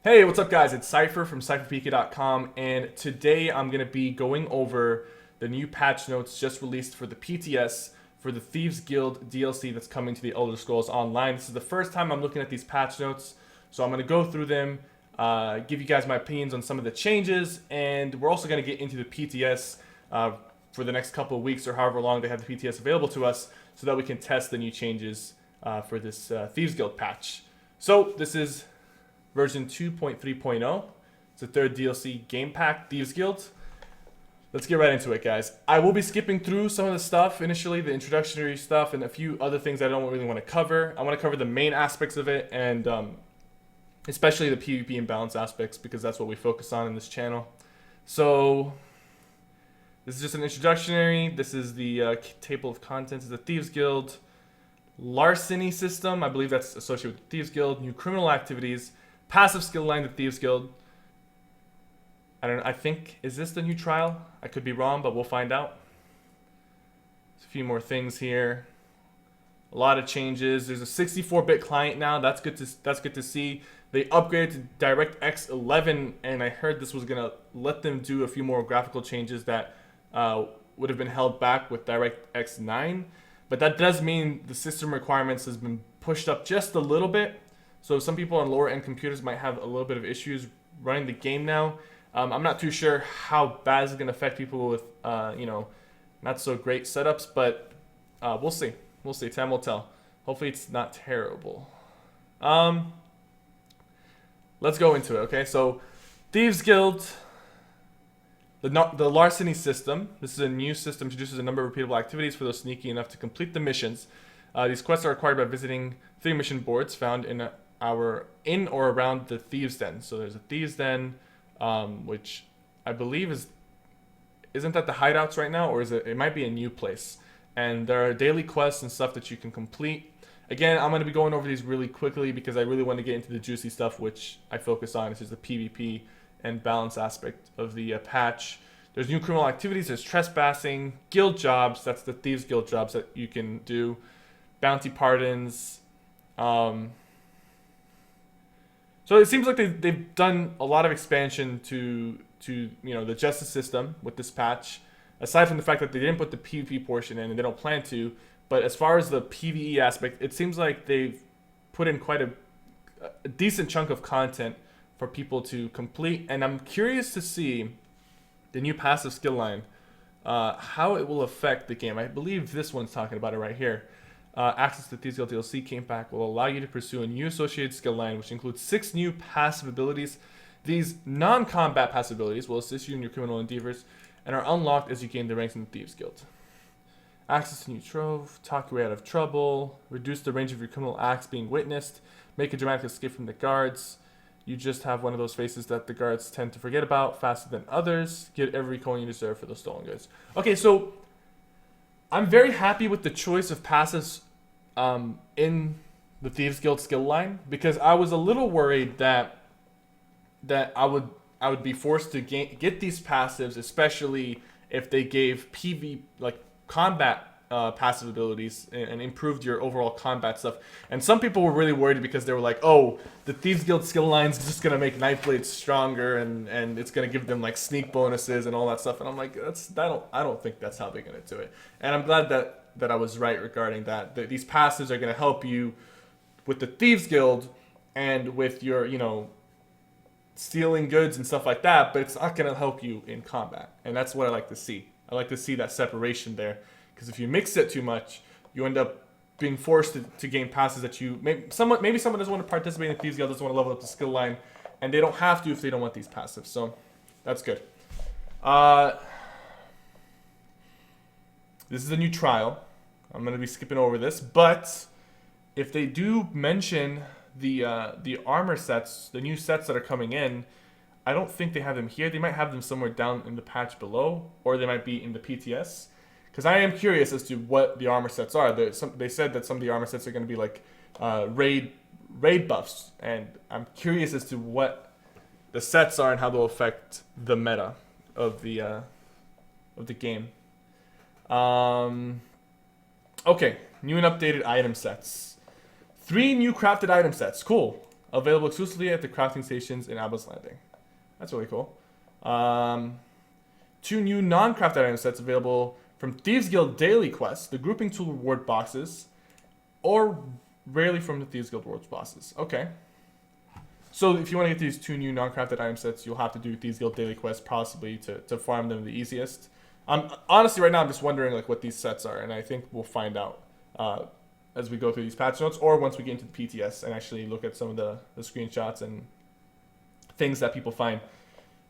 Hey, what's up guys? It's Cypher from CypherPK.com, and today I'm going to be going over the new patch notes just released for the PTS for the Thieves Guild DLC that's coming to the Elder Scrolls Online. This is the first time I'm looking at these patch notes, so I'm going to go through them, give you guys my opinions on some of the changes, and we're also going to get into the PTS for the next couple of weeks or however long they have the PTS available to us so that we can test the new changes for this Thieves Guild patch. So this is version 2.3.0. It's the third DLC game pack, Thieves Guild. Let's get right into it, guys. I will be skipping through some of the stuff initially, the introductory stuff, and a few other things I don't really want to cover. I want to cover the main aspects of it, and especially the PvP and balance aspects, because that's what we focus on in this channel. So, this is just an introductory. This is the table of contents of the Thieves Guild. Larceny system, I believe that's associated with the Thieves Guild. New criminal activities. Passive skill line, the Thieves Guild. I think, is this the new trial? I could be wrong, but we'll find out. There's a few more things here. A lot of changes. There's a 64-bit client now. That's good to see. They upgraded to DirectX 11, and I heard this was gonna let them do a few more graphical changes that would have been held back with DirectX 9. But that does mean the system requirements has been pushed up just a little bit. So some people on lower end computers might have a little bit of issues running the game now. I'm not too sure how bad it's going to affect people with, not so great setups, but we'll see. We'll see. Time will tell. Hopefully it's not terrible. Let's go into it, okay? So, Thieves Guild, the Larceny system. This is a new system, introduces a number of repeatable activities for those sneaky enough to complete the missions. These quests are required by visiting 3 mission boards found in or around the Thieves Den. So there's a Thieves Den, which I believe isn't that the hideouts right now, or is it? It might be a new place. And there are daily quests and stuff that you can complete. Again, I'm going to be going over these really quickly because I really want to get into the juicy stuff, which I focus on. This is the PvP and balance aspect of the patch. There's new criminal activities. There's trespassing, guild jobs. That's the Thieves Guild jobs that you can do. Bounty pardons. So it seems like they've done a lot of expansion to the justice system with this patch. Aside from the fact that they didn't put the PvP portion in and they don't plan to, but as far as the PvE aspect, it seems like they've put in quite a decent chunk of content for people to complete. And I'm curious to see the new passive skill line, how it will affect the game. I believe this one's talking about it right here. Access to Thieves Guild DLC came back will allow you to pursue a new associated skill line, which includes 6 new passive abilities. These non-combat passive abilities will assist you in your criminal endeavors and are unlocked as you gain the ranks in the Thieves Guild. Access to new trove, talk your way out of trouble, reduce the range of your criminal acts being witnessed, make a dramatic escape from the guards. You just have one of those faces that the guards tend to forget about faster than others. Get every coin you deserve for those stolen goods. Okay, so I'm very happy with the choice of passives in the Thieves Guild skill line, because I was a little worried that I would be forced to get these passives, especially if they gave combat passive abilities and improved your overall combat stuff. And some people were really worried because they were like, oh, the Thieves Guild skill line is just gonna make Nightblade stronger and it's gonna give them like sneak bonuses and all that stuff. And I'm like, I don't think that's how they're gonna do it. And I'm glad that I was right regarding that. These passives are gonna help you with the Thieves Guild and with your, stealing goods and stuff like that, but it's not gonna help you in combat. And that's what I like to see. I like to see that separation there. Because if you mix it too much, you end up being forced to gain passes that maybe someone doesn't want to participate in Thieves Guild, doesn't want to level up the skill line, and they don't have to if they don't want these passives. So that's good. This is a new trial. I'm going to be skipping over this, but if they do mention the armor sets, the new sets that are coming in, I don't think they have them here. They might have them somewhere down in the patch below, or they might be in the PTS. Because I am curious as to what the armor sets are. They said that some of the armor sets are going to be like raid buffs, and I'm curious as to what the sets are and how they'll affect the meta of the game. Okay, new and updated item sets. 3 new crafted item sets. Cool. available exclusively at the crafting stations in Abba's Landing. That's really cool. 2 new non-crafted item sets available from Thieves Guild daily quests, the grouping tool reward boxes, or rarely from the Thieves Guild rewards bosses. Okay. So if you want to get these 2 new non-crafted item sets, you'll have to do Thieves Guild daily quests possibly to farm them the easiest. Honestly, right now I'm just wondering like what these sets are, and I think we'll find out as we go through these patch notes, or once we get into the PTS and actually look at some of the screenshots and things that people find.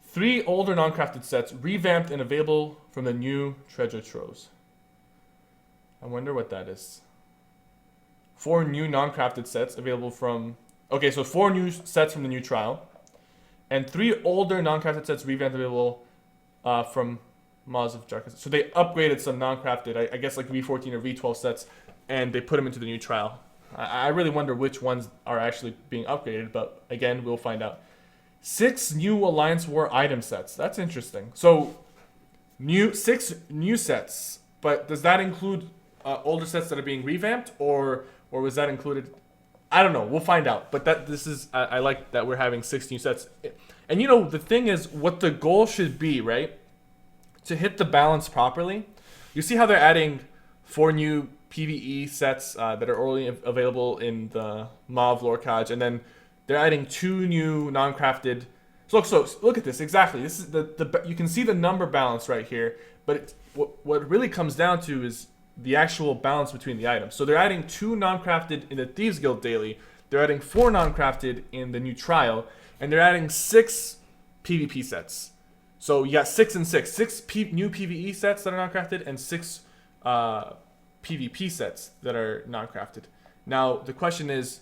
3 older non-crafted sets revamped and available from the new treasure troves. I wonder what that is. 4 new non-crafted sets available from... Okay, so 4 new sets from the new trial. And 3 older non-crafted sets revamped available from Maws of Jarkus. So they upgraded some non-crafted, I guess like V14 or V12 sets, and they put them into the new trial. I really wonder which ones are actually being upgraded, but again, we'll find out. 6 new Alliance War item sets. That's interesting. So, 6 new sets, but does that include older sets that are being revamped, or was that included? I don't know. We'll find out. But I like that we're having 6 new sets. And you know, the thing is, what the goal should be, right? To hit the balance properly. You see how they're adding 4 new PvE sets that are only available in the Maw Lore Codge, and then they're adding 2 new non-crafted. So look at this exactly. This is you can see the number balance right here, but what really comes down to is the actual balance between the items. So they're adding 2 non-crafted in the Thieves Guild daily. They're adding 4 non-crafted in the new trial, and they're adding 6 PvP sets. So you got 6 and 6, new PvE sets that are non-crafted, and 6 PvP sets that are non-crafted. Now the question is,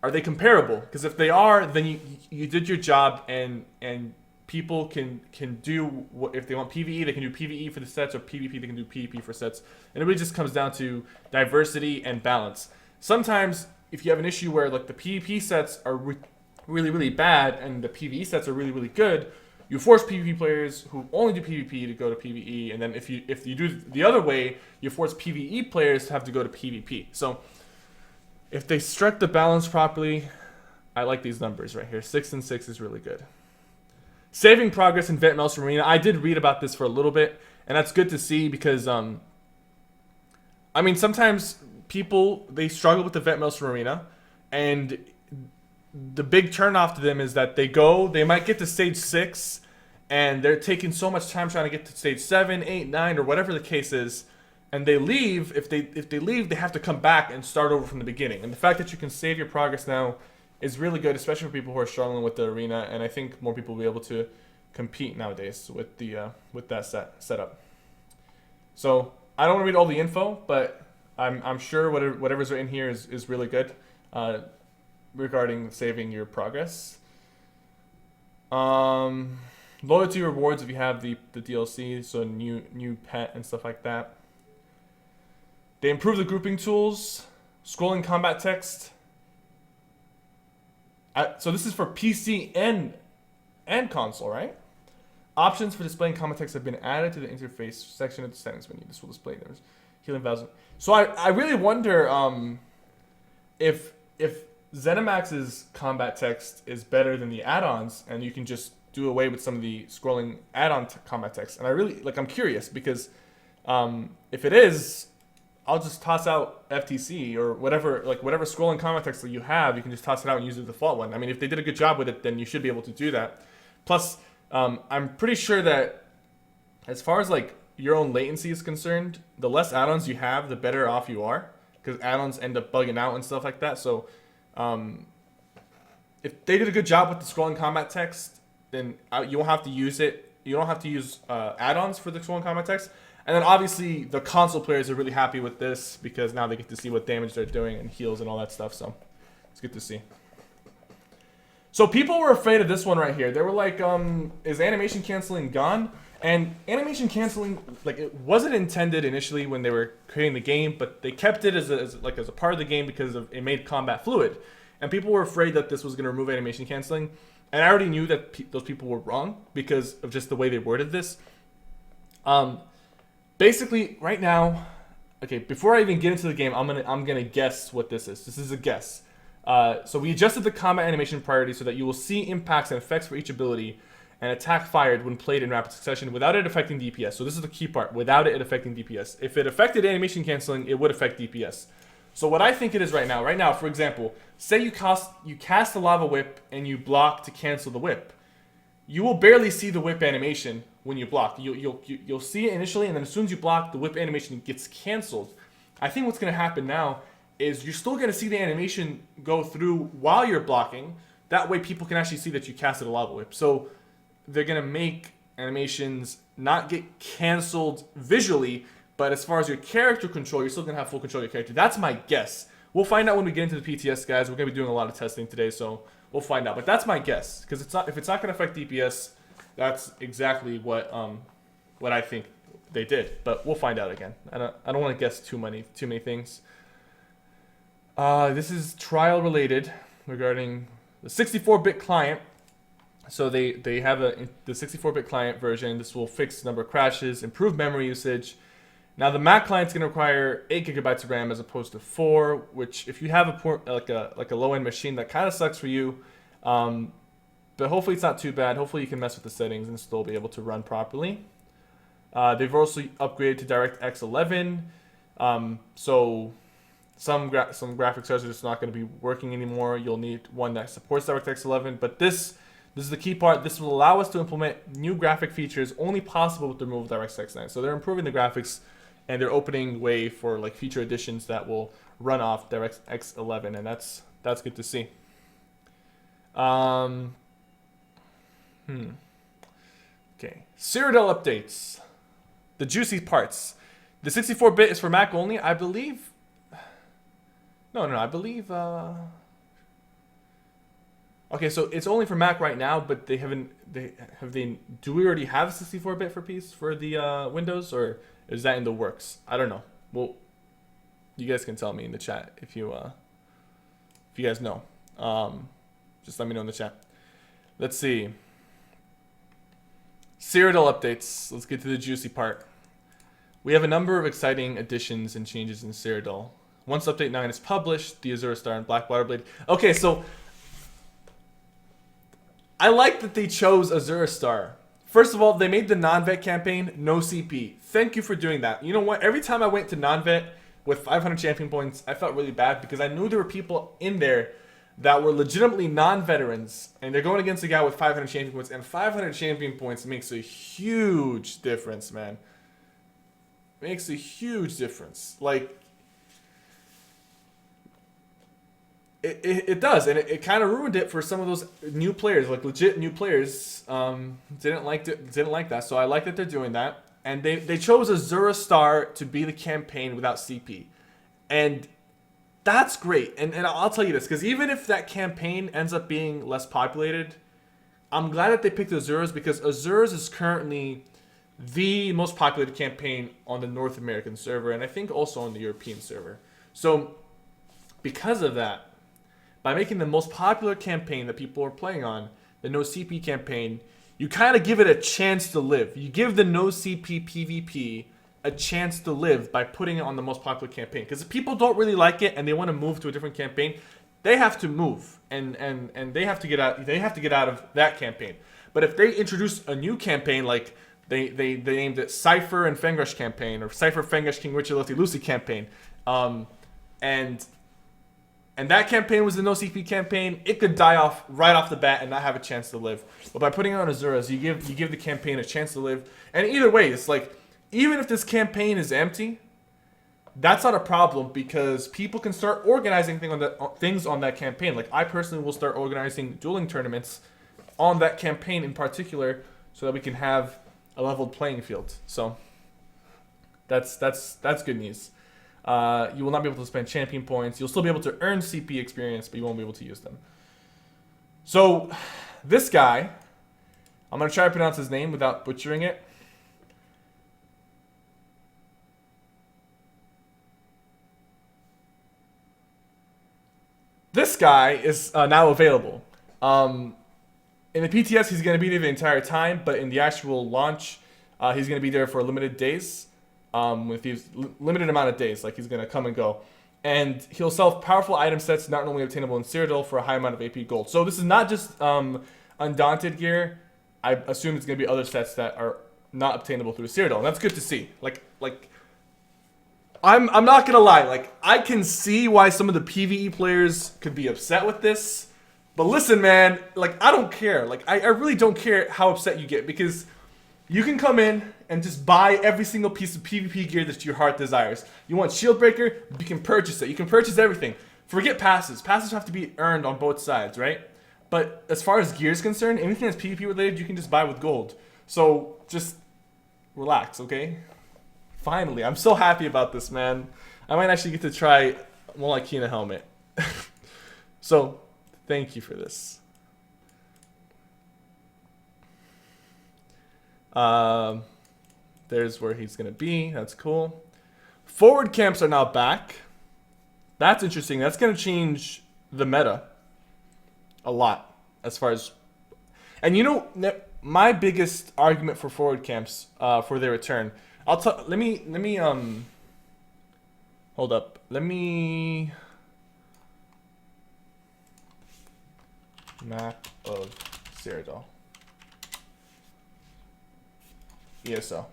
are they comparable? Because if they are, then you did your job, and people can do what, if they want PvE, they can do PvE for the sets, or PvP, they can do PvP for sets. And it really just comes down to diversity and balance. Sometimes if you have an issue where like the PvP sets are really, really bad and the PvE sets are really, really good, you force PvP players who only do PvP to go to PvE, and then if you do the other way, you force PvE players to have to go to PvP. So if they struck the balance properly, I like these numbers right here. 6 and 6 is really good. Saving progress in Vet Maelstrom Arena. I did read about this for a little bit, and that's good to see because I mean, sometimes people, they struggle with the Vet Maelstrom Arena, and the big turnoff to them is that they might get to stage 6, and they're taking so much time trying to get to stage 7, 8, 9, or whatever the case is, and they leave. If they leave, they have to come back and start over from the beginning. And the fact that you can save your progress now is really good, especially for people who are struggling with the arena. And I think more people will be able to compete nowadays with that setup. So I don't want to read all the info, but I'm sure whatever's written here is really good regarding saving your progress. Loyalty rewards if you have the DLC, so new pet and stuff like that. They improve the grouping tools, scrolling combat text. So this is for PC and console, right? Options for displaying combat text have been added to the interface section of the settings menu. This will display those healing valves. So I really wonder if ZeniMax's combat text is better than the add-ons, and you can just do away with some of the scrolling add-on combat text. And I'm curious because if it is, I'll just toss out FTC or whatever scrolling combat text that you have. You can just toss it out and use the default one. I mean, if they did a good job with it, then you should be able to do that. Plus, I'm pretty sure that as far as like your own latency is concerned, the less add-ons you have, the better off you are, because add-ons end up bugging out and stuff like that. So if they did a good job with the scrolling combat text, then you won't have to use it. You don't have to use add-ons for the scrolling combat text. And then obviously the console players are really happy with this because now they get to see what damage they're doing and heals and all that stuff. So it's good to see. So people were afraid of this one right here. They were like, is animation canceling gone? And animation canceling, like, it wasn't intended initially when they were creating the game, but they kept it as a part of the game because it made combat fluid. And people were afraid that this was going to remove animation canceling. And I already knew that those people were wrong because of just the way they worded this. Basically, right now, okay, before I even get into the game, I'm gonna guess what this is. This is a guess. So we adjusted the combat animation priority so that you will see impacts and effects for each ability and attack fired when played in rapid succession without it affecting DPS. So this is the key part, without it affecting DPS. If it affected animation canceling, it would affect DPS. So what I think it is right now, for example, say you cast a lava whip and you block to cancel the whip. You will barely see the whip animation when you block. You'll see it initially, and then as soon as you block, the whip animation gets canceled. I think what's going to happen now is you're still going to see the animation go through while you're blocking. That way people can actually see that you casted a lava whip. So they're going to make animations not get canceled visually, but as far as your character control, you're still going to have full control of your character. That's my guess. We'll find out when we get into the PTS, guys. We're going to be doing a lot of testing today, so we'll find out. But that's my guess, because if it's not going to affect DPS, that's exactly what I think they did. But we'll find out again. I don't want to guess too many things. This is trial related regarding the 64-bit client. So they have the 64-bit client version. This will fix the number of crashes, improve memory usage. Now the Mac client's going to require 8 gigabytes of RAM as opposed to 4, which if you have a low-end machine, that kind of sucks for you. But hopefully it's not too bad. Hopefully you can mess with the settings and still be able to run properly. They've also upgraded to DirectX 11. So some graphics cards are just not going to be working anymore. You'll need one that supports DirectX 11. But this is the key part. This will allow us to implement new graphic features only possible with the removal of DirectX 9. So they're improving the graphics, and they're opening way for like future additions that will run off DirectX 11, and that's good to see. Okay, Cyrodiil updates. The juicy parts. The 64-bit is for Mac only, I believe. No, I believe. Okay, so it's only for Mac right now, but they haven't. Do we already have 64-bit for the Windows, or is that in the works? I don't know. Well, you guys can tell me in the chat if you guys know. Just let me know in the chat. Let's see. Cyrodiil updates. Let's get to the juicy part. We have a number of exciting additions and changes in Cyrodiil. Once Update 9 is published, the Azura Star and Black Water Blade. Okay, so I like that they chose Azura Star. First of all, they made the non-vet campaign no CP. Thank you for doing that. You know what? Every time I went to non-vet with 500 champion points, I felt really bad because I knew there were people in there that were legitimately non-veterans, and they're going against a guy with 500 champion points, and 500 champion points makes a huge difference, man. Makes a huge difference. Like, it does, and it kind of ruined it for some of those new players, like legit new players. Didn't like that, so I like that they're doing that. And they chose Azura Star to be the campaign without CP, and that's great. And I'll tell you this, because even if that campaign ends up being less populated, I'm glad that they picked Azura's, because Azura's is currently the most populated campaign on the North American server, and I think also on the European server. So because of that, by making the most popular campaign that people are playing on, the no CP campaign, you kind of give it a chance to live. You give the no CP PvP a chance to live by putting it on the most popular campaign. Because if people don't really like it and they want to move to a different campaign, they have to move and they have to get out. They have to get out of that campaign. But if they introduce a new campaign, like they named it Cypher and Fengush campaign, or Cypher Fengush King Richard Lefty Lucy campaign, and that campaign was the no CP campaign, it could die off right off the bat and not have a chance to live. But by putting it on Azura's, you give the campaign a chance to live. And either way, it's like, even if this campaign is empty, that's not a problem, because people can start organizing things on that campaign. Like, I personally will start organizing dueling tournaments on that campaign in particular, so that we can have a leveled playing field. So that's good news. You will not be able to spend champion points. You'll still be able to earn CP experience, but you won't be able to use them. So this guy, I'm going to try to pronounce his name without butchering it. This guy is now available. In the PTS, he's going to be there the entire time, but in the actual launch, he's going to be there for limited days. With these limited amount of days, like he's gonna come and go. and he'll sell powerful item sets not normally obtainable in Cyrodiil for a high amount of AP gold. So this is not just Undaunted gear. I assume it's going to be other sets that are not obtainable through Cyrodiil, and that's good to see. Like I'm not gonna lie. Like, I can see why some of the PvE players could be upset with this, but listen, man. Like, I don't care. Like, I really don't care how upset you get, because you can come in and just buy every single piece of PvP gear that your heart desires. You want Shieldbreaker? You can purchase it. You can purchase everything. Forget passes. Passes have to be earned on both sides, right? But as far as gear is concerned, anything that's PvP related, you can just buy with gold. So just relax, okay? Finally, I'm so happy about this, man. I might actually get to try Molakina helmet. So, thank you for this. There's where he's gonna be. That's cool. Forward camps are now back. That's interesting. That's gonna change the meta a lot, as far as, and you know, my biggest argument for forward camps for their return. Let me hold up. Let me map of Cyrodiil. ESO.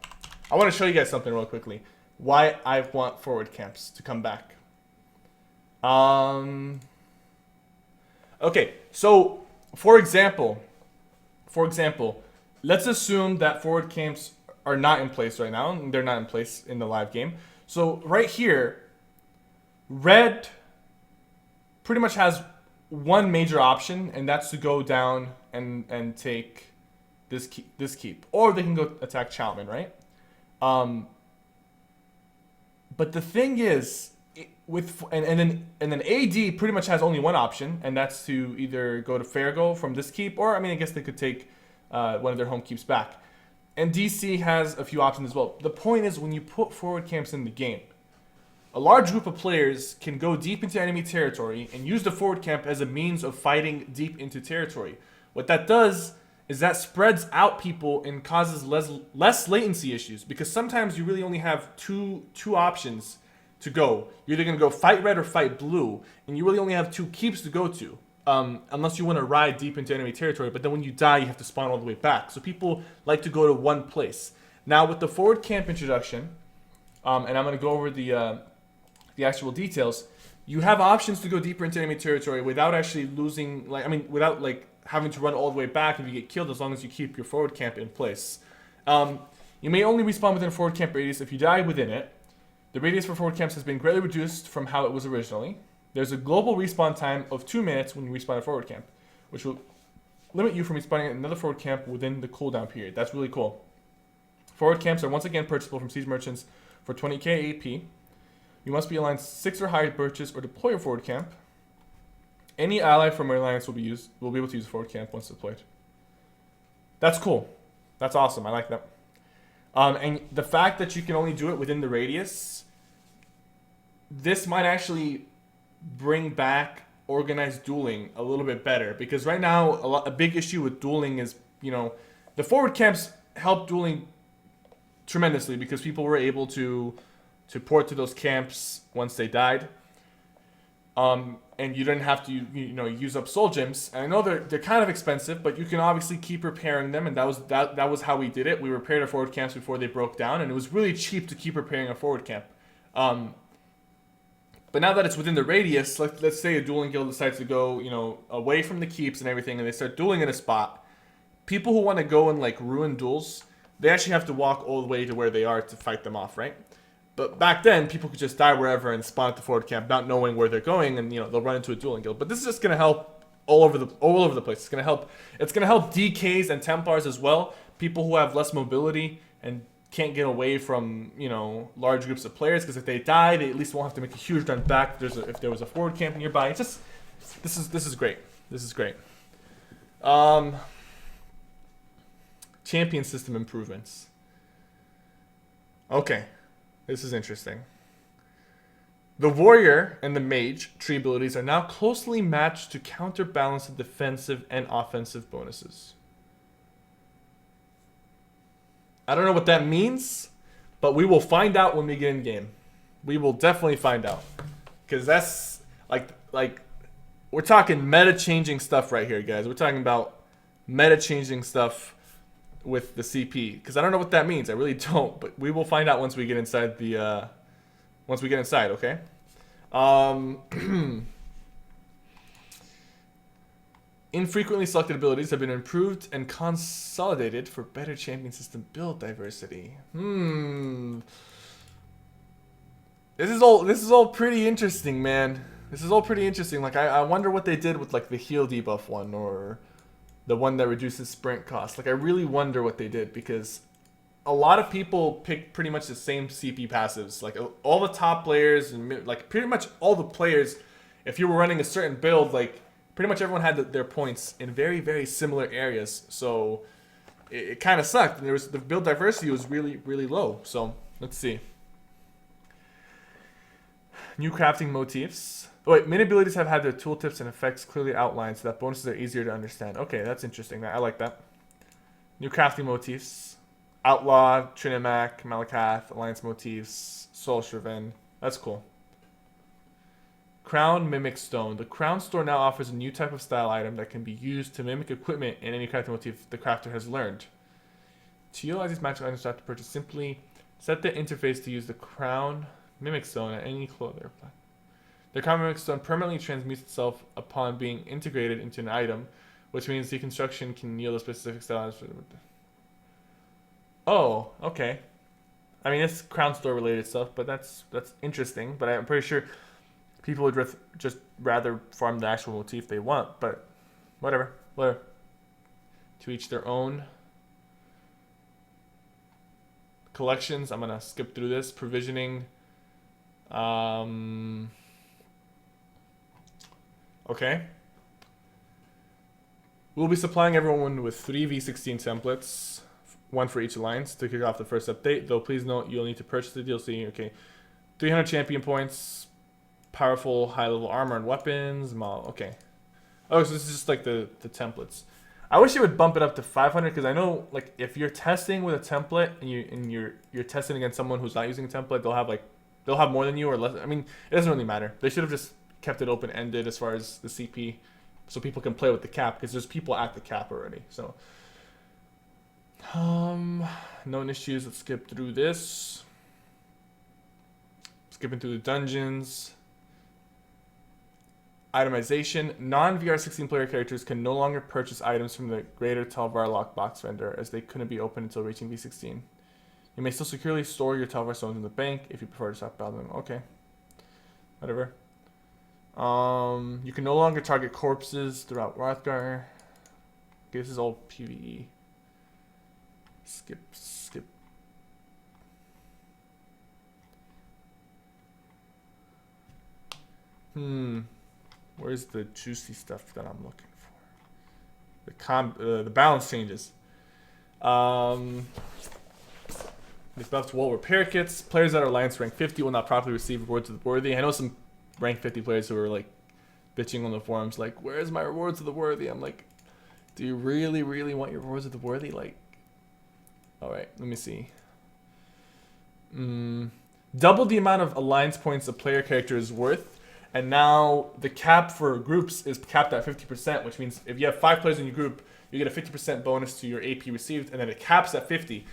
I want to show you guys something real quickly. Why I want forward camps to come back. Okay, so for example, let's assume that forward camps are not in place right now, and they're not in place in the live game. So right here, red pretty much has one major option, and that's to go down and take this keep, or they can go attack Chalman, right? But the thing is, and then AD pretty much has only one option, and that's to either go to Farrago from this keep, or I mean, I guess they could take one of their home keeps back. And DC has a few options as well. The point is, when you put forward camps in the game, a large group of players can go deep into enemy territory and use the forward camp as a means of fighting deep into territory. What that does is that spreads out people and causes less latency issues, because sometimes you really only have two options to go. You're either going to go fight red or fight blue, and you really only have two keeps to go to. Unless you want to ride deep into enemy territory, but then when you die, you have to spawn all the way back. So people like to go to one place. Now with the forward camp introduction, and I'm going to go over the actual details, you have options to go deeper into enemy territory without actually losing, without having to run all the way back if you get killed, as long as you keep your forward camp in place. You may only respawn within a forward camp radius if you die within it. The radius for forward camps has been greatly reduced from how it was originally. There's a global respawn time of 2 minutes when you respawn a forward camp, which will limit you from respawning another forward camp within the cooldown period. That's really cool. Forward camps are once again purchasable from siege merchants for 20k AP. You must be aligned 6 or higher to purchase or deploy a forward camp. Any ally from your alliance will be able to use a forward camp once deployed. That's cool. That's awesome. I like that. And the fact that you can only do it within the radius, this might actually bring back organized dueling a little bit better, because right now a big issue with dueling is, the forward camps help dueling tremendously because people were able to port to those camps once they died, and you didn't have to use up soul gems. And I know they're kind of expensive, but you can obviously keep repairing them, and that was how we did it. We repaired our forward camps before they broke down, and it was really cheap to keep repairing a forward camp. But now that it's within the radius, let's say a dueling guild decides to go, away from the keeps and everything, and they start dueling in a spot. People who want to go and ruin duels, they actually have to walk all the way to where they are to fight them off, right? But back then, people could just die wherever and spawn at the forward camp, not knowing where they're going, and they'll run into a dueling guild. But this is just gonna help all over the place. It's gonna help DKs and Templars as well. People who have less mobility and can't get away from large groups of players, because if they die, they at least won't have to make a huge run back. If there was a forward camp nearby, it's just this is great. This is great. Champion system improvements. Okay, this is interesting. The warrior and the mage tree abilities are now closely matched to counterbalance the defensive and offensive bonuses. I don't know what that means, but we will find out when we get in game. We will definitely find out. because that's like we're talking meta changing stuff right here, guys. We're talking about meta changing stuff with the CP, because I don't know what that means. I really don't, but we will find out once we get inside the okay. Infrequently selected abilities have been improved and consolidated for better champion system build diversity. This is all pretty interesting, man. This is all pretty interesting. Like I wonder what they did with like the heal debuff one, or the one that reduces sprint cost. Like I really wonder what they did, because a lot of people pick pretty much the same CP passives. Like all the top players and like pretty much all the players, if you were running a certain build, like pretty much everyone had their points in very, very similar areas. So it kind of sucked. And the build diversity was really, really low. So let's see. New crafting motifs. Oh wait, main abilities have had their tooltips and effects clearly outlined so that bonuses are easier to understand. Okay, that's interesting. I like that. New crafting motifs. Outlaw, Trinimac, Malakath, Alliance motifs, Soul Shriven. That's cool. Crown Mimic Stone. The Crown store now offers a new type of style item that can be used to mimic equipment in any crafting motif the crafter has learned. To utilize these magical items, you have to purchase, simply set the interface to use the Crown Mimic Stone at any clothier. The Crown Mimic Stone permanently transmutes itself upon being integrated into an item, which means deconstruction can yield a specific style. Oh, okay. I mean, it's Crown Store related stuff, but that's interesting. But I'm pretty sure people would just rather farm the actual motif they want. But whatever. To each their own. Collections. I'm gonna skip through this. Provisioning. Okay. We'll be supplying everyone with 3 V16 templates, one for each alliance, to kick off the first update. Though please note you'll need to purchase the DLC. Okay. 300 champion points, powerful high-level armor and weapons. Okay. Oh, so this is just like the templates. I wish it would bump it up to 500, because I know like if you're testing with a template and you're testing against someone who's not using a template, they'll have more than you or less. I mean, it doesn't really matter. They should have just kept it open-ended as far as the CP, so people can play with the cap, because there's people at the cap already. So, known issues. Let's skip through this. Skipping through the dungeons. Itemization. Non-VR16 player characters can no longer purchase items from the Greater Talvar lockbox vendor, as they couldn't be opened until reaching V16. You may still securely store your Talvar stones in the bank if you prefer to stockpile them. Okay. Whatever. You can no longer target corpses throughout Rothgar. Okay, this is all PvE. Skip. Where's the juicy stuff that I'm looking for? The balance changes. This buffs wall repair kits. Players that are Alliance rank 50 will not properly receive rewards of the worthy. I know some rank 50 players who are like bitching on the forums, like, where's my rewards of the worthy? I'm like, do you really, really want your rewards of the worthy? Like, all right, let me see. Double the amount of Alliance points a player character is worth, and now the cap for groups is capped at 50%, which means if you have 5 players in your group, you get a 50% bonus to your AP received, and then it caps at 50.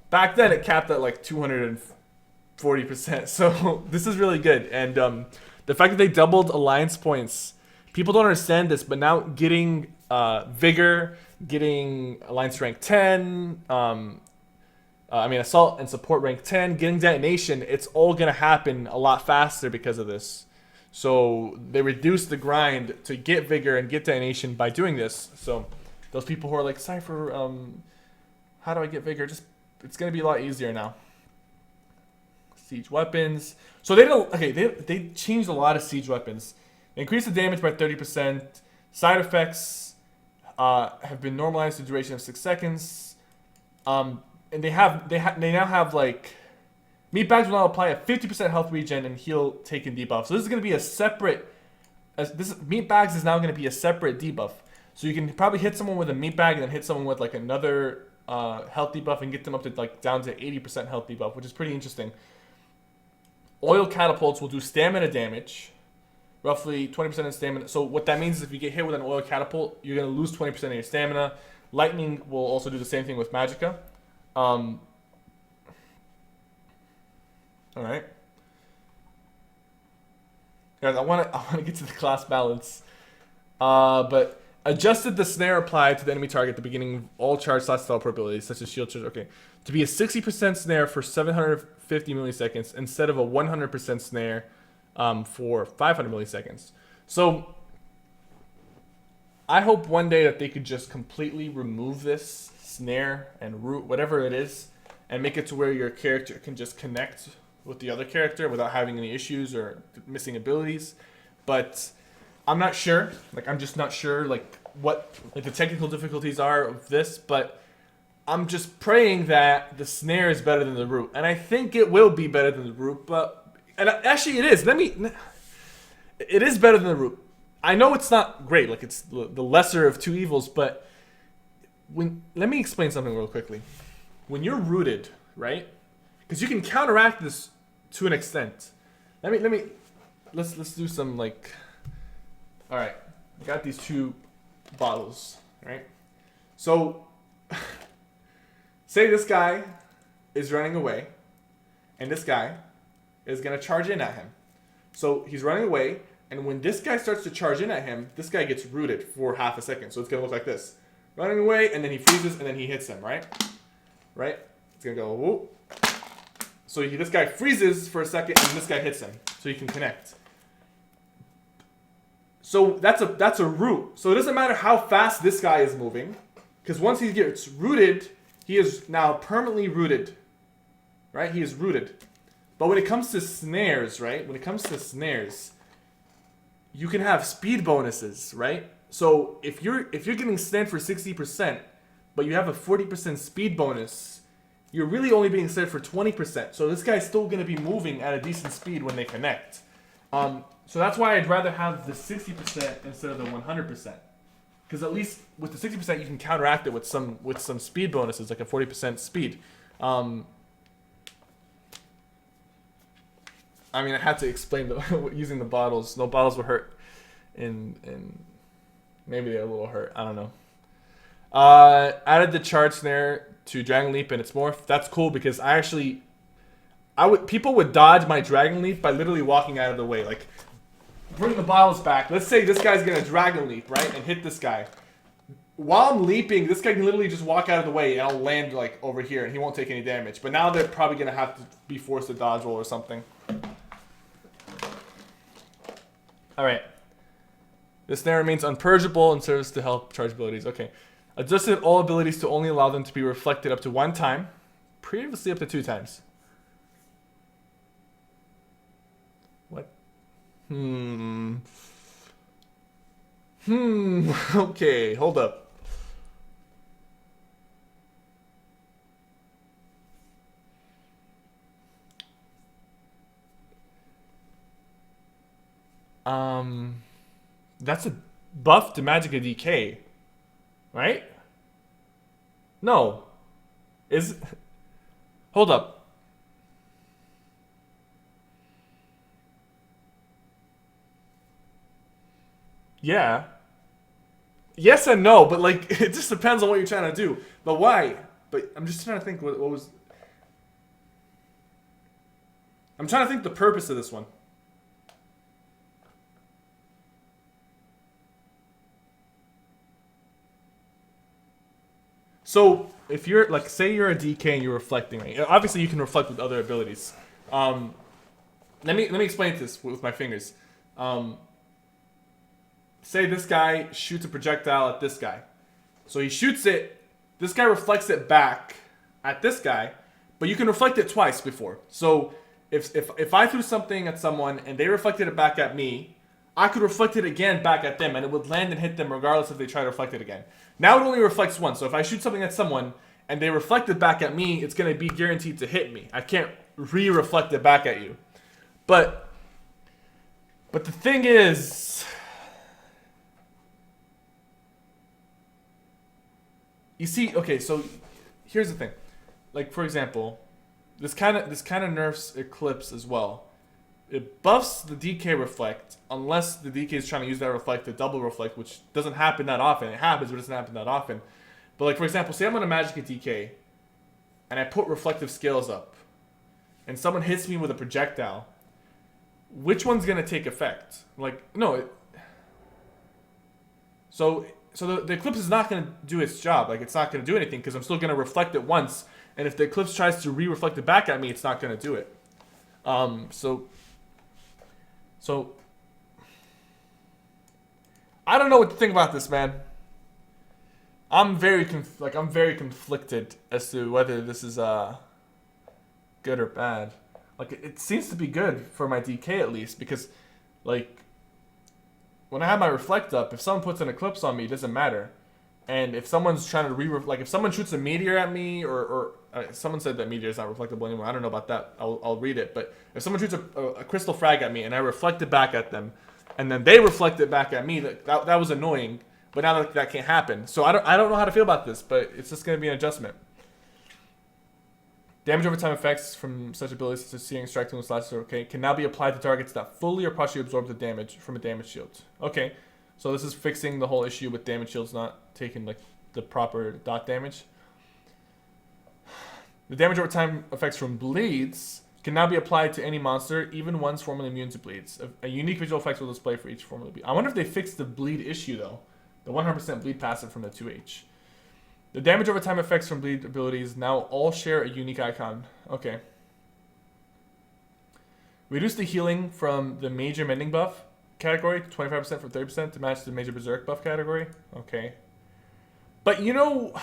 Back then, it capped at like 240%. So this is really good, and the fact that they doubled Alliance points, people don't understand this, but now getting Vigor, getting Alliance rank 10, Assault and Support rank 10, getting Detonation, it's all going to happen a lot faster because of this. So they reduced the grind to get Vigor and get Detonation by doing this. So those people who are like, Cypher, how do I get Vigor? It's going to be a lot easier now. Siege weapons. So they changed a lot of siege weapons. They increased the damage by 30%. Side effects have been normalized to a duration of 6 seconds. And they now have like meat bags will now apply a 50% health regen and heal taken debuff. So this is going to be a separate. Meat bags is now going to be a separate debuff. So you can probably hit someone with a meat bag and then hit someone with like another health debuff and get them up to like down to 80% health debuff, which is pretty interesting. Oil catapults will do stamina damage. roughly 20% of stamina. So what that means is if you get hit with an oil catapult, you're going to lose 20% of your stamina. Lightning will also do the same thing with Magicka. All right. Guys, I want to get to the class balance. But adjusted the snare applied to the enemy target at the beginning of all charge / teleport abilities, such as shield charge. Okay. To be a 60% snare for 750 milliseconds instead of a 100% snare for 500 milliseconds. So I hope one day that they could just completely remove this snare and root, whatever it is, and make it to where your character can just connect with the other character without having any issues or missing abilities. But I'm not sure. Like, I'm just not sure, like, what like the technical difficulties are of this. But I'm just praying that the snare is better than the root, and I think it will be better than the root. But actually, it is. It is better than the root. I know it's not great. Like, it's the lesser of two evils. But let me explain something real quickly. When you're rooted, right? Because you can counteract this to an extent. Let's do some, like. All right, I got these two bottles, right? So, say this guy is running away, and this guy is gonna charge in at him. So he's running away, and when this guy starts to charge in at him, this guy gets rooted for half a second. So it's gonna look like this: running away, and then he freezes, and then he hits him, right? Right? It's gonna go whoop. So this guy freezes for a second, and this guy hits him, so he can connect. So that's a root. So it doesn't matter how fast this guy is moving, because once he gets rooted, he is now permanently rooted. Right? He is rooted. But when it comes to snares, right? When it comes to snares, you can have speed bonuses, right? So if you're getting snared for 60%, but you have a 40% speed bonus, you're really only being snared for 20%. So this guy's still going to be moving at a decent speed when they connect. So that's why I'd rather have the 60% instead of the 100%. Because at least with the 60% you can counteract it with some speed bonuses, like a 40% speed. I mean, I had to explain using the bottles. No, bottles were hurt, and maybe they're a little hurt. I don't know. Added the charge snare to Dragon Leap and its morph. That's cool because people would dodge my Dragon Leap by literally walking out of the way. Like, bring the bottles back. Let's say this guy's gonna Dragon Leap, right, and hit this guy. While I'm leaping, this guy can literally just walk out of the way, and I'll land like over here, and he won't take any damage. But now they're probably gonna have to be forced to dodge roll or something. All right. This snare remains unpurgeable and serves to help charge abilities. Okay. Adjusted all abilities to only allow them to be reflected up to 1 time. Previously up to 2 times. What? Okay, hold up. That's a buff to Magicka DK, right? No. Hold up. Yeah. Yes and no, but like, it just depends on what you're trying to do. But why? But I'm just trying to think what was... I'm trying to think the purpose of this one. So, if you're, like, say you're a DK and you're reflecting, right? Obviously, you can reflect with other abilities. Let me explain this with my fingers. Say this guy shoots a projectile at this guy. So he shoots it, this guy reflects it back at this guy, but you can reflect it twice before. So, if I threw something at someone and they reflected it back at me, I could reflect it again back at them, and it would land and hit them regardless if they try to reflect it again. Now it only reflects once, so if I shoot something at someone and they reflect it back at me, it's going to be guaranteed to hit me. I can't re-reflect it back at you. But the thing is, you see, okay, so here's the thing. Like, for example, this kind of nerfs Eclipse as well. it buffs the DK reflect unless the DK is trying to use that reflect to double reflect, which doesn't happen that often. It happens, but it doesn't happen that often. But like for example, say I'm gonna magic a DK, and I put reflective scales up, and someone hits me with a projectile. Which one's gonna take effect? Like no. So the eclipse is not gonna do its job. Like it's not gonna do anything because I'm still gonna reflect it once, and if the eclipse tries to re-reflect it back at me, it's not gonna do it. So I don't know what to think about this, man. I'm very conflicted as to whether this is good or bad. Like it seems to be good for my DK at least because like when I have my reflect up, if someone puts an eclipse on me, it doesn't matter. And if someone's trying to like if someone shoots a meteor at me or someone said that meteor is not reflectable anymore. I don't know about that. I'll read it. But if someone shoots a crystal frag at me and I reflect it back at them, and then they reflect it back at me, that was annoying. But now that can't happen. So I don't know how to feel about this, but it's just going to be an adjustment. Damage over time effects from such abilities such as searing, striking, and slashes, okay, can now be applied to targets that fully or partially absorb the damage from a damage shield. Okay, so this is fixing the whole issue with damage shields not taking like the proper dot damage. The damage over time effects from bleeds can now be applied to any monster, even ones formerly immune to bleeds. A unique visual effect will display for each formerly bleed. I wonder if they fixed the bleed issue though. The 100% bleed passive from the 2H. The damage over time effects from bleed abilities now all share a unique icon. Okay. Reduce the healing from the major mending buff category to 25% from 30% to match the major berserk buff category. Okay. But you know,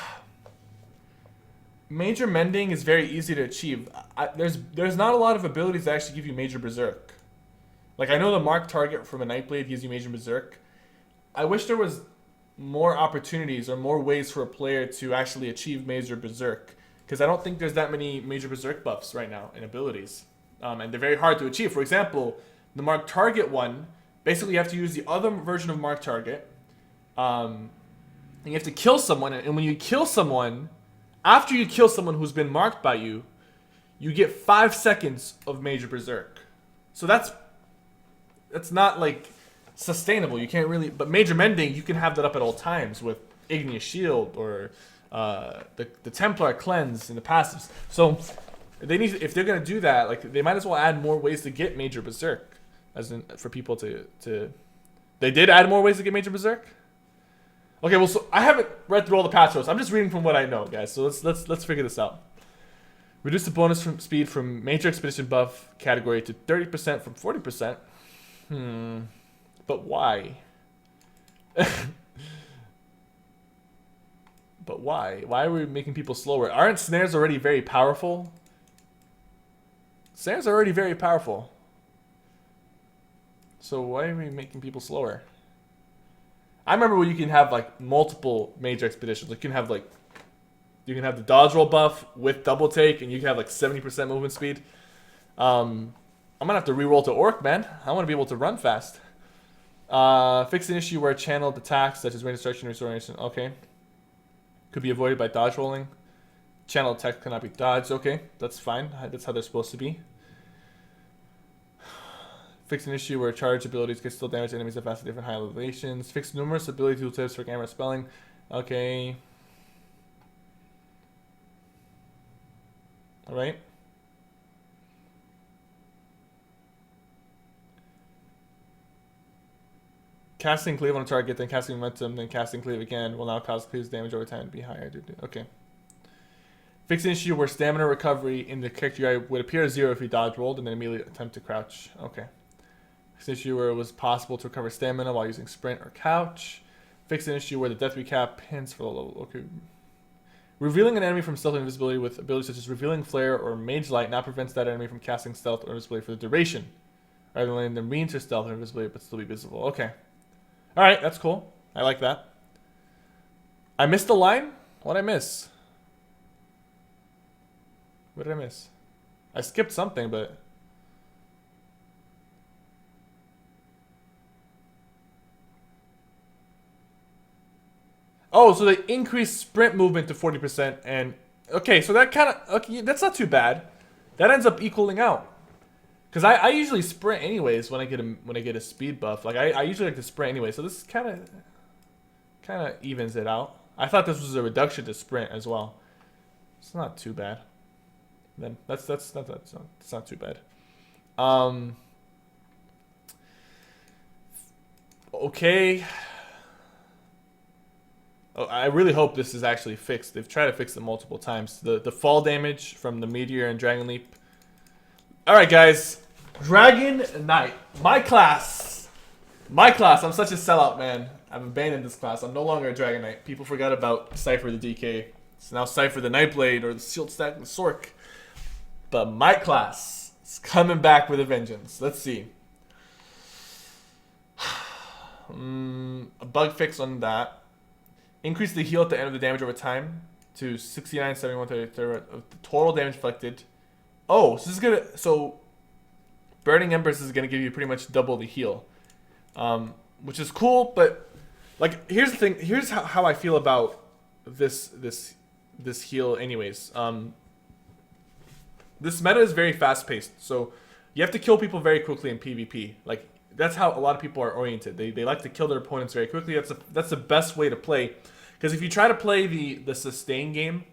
major mending is very easy to achieve. There's not a lot of abilities that actually give you major berserk. Like I know the mark target from a Nightblade gives you major berserk. I wish there was more opportunities or more ways for a player to actually achieve major berserk, because I don't think there's that many major berserk buffs right now in abilities, and they're very hard to achieve. For example, the mark target one, basically you have to use the other version of mark target, and you have to kill someone, and when you kill someone, after you kill someone who's been marked by you, you get 5 seconds of major berserk. So that's not like sustainable. You can't really, but major mending you can have that up at all times with Igneous Shield or the Templar cleanse and the passives. So they need, if they're gonna do that, like they might as well add more ways to get major berserk, as in for people to. They did add more ways to get major berserk. Okay, well, so I haven't read through all the patch notes. I'm just reading from what I know, guys. So let's figure this out. Reduce the bonus from speed from major expedition buff category to 30% from 40%. But why? But why? Why are we making people slower? Aren't snares already very powerful? Snares are already very powerful. So why are we making people slower? I remember when you can have like multiple major expeditions. Like you can have the dodge roll buff with double take, and you can have like 70% movement speed. I'm gonna have to reroll to orc, man. I want to be able to run fast. Fix an issue where channeled attacks such as rain destruction or restoration. Okay. Could be avoided by dodge rolling. Channel attack cannot be dodged. Okay, that's fine. That's how they're supposed to be. Fix an issue where charge abilities can still damage enemies at vastly different high elevations. Fix numerous ability tooltips for camera spelling. Okay. Alright. Casting cleave on a target, then casting momentum, then casting cleave again will now cause cleave's damage over time to be higher. Okay. Fix an issue where stamina recovery in the character UI would appear as 0 if you dodge rolled and then immediately attempt to crouch. Okay. Fix an issue where it was possible to recover stamina while using sprint or couch. Fix an issue where the death recap pins for the level. Okay. Revealing an enemy from stealth and invisibility with abilities such as revealing flare or mage light now prevents that enemy from casting stealth or invisibility for the duration, rather than letting them re-enter stealth or invisibility but still be visible. Okay. Alright, that's cool. I like that. I missed the line? What did I miss? What did I miss? I skipped something, but... Oh, so they increased sprint movement to 40% and... Okay, so that kind of... Okay, that's not too bad. That ends up equaling out. Because I usually sprint anyways when I get a speed buff. Like I usually like to sprint anyway, so this kind of evens it out. I thought this was a reduction to sprint as well. It's not too bad. Then that's not too bad. Okay. Oh, I really hope this is actually fixed. They've tried to fix it multiple times. The fall damage from the meteor and dragon leap. All right, guys. Dragon Knight, my class. I'm such a sellout, man. I've abandoned this class. I'm no longer a Dragon Knight. People forgot about Cypher the DK. It's now Cypher the Nightblade or the Shield Stack the Sork. But my class is coming back with a vengeance. Let's see. A bug fix on that. Increase the heal at the end of the damage over time to 69, 71, 30 of the total damage inflicted. Oh, so this is gonna Burning Embers is gonna give you pretty much double the heal, which is cool. But like, here's the thing. Here's how I feel about this heal. Anyways, this meta is very fast paced, so you have to kill people very quickly in PvP. Like, that's how a lot of people are oriented. They like to kill their opponents very quickly. That's the best way to play. Because if you try to play the sustain game,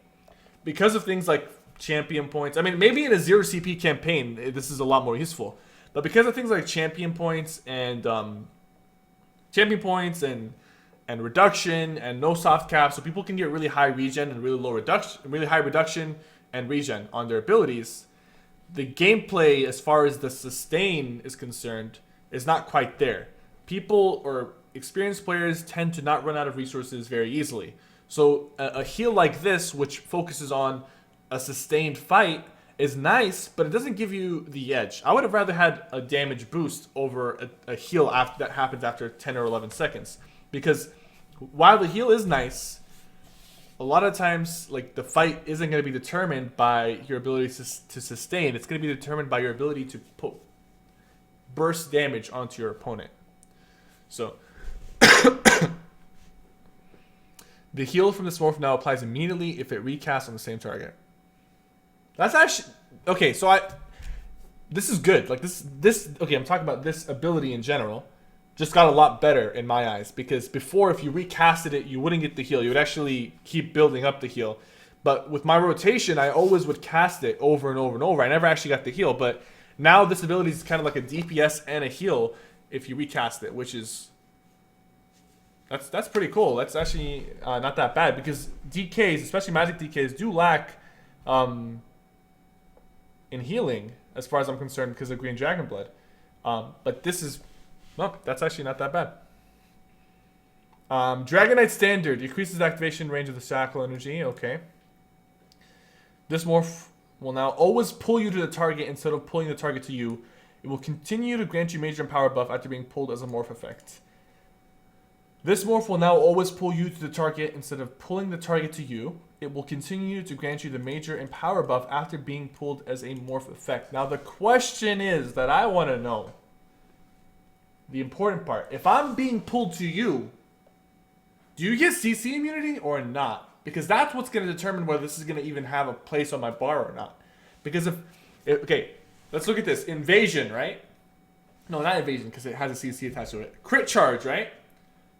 because of things like champion points, I mean, maybe in a 0 CP campaign this is a lot more useful, but because of things like champion points and reduction and no soft cap, so people can get really high regen and really high reduction and regen on their abilities. The gameplay, as far as the sustain is concerned, is not quite there. People or experienced players tend to not run out of resources very easily. So a heal like this, which focuses on a sustained fight, is nice, but it doesn't give you the edge. I would have rather had a damage boost over a heal that happens after 10 or 11 seconds. Because while the heal is nice, a lot of times, like, the fight isn't going to be determined by your ability to sustain. It's going to be determined by your ability to burst damage onto your opponent. So the heal from this morph now applies immediately if it recasts on the same target. That's actually okay. So this is good. Like this. Okay, I'm talking about this ability in general. Just got a lot better in my eyes, because before, if you recasted it, you wouldn't get the heal. You would actually keep building up the heal. But with my rotation, I always would cast it over and over and over. I never actually got the heal. But now this ability is kind of like a DPS and a heal if you recast it, which is that's pretty cool. That's actually not that bad, because DKs, especially magic DKs, do lack in healing as far as I'm concerned because of Green Dragon Blood. But this is, no, that's actually not that bad. Dragon Knight Standard decreases activation range of the Shackle energy. Okay. This morph will now always pull you to the target instead of pulling the target to you. It will continue to grant you major and power buff after being pulled as a morph effect. This morph will now always pull you to the target instead of pulling the target to you. It will continue to grant you the major and power buff after being pulled as a morph effect. Now the question is that I want to know, the important part, if I'm being pulled to you, do you get CC immunity or not? Because that's what's going to determine whether this is going to even have a place on my bar or not. Because okay, let's look at this. Invasion, right? No, not invasion, because it has a CC attached to it. Crit charge, right?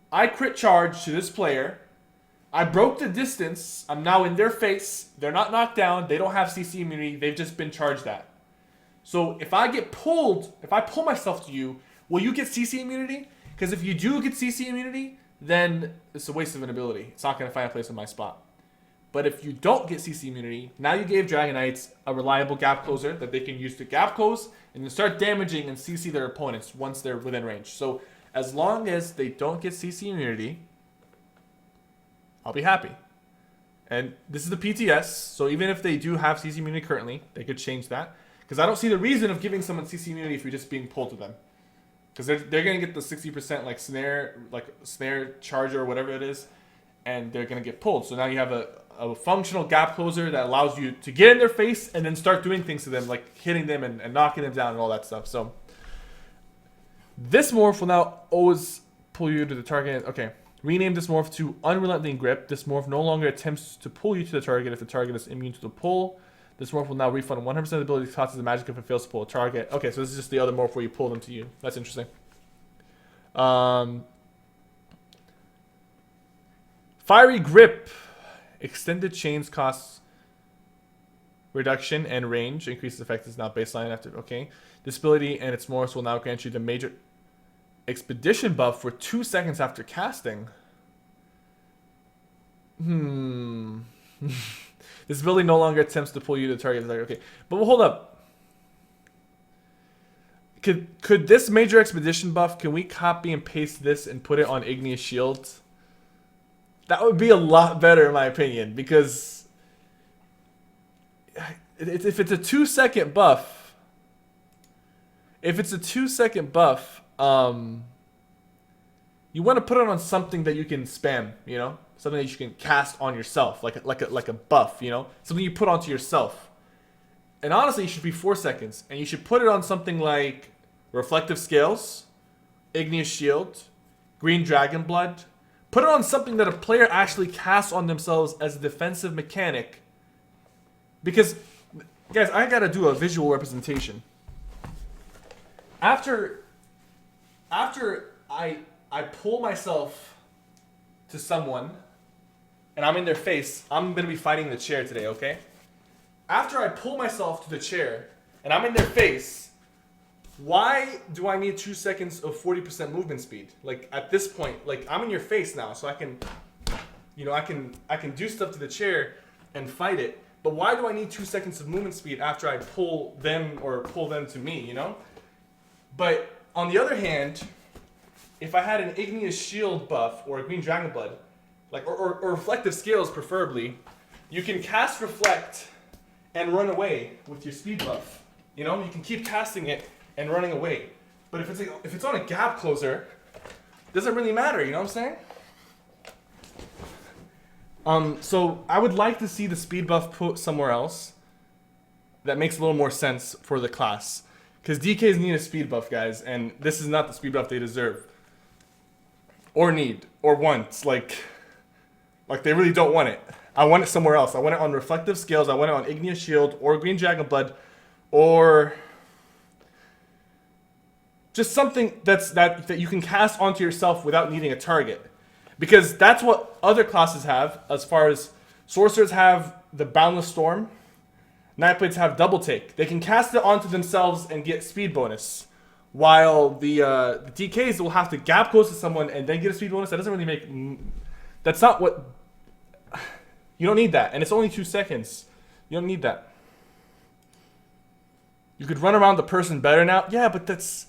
I crit charge to this player. I broke the distance. I'm now in their face. They're not knocked down. They don't have CC immunity. They've just been charged at. So if I get pulled, if I pull myself to you, will you get CC immunity? Because if you do get CC immunity, then it's a waste of an ability. It's not going to find a place in my spot. But if you don't get CC immunity, now you gave Dragon Knights a reliable gap closer that they can use to gap close and then start damaging and CC their opponents once they're within range. So as long as they don't get CC immunity, I'll be happy. And this is the PTS, so even if they do have CC immunity currently, they could change that. Because I don't see the reason of giving someone CC immunity if you're just being pulled to them. Because they're going to get the 60% like snare charger or whatever it is, and they're going to get pulled. So now you have a functional gap closer that allows you to get in their face and then start doing things to them, like hitting them and knocking them down and all that stuff. So this morph will now always pull you to the target. Okay. Rename this morph to Unrelenting Grip. This morph no longer attempts to pull you to the target if the target is immune to the pull. This morph will now refund 100% of the ability cost of the magic if it fails to pull a target. Okay, so this is just the other morph where you pull them to you. That's interesting. Fiery Grip. Extended chains costs reduction and range. Increases effect is now baseline after. Okay. This ability and its morphs will now grant you the major expedition buff for 2 seconds after casting. This ability no longer attempts to pull you to the target. Okay. But hold up. Could this major expedition buff, can we copy and paste this and put it on Igneous Shield? That would be a lot better in my opinion, because if it's a 2 second buff, you want to put it on something that you can spam, you know, something that you can cast on yourself, like a buff, you know, something you put onto yourself. And honestly, it should be 4 seconds, and you should put it on something like Reflective Scales, Igneous Shield, Green Dragon Blood. Put it on something that a player actually casts on themselves as a defensive mechanic. Because, guys, I gotta do a visual representation. After I pull myself to someone, and I'm in their face, I'm gonna be fighting the chair today, okay? After I pull myself to the chair, and I'm in their face, why do I need 2 seconds of 40% movement speed? Like, at this point, like, I'm in your face now, so I can, you know, I can do stuff to the chair and fight it. But why do I need 2 seconds of movement speed after I pull them or pull them to me, you know? But on the other hand, if I had an Igneous Shield buff or a Green Dragon Blood, like, or Reflective Scales preferably, you can cast Reflect and run away with your speed buff. You know, you can keep casting it and running away. But if it's on a gap closer, it doesn't really matter, you know what I'm saying? So I would like to see the speed buff put somewhere else that makes a little more sense for the class. Because DKs need a speed buff, guys, and this is not the speed buff they deserve. Or need, or want. Like they really don't want it. I want it somewhere else. I want it on Reflective Scales, I want it on Igneous Shield, or Green Dragon Blood, or just something that you can cast onto yourself without needing a target. Because that's what other classes have, as far as Sorcerers have the Boundless Storm, Nightblades have Double Take. They can cast it onto themselves and get speed bonus. While the DKs will have to gap close to someone and then get a speed bonus. That doesn't really make... That's not what... You don't need that. And it's only 2 seconds. You don't need that. You could run around the person better now. Yeah, but that's...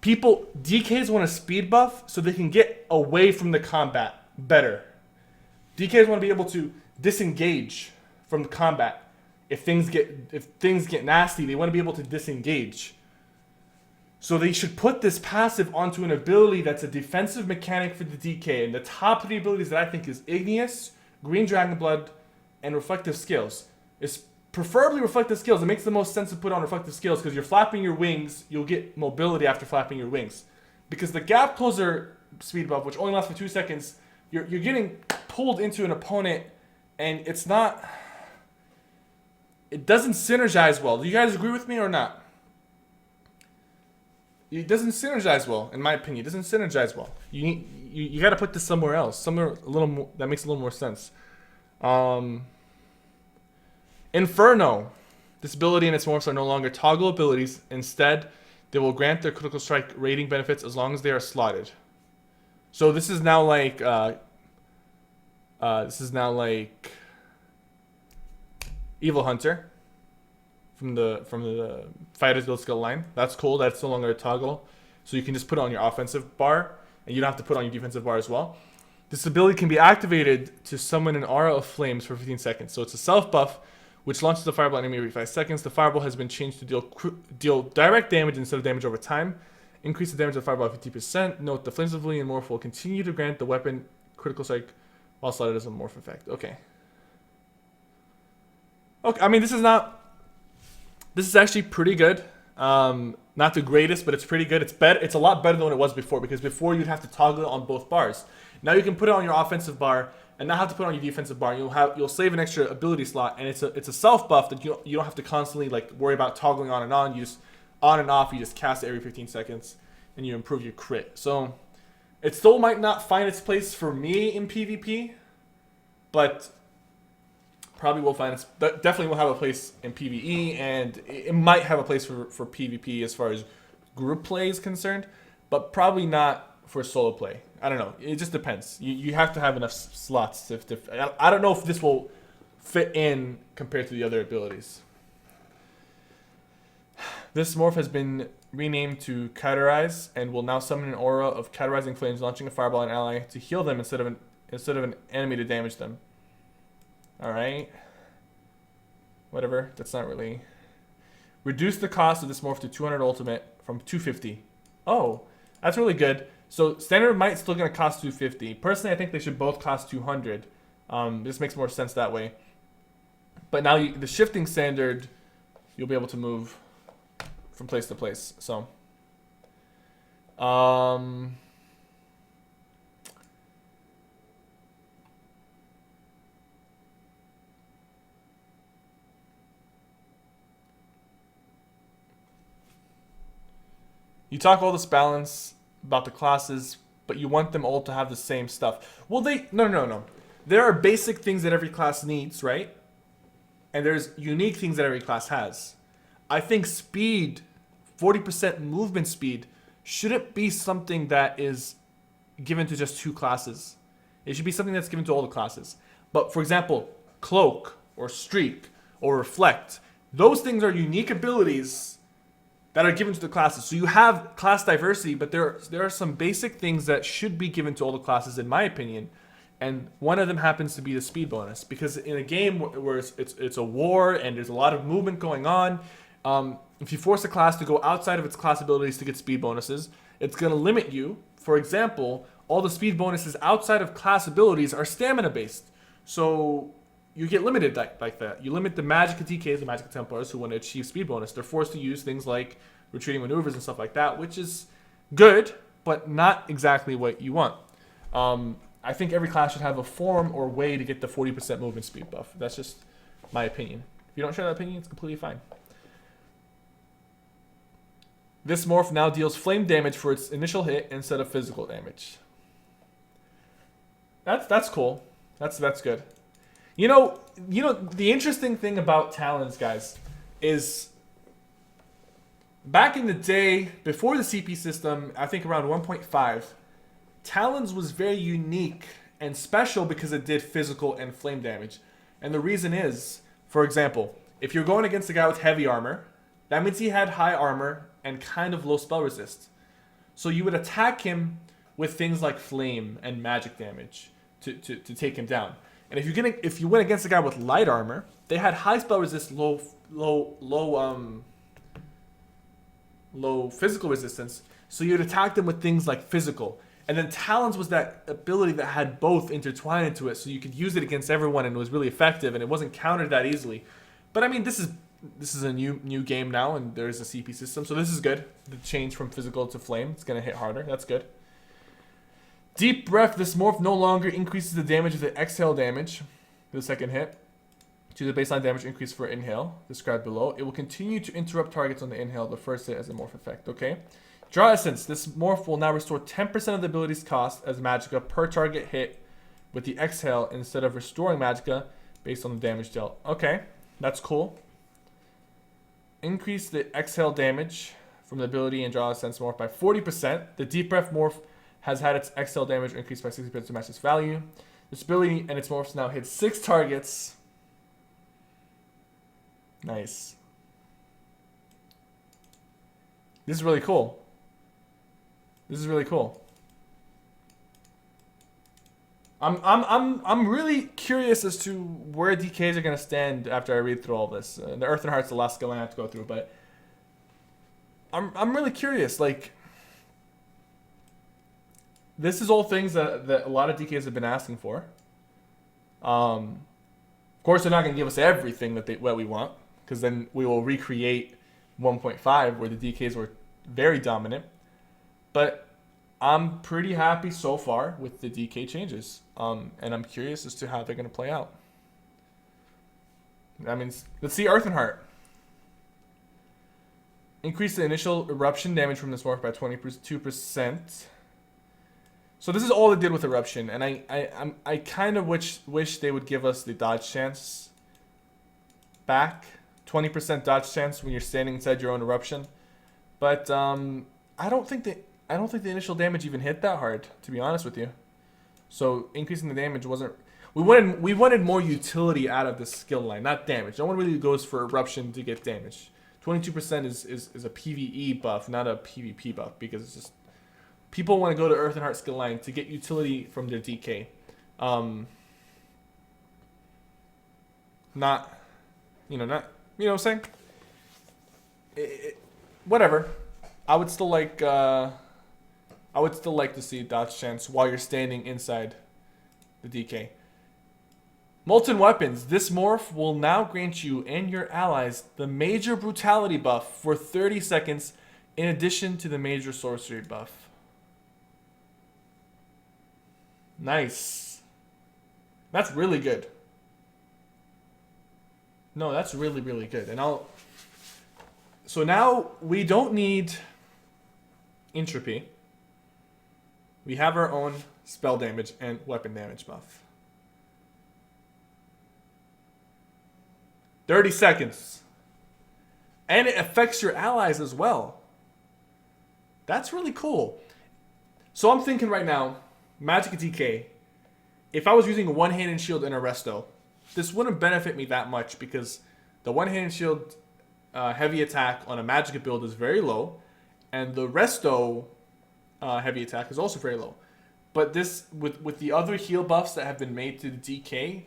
DKs want a speed buff so they can get away from the combat better. DKs want to be able to disengage from the combat. If things get nasty, they want to be able to disengage. So they should put this passive onto an ability that's a defensive mechanic for the DK. And the top 3 abilities that I think is Igneous, Green Dragon Blood, and Reflective Scales. It's preferably Reflective Scales. It makes the most sense to put on Reflective Scales because you're flapping your wings, you'll get mobility after flapping your wings. Because the gap closer speed buff, which only lasts for 2 seconds, you're getting pulled into an opponent, and it doesn't synergize well. Do you guys agree with me or not? It doesn't synergize well, in my opinion. It doesn't synergize well. You got to put this somewhere else, somewhere a little more, that makes a little more sense. Inferno. This ability and its morphs are no longer toggle abilities. Instead, they will grant their critical strike rating benefits as long as they are slotted. So this is now like Evil Hunter from the Fighters Guild skill line. That's cool. That's no longer a toggle. So you can just put it on your offensive bar, and you don't have to put it on your defensive bar as well. This ability can be activated to summon an aura of flames for 15 seconds. So it's a self buff, which launches the fireball enemy every 5 seconds. The fireball has been changed to deal direct damage instead of damage over time. Increase the damage of the fireball by 50%. Note, the Flames of Oblivion morph will continue to grant the weapon critical strike while slotted as a morph effect. Okay. Okay, I mean, this is actually pretty good. Not the greatest, but it's pretty good. It's better. It's a lot better than what it was before, because before you'd have to toggle it on both bars. Now you can put it on your offensive bar and not have to put on your defensive bar. You'll save an extra ability slot, and it's a self buff that you don't have to constantly like worry about toggling on and on. You just on and off. You just cast it every 15 seconds, and you improve your crit. So it still might not find its place for me in PvP, but probably will find definitely will have a place in PvE, and it might have a place for PvP as far as group play is concerned, but probably not for solo play. I don't know. It just depends. You have to have enough slots to I don't know if this will fit in compared to the other abilities. This morph has been renamed to Cauterize and will now summon an aura of cauterizing flames, launching a fireball on an ally to heal them instead of an enemy to damage them. Alright. Whatever. That's not really... Reduce the cost of this morph to 200 ultimate from 250. Oh, that's really good. So standard might still going to cost 250. Personally, I think they should both cost 200. This makes more sense that way. But now the shifting standard, you'll be able to move from place to place. So, you talk all this balance about the classes, but you want them all to have the same stuff. Well, no. There are basic things that every class needs, right? And there's unique things that every class has. I think speed, 40% movement speed, shouldn't be something that is given to just two classes. It should be something that's given to all the classes. But for example, cloak or streak or reflect, those things are unique abilities that are given to the classes. So you have class diversity, but there are some basic things that should be given to all the classes, in my opinion. And one of them happens to be the speed bonus, because in a game where it's a war and there's a lot of movement going on, if you force a class to go outside of its class abilities to get speed bonuses, it's going to limit you. For example, all the speed bonuses outside of class abilities are stamina based. So you get limited like that. You limit the Magicka DKs, the Magicka Templars, who want to achieve speed bonus. They're forced to use things like retreating maneuvers and stuff like that, which is good, but not exactly what you want. I think every class should have a form or way to get the 40% movement speed buff. That's just my opinion. If you don't share that opinion, it's completely fine. This morph now deals flame damage for its initial hit instead of physical damage. That's cool. That's good. You know the interesting thing about Talons, guys, is back in the day before the CP system, I think around 1.5, Talons was very unique and special because it did physical and flame damage. And the reason is, for example, if you're going against a guy with heavy armor, that means he had high armor and kind of low spell resist. So you would attack him with things like flame and magic damage to take him down. And if you went against a guy with light armor, they had high spell resist, low physical resistance. So you'd attack them with things like physical. And then Talons was that ability that had both intertwined into it, so you could use it against everyone, and it was really effective, and it wasn't countered that easily. But I mean, this is a new game now, and there is a CP system, so this is good. The change from physical to flame, it's gonna hit harder. That's good. Deep Breath. This morph no longer increases the damage of the exhale damage, the second hit, to the baseline damage increase for inhale, described below. It will continue to interrupt targets on the inhale, the first hit as a morph effect. Okay. Draw Essence. This morph will now restore 10% of the ability's cost as Magicka per target hit with the exhale instead of restoring Magicka based on the damage dealt. Okay, that's cool. Increase the exhale damage from the ability and Draw Essence morph by 40%. The Deep Breath morph has had its exhale damage increased by 60% to match its value. This ability and its morphs now hit 6 targets. Nice. This is really cool. This is really cool. I'm really curious as to where DKs are gonna stand after I read through all this. The Earth and Heart's the last skill I have to go through, but I'm really curious. Like, this is all things that a lot of DKs have been asking for. Of course, they're not gonna give us everything what we want, because then we will recreate 1.5 where the DKs were very dominant. But I'm pretty happy so far with the DK changes. And I'm curious as to how they're gonna play out. That means let's see Earth and Heart. Increase the initial eruption damage from this morph by 22%. So this is all they did with eruption, and I kind of wish they would give us the dodge chance back. 20% dodge chance when you're standing inside your own eruption. But I don't think the initial damage even hit that hard, to be honest with you. So increasing the damage wasn't. We wanted more utility out of this skill line, not damage. No one really goes for eruption to get damage. 22% is a PvE buff, not a PvP buff, because it's just people want to go to Earth and Heart skill line to get utility from their DK. Not, you know what I'm saying? Whatever. I would still like to see dodge chance while you're standing inside the DK. Molten Weapons. This morph will now grant you and your allies the Major Brutality buff for 30 seconds in addition to the Major Sorcery buff. Nice. That's really good. No, that's really, really good. And so now we don't need Entropy. We have our own spell damage and weapon damage buff. 30 seconds. And it affects your allies as well. That's really cool. So I'm thinking right now, Magic DK, if I was using a one-handed shield and a resto, this wouldn't benefit me that much because the one-handed shield heavy attack on a magic build is very low, and the resto heavy attack is also very low. But this with the other heal buffs that have been made to the DK,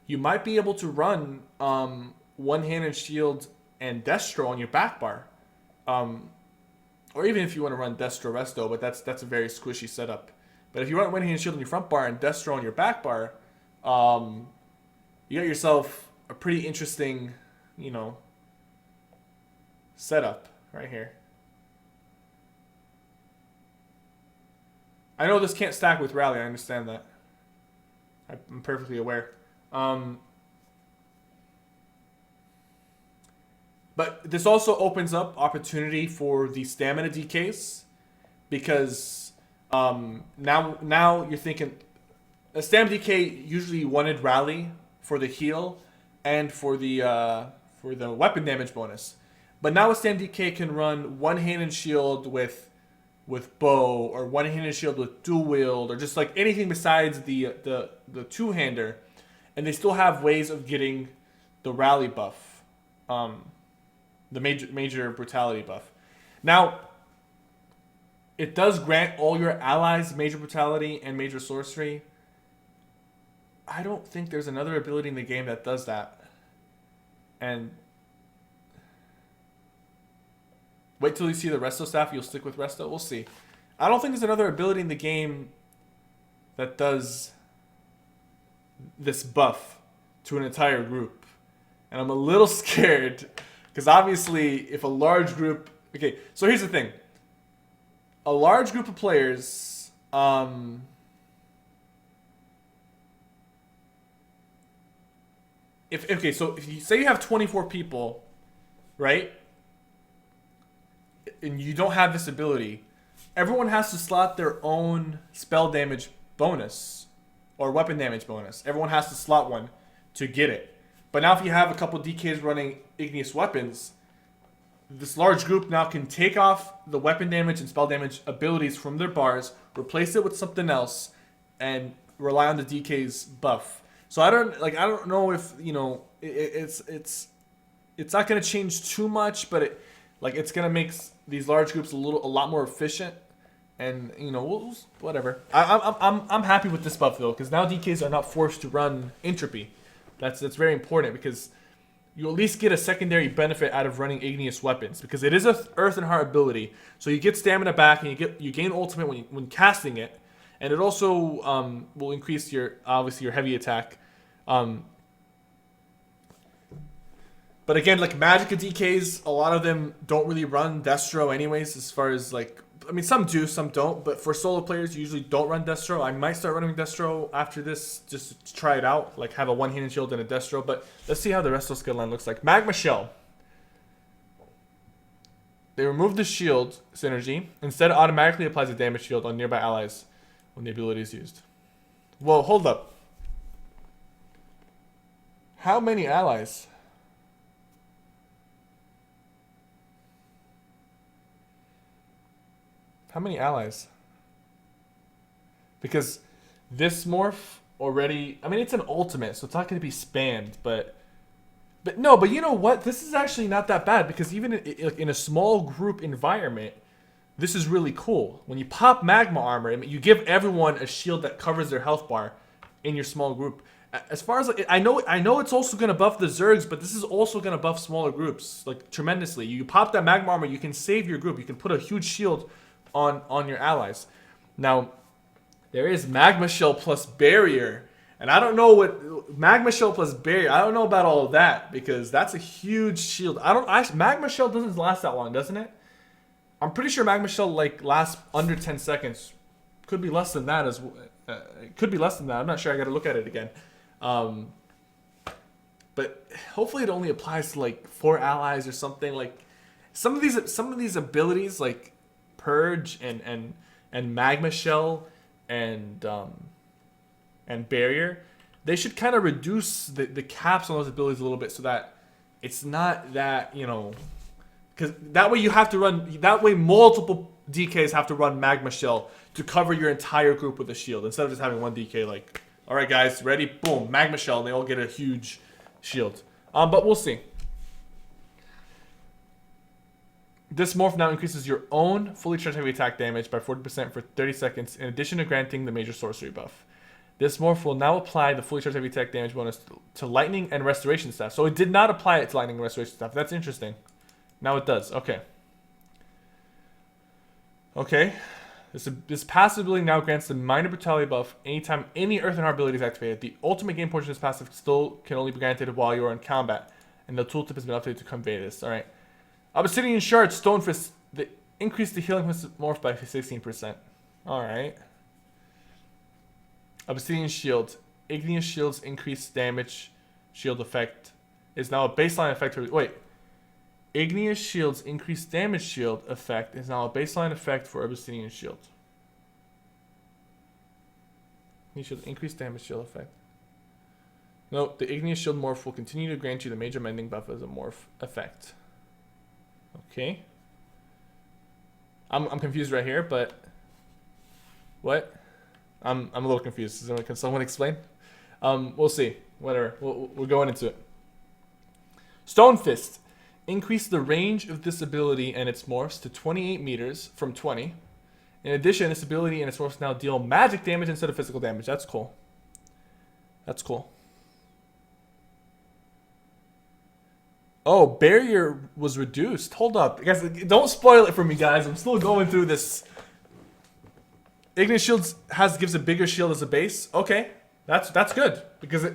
you might be able to run one-handed shield and Destro on your back bar, or even if you want to run Destro resto, but that's a very squishy setup. But if you run one-handed shield on your front bar and Destro on your back bar, you got yourself a pretty interesting, setup right here. I know this can't stack with Rally. I understand that. I'm perfectly aware. But this also opens up opportunity for the stamina DKs, because now you're thinking a stamina DK usually wanted Rally for the heal and for the weapon damage bonus, but now a stamina DK can run one-handed shield with bow, or one-handed shield with dual wield, or just like anything besides the two-hander, and they still have ways of getting the Rally buff. The major brutality buff. Now, it does grant all your allies major brutality and major sorcery. I don't think there's another ability in the game that does that. And wait till you see the Resto staff. You'll stick with Resto. We'll see. I don't think there's another ability in the game that does this buff to an entire group. And I'm a little scared. Because obviously, if a large group... Okay, so here's the thing. A large group of players... if you say you have 24 people, right? And you don't have this ability, everyone has to slot their own spell damage bonus. Or weapon damage bonus. Everyone has to slot one to get it. But now if you have a couple DKs running igneous weapons, this large group now can take off the weapon damage and spell damage abilities from their bars, replace it with something else, and rely on the DK's buff. So I don't know if it's not gonna change too much, but it's gonna make these large groups a lot more efficient, and whatever. I'm happy with this buff though, because now DKs are not forced to run Entropy. That's very important, because you at least get a secondary benefit out of running igneous weapons, because it is a Earth and Heart ability. So you get stamina back, and you gain ultimate when casting it, and it also will increase your heavy attack. But again, like Magicka DKs, a lot of them don't really run Destro anyways, as far as like I mean, some do, some don't. But for solo players, you usually don't run Destro. I might start running Destro after this, just to try it out. Like have a one-handed shield and a Destro. But let's see how the rest of the skill line looks like. Magma Shell. They remove the shield synergy. Instead, it automatically applies a damage shield on nearby allies when the ability is used. Well, hold up. How many allies? How many allies? Because this morph already... I mean, it's an ultimate, so it's not going to be spammed, but you know what? This is actually not that bad, because even in a small group environment, this is really cool. When you pop Magma Armor, you give everyone a shield that covers their health bar in your small group. As far as, like, I know it's also going to buff the Zergs, but this is also going to buff smaller groups, like, tremendously. You pop that Magma Armor, you can save your group. You can put a huge shield on your allies. Now, there is Magma Shell plus Barrier. And I don't know what Magma Shell plus Barrier. I don't know about all of that, because that's a huge shield. Magma Shell doesn't last that long, doesn't it? I'm pretty sure Magma Shell like lasts under 10 seconds. Could be less than that as it could be less than that. I'm not sure. I got to look at it again. But hopefully it only applies to like 4 allies or something. Like some of these abilities like Purge and Magma Shell and Barrier, they should kind of reduce the caps on those abilities a little bit, so that it's not that, you know, because that way you have to run, that way multiple DKs have to run Magma Shell to cover your entire group with a shield, instead of just having one DK like, all right guys, ready, boom, Magma Shell, and they all get a huge shield. But we'll see. This morph now increases your own fully charged heavy attack damage by 40% for 30 seconds, in addition to granting the major sorcery buff. This morph will now apply the fully charged heavy attack damage bonus to lightning and restoration staff. So it did not apply it to lightning and restoration staff. That's interesting. Now it does. Okay. Okay. This passive ability now grants the minor brutality buff anytime any Earth and Heart ability is activated. The ultimate game portion of this passive still can only be granted while you are in combat, and the tooltip has been updated to convey this. All right. Obsidian Shard, Stone Fist, increase the healing morph by 16%. All right. Obsidian Shield, Igneous Shield's increased damage shield effect is now a baseline effect. Wait. Igneous Shield's increased damage shield effect is now a baseline effect for Obsidian Shield. Increased damage shield effect. No, the Igneous Shield morph will continue to grant you the major mending buff as a morph effect. Okay. I'm confused right here, but what? I'm a little confused. Can someone explain? We'll see. Whatever. We're going into it. Stone Fist. Increase the range of this ability and its morphs to 28 meters from 20. In addition, this ability and its morphs now deal magic damage instead of physical damage. That's cool. That's cool. Oh, Barrier was reduced. Hold up. Guys, don't spoil it for me, guys. I'm still going through this. Igneous Shields gives a bigger shield as a base. Okay. That's good. Because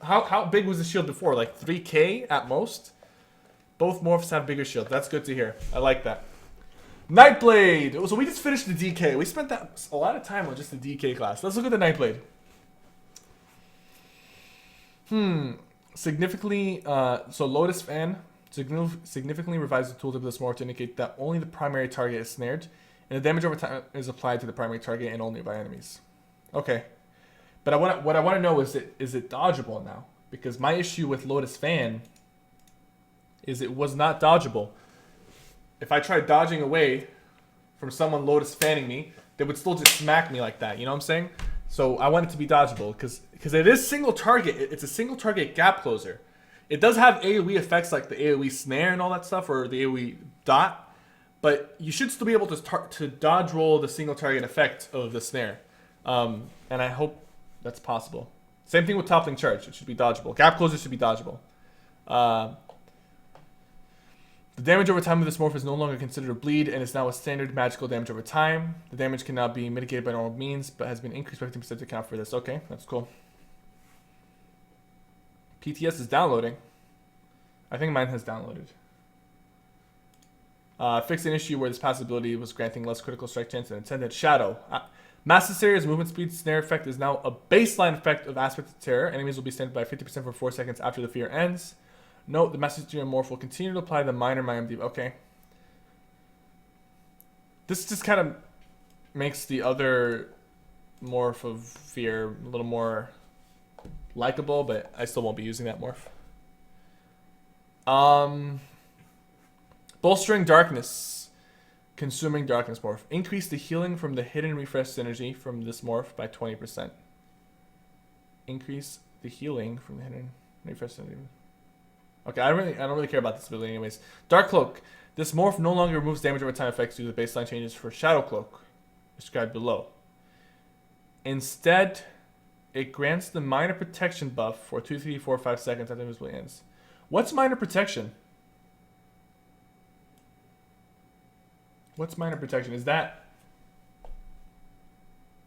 how big was the shield before? Like 3K at most? Both morphs have bigger shields. That's good to hear. I like that. Nightblade. So we just finished the DK. We spent a lot of time on just the DK class. Let's look at the Nightblade. Significantly, so Lotus Fan significantly revises the tooltip of this morph to indicate that only the primary target is snared, and the damage over time is applied to the primary target and only by enemies. Okay, but what I want to know is it dodgeable now? Because my issue with Lotus Fan is it was not dodgeable. If I tried dodging away from someone Lotus Fanning me, they would still just smack me like that. You know what I'm saying? So I want it to be dodgeable because it is single target. It's a single target gap closer. It does have AoE effects like the AoE snare and all that stuff, or the AoE dot, but you should still be able to dodge roll the single target effect of the snare. And I hope that's possible. Same thing with toppling charge. It should be dodgeable. Gap closer should be dodgeable. The damage over time of this morph is no longer considered a bleed and is now a standard magical damage over time. The damage can now be mitigated by normal means, but has been increased by 15% to account for this. Okay, that's cool. PTS is downloading. I think mine has downloaded. Fix an issue where this passive ability was granting less critical strike chance and intended. Shadow. Massive Area's movement speed snare effect is now a baseline effect of Aspect of Terror. Enemies will be stunned by 50% for 4 seconds after the fear ends. Note, the Massive Area morph will continue to apply the minor MD. Okay. This just kind of makes the other morph of fear a little more likable, but I still won't be using that morph. Bolstering Darkness. Consuming Darkness morph. Increase the healing from the hidden refresh synergy from this morph by 20%. Increase the healing from the hidden refresh synergy. Okay, I don't really care about this ability anyways. Dark Cloak. This morph no longer removes damage over time effects due to the baseline changes for Shadow Cloak, described below. Instead, it grants the minor protection buff for 2, 3, 4, 5 seconds after invisibility ends. What's minor protection? What's minor protection? Is that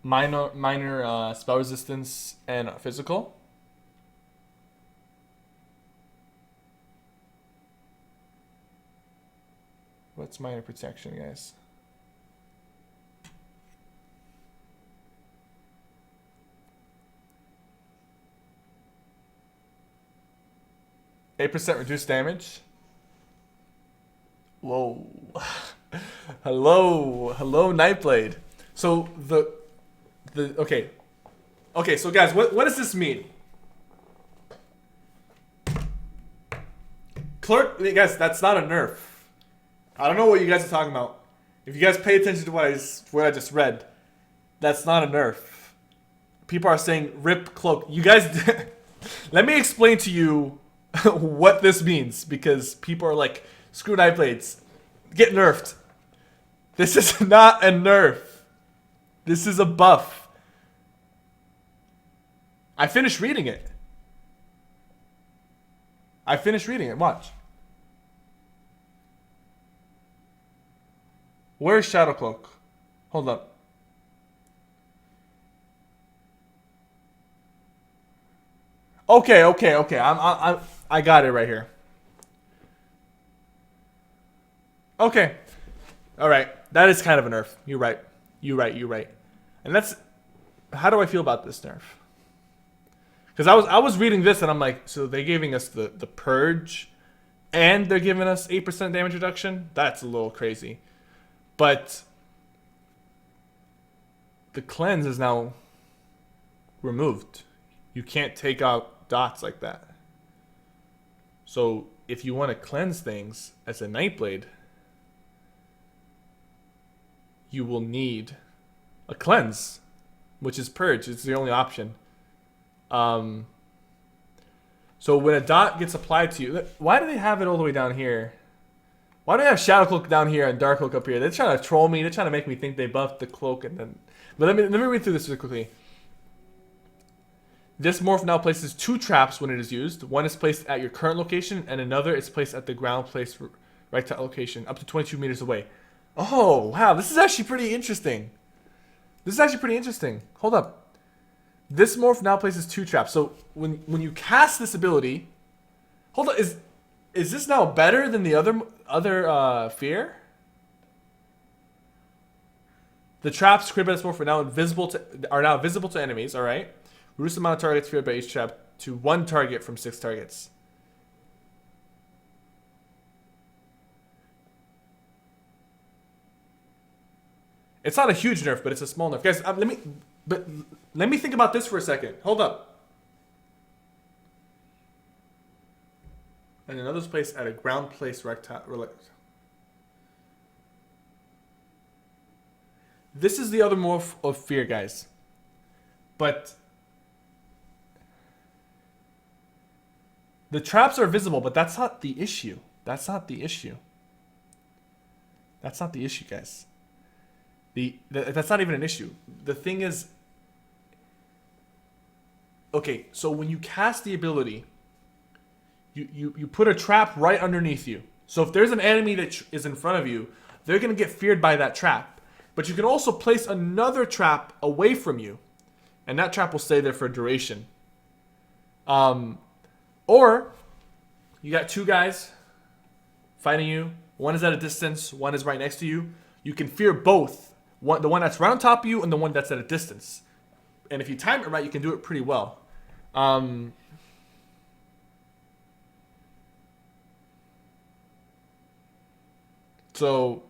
minor spell resistance and physical? What's minor protection, guys? %8 reduced damage. Whoa. Hello, Nightblade. So okay, so guys, what does this mean? Clerk, guys, that's not a nerf. I don't know what you guys are talking about. If you guys pay attention to what I just read, that's not a nerf. People are saying rip cloak. You guys, let me explain to you what this means, because people are like, screw Nightblades, get nerfed. This is not a nerf. This is a buff. I finished reading it. Watch. Where's Shadow Cloak? Hold up. Okay. I got it right here. Okay. All right. That is kind of a nerf. You're right. And that's, how do I feel about this nerf? Because I was reading this and I'm like, so they're giving us the purge, and they're giving us 8% damage reduction. That's a little crazy. But the cleanse is now removed. You can't take out dots like that. So if you want to cleanse things as a Nightblade, you will need a cleanse, which is purge. It's the only option. So when a dot gets applied to you, why do they have it all the way down here? Why do they have Shadow Cloak down here and Dark Cloak up here? They're trying to troll me. They're trying to make me think they buffed the cloak and then. But let me read through this really quickly. This morph now places 2 traps when it is used. One is placed at your current location, and another is placed at the ground place right to location, up to 22 meters away. Oh, wow. This is actually pretty interesting. Hold up. This morph now places 2 traps. So when you cast this ability, hold on, is this now better than the other fear? The traps created by this morph are now visible to enemies. All right. Reduce the amount of targets feared by each trap to 1 target from 6 targets. It's not a huge nerf, but it's a small nerf, guys. Let me think about this for a second. Hold up. And another's placed at a ground place rectangle. This is the other morph of fear, guys. But the traps are visible, but that's not the issue. That's not the issue, guys. That's not even an issue. The thing is, okay, so when you cast the ability, you put a trap right underneath you. So if there's an enemy that is in front of you, they're going to get feared by that trap. But you can also place another trap away from you, and that trap will stay there for a duration. Or you got 2 guys fighting you One is at a distance, one is right next to you. You can fear both. The one that's right on top of you and the one that's at a distance. And if you time it right, you can do it pretty well. So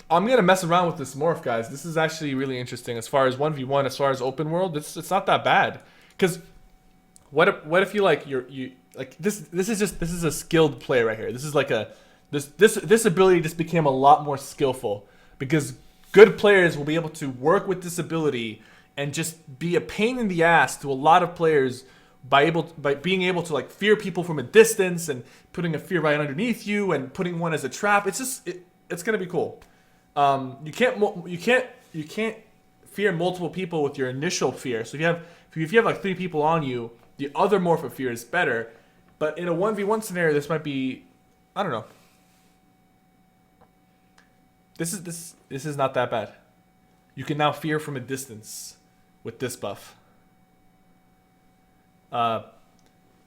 I'm gonna mess around with this morph, guys. This is actually really interesting. As far as 1v1, as far as open world, it's not that bad. Cause what if you like you like this is a skilled play right here. This is like this ability just became a lot more skillful because good players will be able to work with this ability and just be a pain in the ass to a lot of players by being able to like fear people from a distance and putting a fear right underneath you and putting one as a trap. It's gonna be cool. You can't fear multiple people with your initial fear. So if you have like 3 people on you, the other morph of fear is better. But in a 1v1 scenario, this might be, I don't know. This is not that bad. You can now fear from a distance with this buff. Path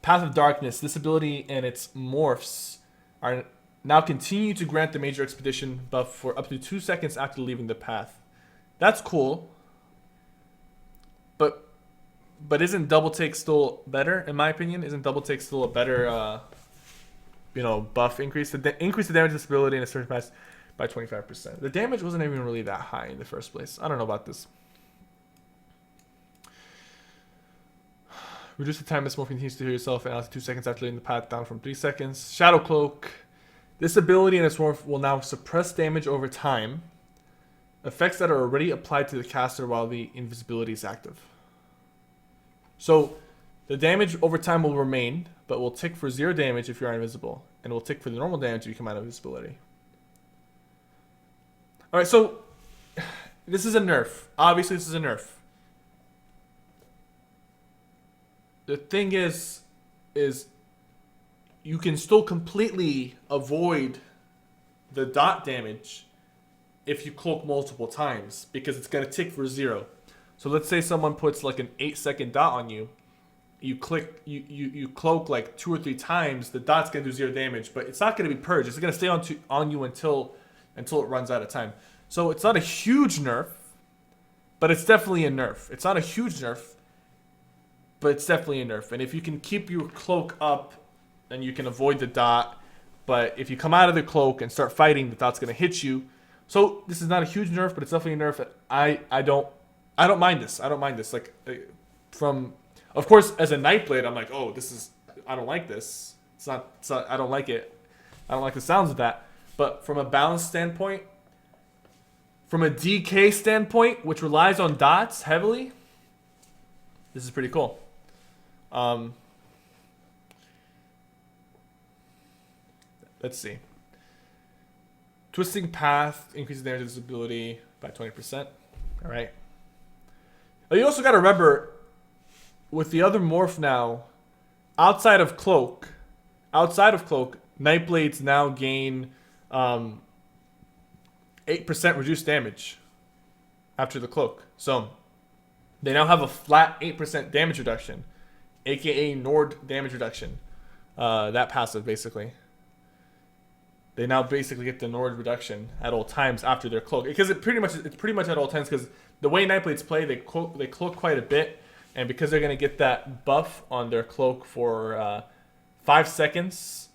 of Darkness. This ability and its morphs are now continue to grant the Major Expedition buff for up to 2 seconds after leaving the path. That's cool. But isn't double take still better, in my opinion? Isn't double take still a better buff increase? Increase the damage disability in a certain pass by 25%. The damage wasn't even really that high in the first place. I don't know about this. Reduce the time this morph continues to heal yourself and after 2 seconds after leaving the path down from 3 seconds. Shadow Cloak. This ability and its morph will now suppress damage over time. Effects that are already applied to the caster while the invisibility is active. So, the damage over time will remain, but will tick for 0 damage if you are invisible, and will tick for the normal damage if you come out of invisibility. Alright, so, this is a nerf. Obviously, this is a nerf. The thing is you can still completely avoid the dot damage if you cloak multiple times, because it's going to tick for 0. So let's say someone puts like an 8-second dot on you. You cloak like 2 or 3 times, the dot's going to do 0 damage, but it's not going to be purged. It's going to stay on you until it runs out of time. So it's not a huge nerf, but it's definitely a nerf. It's not a huge nerf, but it's definitely a nerf. And if you can keep your cloak up, then you can avoid the dot. But if you come out of the cloak and start fighting, the dot's going to hit you. So this is not a huge nerf, but it's definitely a nerf. I don't mind this. I don't mind this. Like, of course, as a Nightblade, I'm like, oh, I don't like this. It's not, I don't like it. I don't like the sounds of that. But from a balance standpoint, from a DK standpoint, which relies on dots heavily, this is pretty cool. Let's see. Twisting Path increases damage disability by 20%. All right. But you also got to remember, with the other morph now, outside of Cloak, Nightblades now gain 8% reduced damage after the Cloak. So they now have a flat 8% damage reduction, aka Nord damage reduction. That passive, basically. They now basically get the Nord reduction at all times after their cloak, because it's pretty much at all times. Because the way Nightblades play, they cloak quite a bit, and because they're gonna get that buff on their cloak for 5 seconds.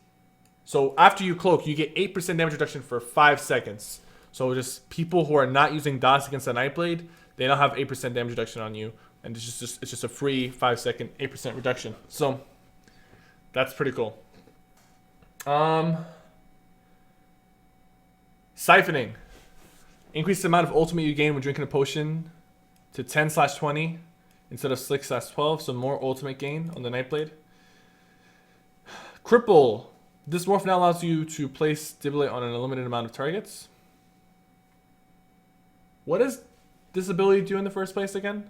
So after you cloak, you get 8% damage reduction for 5 seconds. So just people who are not using dots against a Nightblade, they now have 8% damage reduction on you, and it's just a free 5-second 8% reduction. So that's pretty cool. Siphoning. Increase the amount of ultimate you gain when drinking a potion to 10/20 instead of 6/12, so more ultimate gain on the Nightblade. Cripple. This morph now allows you to place Debilate on an unlimited amount of targets. What does this ability do in the first place again?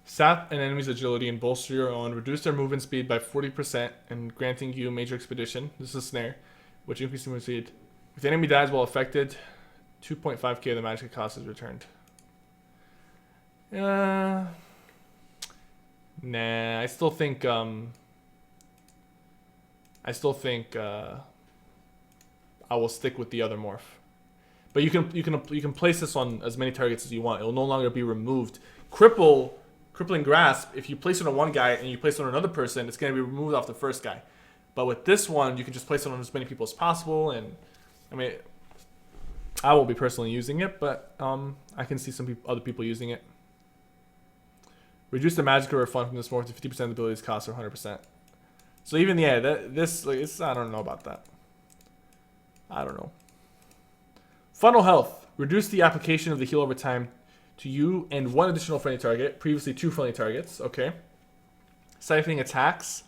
Sap an enemy's agility and bolster your own. Reduce their movement speed by 40% and granting you a major expedition. This is a snare, which increases movement speed If the enemy dies while affected, 2.5k of the magic cost is returned. Nah, I still think I will stick with the other morph. But you can place this on as many targets as you want. It will no longer be removed. Crippling Grasp, if you place it on one guy and you place it on another person, it's going to be removed off the first guy. But with this one, you can just place it on as many people as possible. And I mean, I won't be personally using it, but I can see some other people using it. Reduce the magical refund from this morph to 50% of the abilities cost or 100%. So even this I don't know about that. I don't know. Funnel health. Reduce the application of the heal over time to you and one additional friendly target. Previously 2 friendly targets. Okay. Siphoning attacks.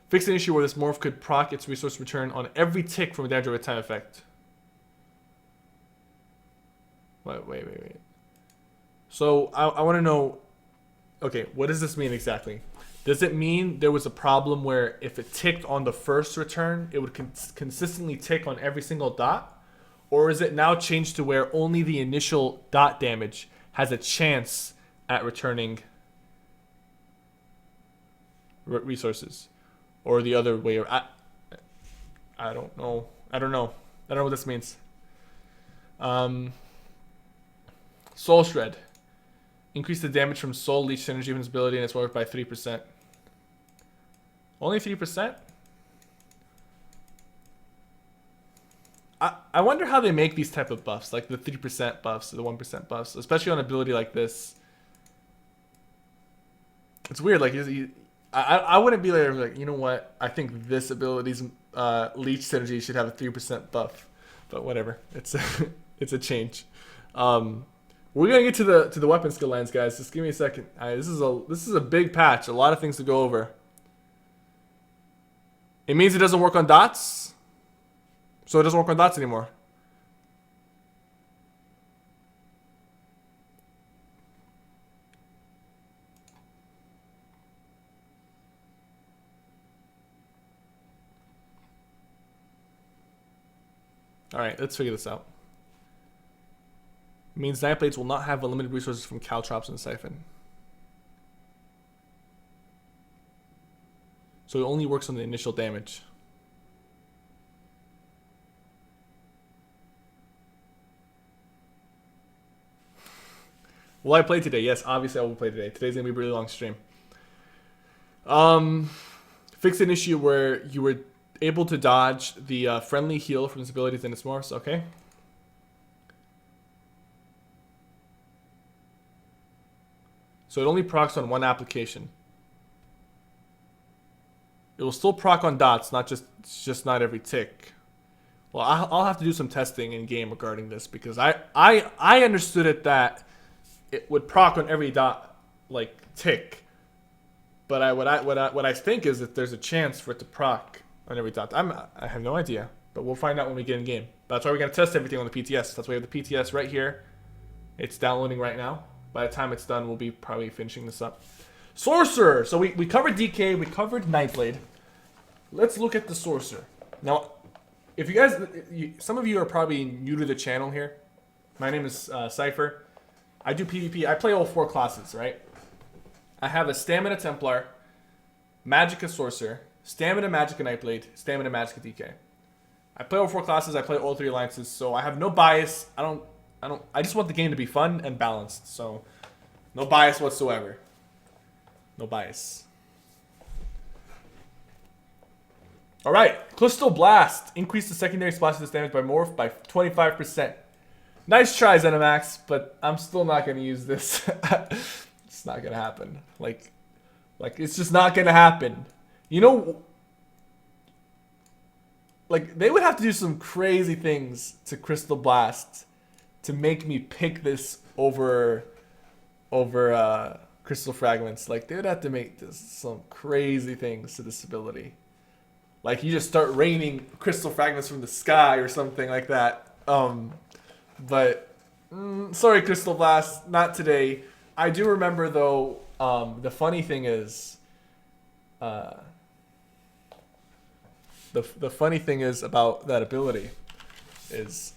Fix an issue where this morph could proc its resource return on every tick from a damage over time effect. Wait. So I want to know. Okay, what does this mean exactly? Does it mean there was a problem where if it ticked on the first return, it would consistently tick on every single dot? Or is it now changed to where only the initial dot damage has a chance at returning resources? Or the other way? I don't know. I don't know what this means. Soul Shred. Increase the damage from Soul Leech synergy from its ability and its worth by 3%. Only 3%? I wonder how they make these type of buffs, like the 3% buffs or the 1% buffs, especially on an ability like this. It's weird. Like I wouldn't be like, you know what? I think this ability's Leech synergy should have a 3% buff, but whatever. It's it's a change. We're gonna get to the weapon skill lines, guys. Just give me a second. This is a big patch. A lot of things to go over. It means it doesn't work on dots, so it doesn't work on dots anymore. All right, let's figure this out. It means Night Blades will not have unlimited resources from Caltrops and Siphon. So it only works on the initial damage. Will I play today? Yes, obviously I will play today. Today's going to be a really long stream. Fix an issue where you were able to dodge the friendly heal from its abilities and its morphs. Okay. So it only procs on one application. It will still proc on dots, just not every tick. Well, I'll have to do some testing in game regarding this because I understood it that it would proc on every dot like tick, but what I think is that there's a chance for it to proc on every dot. I have no idea, but we'll find out when we get in game. That's why we're gonna test everything on the PTS. That's why we have the PTS right here. It's downloading right now. By the time it's done, we'll be probably finishing this up. Sorcerer! So we covered DK, we covered Nightblade. Let's look at the Sorcerer. Now, if you guys, some of you are probably new to the channel here. My name is Cypher. I do PvP. I play all 4 classes, right? I have a Stamina Templar, Magicka Sorcerer, Stamina Magicka Nightblade, Stamina Magicka DK. I play all 4 classes. I play all 3 alliances, so I have no bias. I just want the game to be fun and balanced. So, no bias whatsoever. No bias. Alright, Crystal Blast. Increase the secondary splash of this damage by morph by 25%. Nice try, Zenimax, but I'm still not going to use this. It's not going to happen. Like, it's just not going to happen. You know, like, they would have to do some crazy things to Crystal Blast to make me pick this over Crystal Fragments. Like, they would have to make some crazy things to this ability. Like, you just start raining Crystal Fragments from the sky or something like that. But, sorry, Crystal Blast, not today. I do remember, though, the funny thing is, the funny thing is about that ability is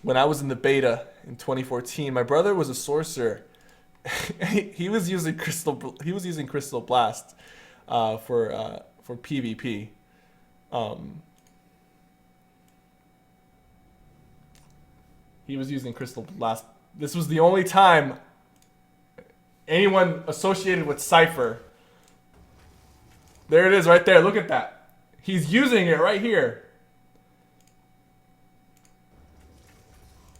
when I was in the beta in 2014. My brother was a sorcerer. He was using Crystal Blast for PvP. He was using Crystal Blast. This was the only time anyone associated with Cypher. There it is right there. Look at that. He's using it right here.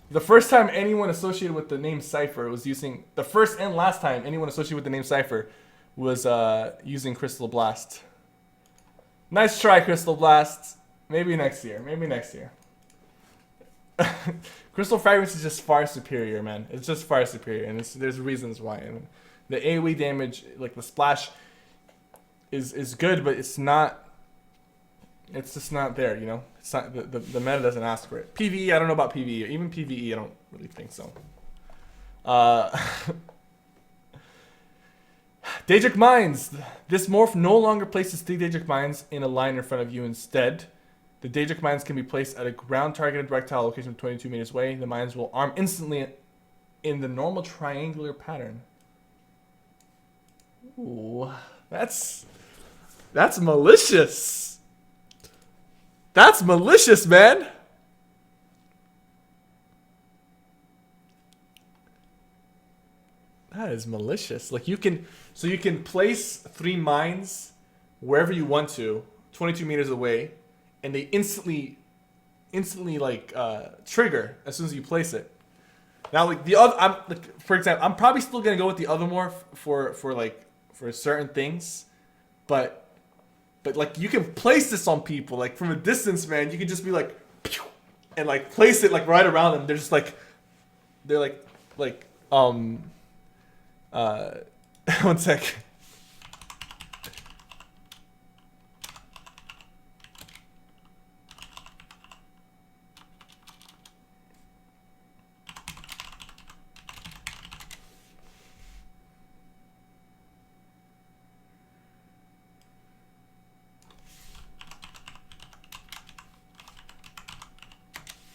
The first time anyone associated with the name Cypher was using... The first and last time anyone associated with the name Cypher was using Crystal Blast. Nice try, Crystal Blast. Maybe next year. Maybe next year. Crystal Fragments is just far superior, man. It's just far superior, and there's reasons why. I mean, the AoE damage, like the splash, is good, but it's not. It's just not there, you know. It's not the meta doesn't ask for it. PvE, I don't know about PvE. Even PvE, I don't really think so. Daedric Mines. This morph no longer places 3 Daedric Mines in a line in front of you. Instead, the Daedric Mines can be placed at a ground-targeted projectile location 22 meters away. The mines will arm instantly in the normal triangular pattern. Ooh, that's malicious. That's malicious, man. That is malicious. Like you can place 3 mines wherever you want to, 22 meters away, and they instantly like trigger as soon as you place it. Now, like the other, for example, I'm probably still gonna go with the other morph for certain things, but like you can place this on people like from a distance, man. You can just be like, pew, and like place it like right around them. They're just like, one sec.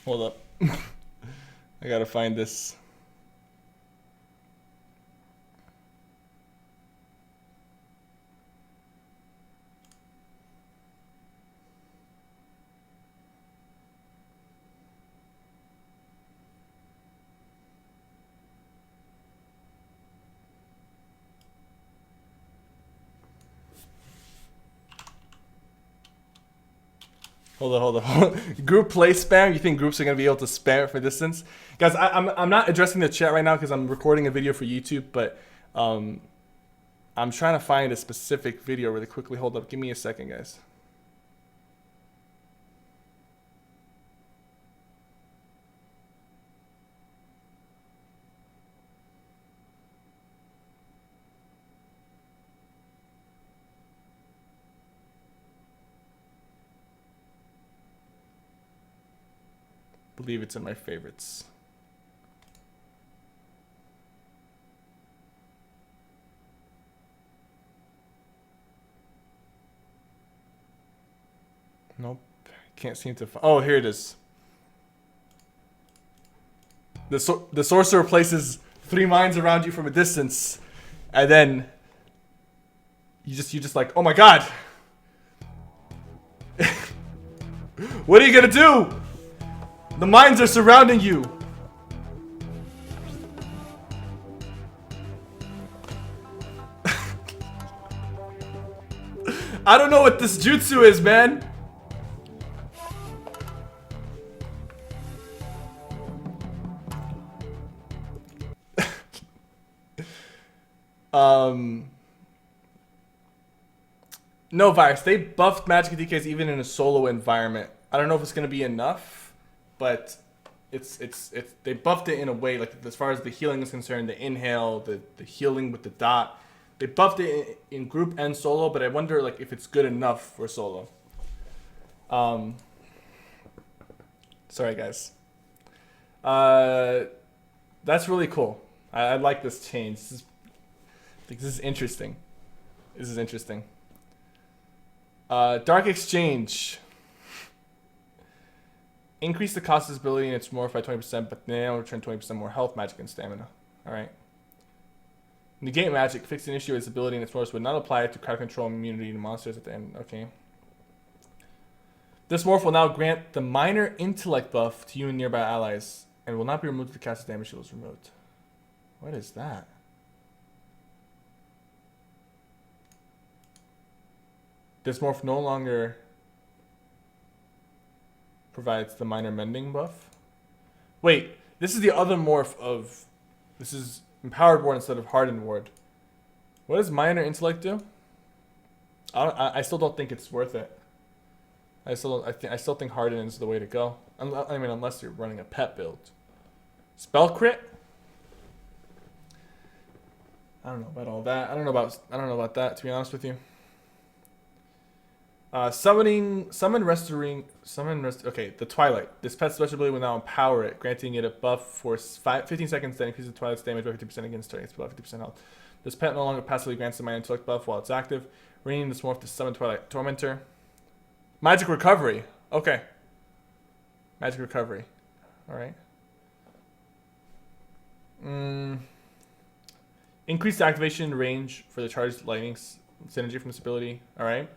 Hold up. I gotta find this. Hold on. Group play spam. You think groups are gonna be able to spam it for distance? Guys, I'm not addressing the chat right now because I'm recording a video for YouTube, but I'm trying to find a specific video really quickly. Hold up, give me a second, guys. I believe it's in my favorites. Nope, can't seem to find. Oh, here it is. The sorcerer places 3 mines around you from a distance, and then you just like, oh my god, what are you gonna do? The mines are surrounding you. I don't know what this jutsu is, man. No, Virus. They buffed magic DKs even in a solo environment. I don't know if it's gonna be enough, but it's they buffed it in a way, like as far as the healing is concerned, the inhale, the healing with the dot. They buffed it in group and solo, but I wonder like if it's good enough for solo. Sorry guys. That's really cool. I like this change. I think this is interesting. This is interesting. Dark Exchange. Increase the cost of this ability and its morph by 20%, but now return 20% more health, magic, and stamina. Alright. Negate magic. Fix an issue with its ability and its morphs would not apply to crowd control immunity to monsters at the end. Okay. This morph will now grant the minor intellect buff to you and nearby allies, and will not be removed if the cast's damage shield is removed. What is that? This morph no longer provides the minor mending buff. Wait, this is the other morph of... This is empowered ward instead of hardened ward. What does minor intellect do? I still don't think it's worth it. I still think harden is the way to go. I mean, unless you're running a pet build. Spell crit? I don't know about all that. I don't know about that, to be honest with you. Okay, the Twilight. This pet's special ability will now empower it, granting it a buff for 15 seconds that increases the Twilight's damage by 50% against targets below 50% health. This pet no longer passively grants the minor intellect buff while it's active, renaming this morph to Summon Twilight Tormentor. Magic Recovery. Okay. Magic Recovery. Alright. Increased activation range for the charged lightning synergy from this ability. Alright.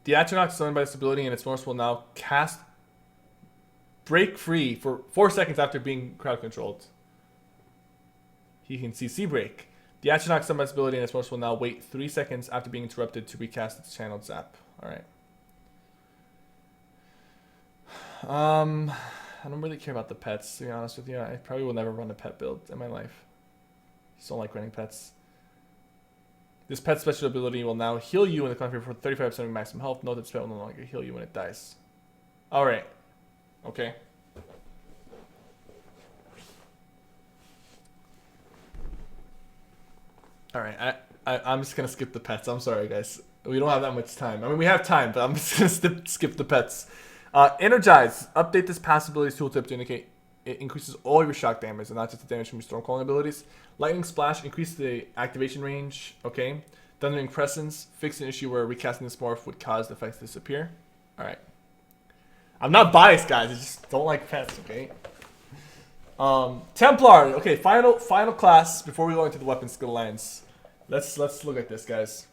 The Atronach summoned by this ability and its morphs will now cast Break Free for 4 seconds after being crowd controlled. He can CC Break. The Atronach summoned by this ability and its morphs will now wait 3 seconds after being interrupted to recast its channeled zap. Alright. I don't really care about the pets, to be honest with you. I probably will never run a pet build in my life. Just don't like running pets. This pet special ability will now heal you in the country for 35% of maximum health. Note that spell will no longer heal you when it dies. Alright. Okay. Alright, I'm just gonna skip the pets. I'm sorry, guys. We don't have that much time. I mean, we have time, but I'm just gonna skip the pets. Energize. Update this passive abilities tooltip to indicate it increases all your shock damage and not just the damage from your storm calling abilities. Lightning Splash. Increase the activation range. Okay. Thundering Crescents. Fix an issue where recasting this morph would cause the effects to disappear. Alright. I'm not biased, guys. I just don't like pets, okay? Templar. Okay, final class before we go into the weapon skill lines. Let's look at this, guys.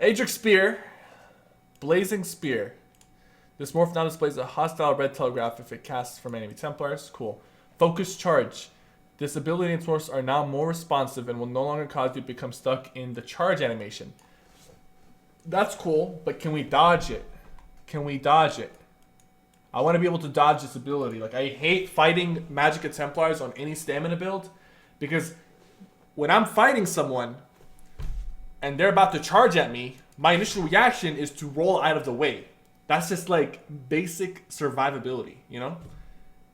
Adric Spear. Blazing Spear. This morph now displays a hostile red telegraph if it casts from enemy Templars. Cool. Focus Charge. This ability and its morphs are now more responsive and will no longer cause you to become stuck in the charge animation. That's cool, but can we dodge it? Can we dodge it? I want to be able to dodge this ability. Like, I hate fighting Magicka Templars on any stamina build, because when I'm fighting someone and they're about to charge at me, my initial reaction is to roll out of the way. That's just like basic survivability, you know?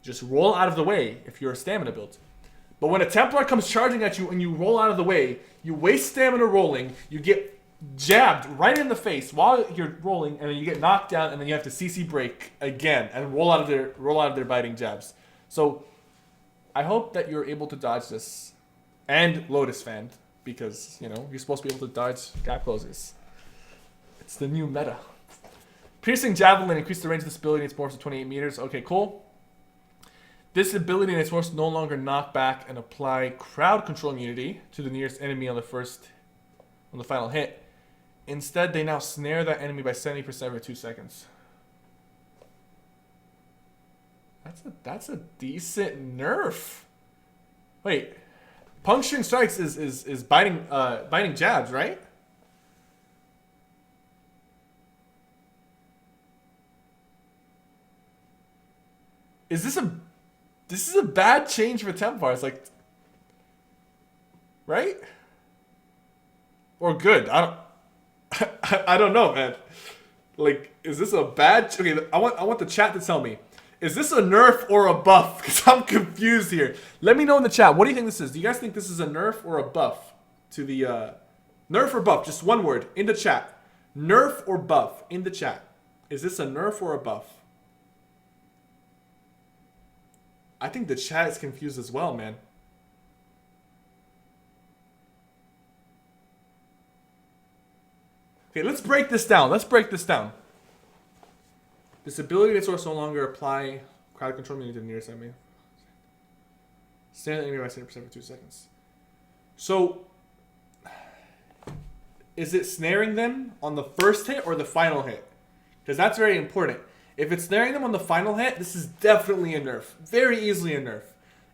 Just roll out of the way if you're a stamina build. But when a Templar comes charging at you and you roll out of the way, you waste stamina rolling, you get jabbed right in the face while you're rolling, and then you get knocked down, and then you have to CC break again and roll out of their biting jabs. So I hope that you're able to dodge this, and Lotus Fan, because you know you're supposed to be able to dodge gap closes. It's the new meta. Piercing Javelin. Increase the range of this ability and its morphs to 28 meters. Okay, cool. This ability and its morphs no longer knock back and apply crowd control immunity to the nearest enemy on the final hit. Instead, they now snare that enemy by 70% every 2 seconds. That's a decent nerf. Wait, puncturing strikes is biting jabs, right? This is a bad change for Templars, like, right? Or good? I don't know, man. Like, is this a bad? Okay, I want the chat to tell me. Is this a nerf or a buff? Because I'm confused here. Let me know in the chat. What do you think this is? Do you guys think this is a nerf or a buff to the nerf or buff? Just one word in the chat. Nerf or buff in the chat. Is this a nerf or a buff? I think the chat is confused as well, man. Okay, let's break this down. This ability and source no longer apply crowd control immunity to the nearest enemy. Snare the enemy by 70% for 2 seconds. So, is it snaring them on the first hit or the final hit? Because that's very important. If it's snaring them on the final hit, this is definitely a nerf. Very easily a nerf.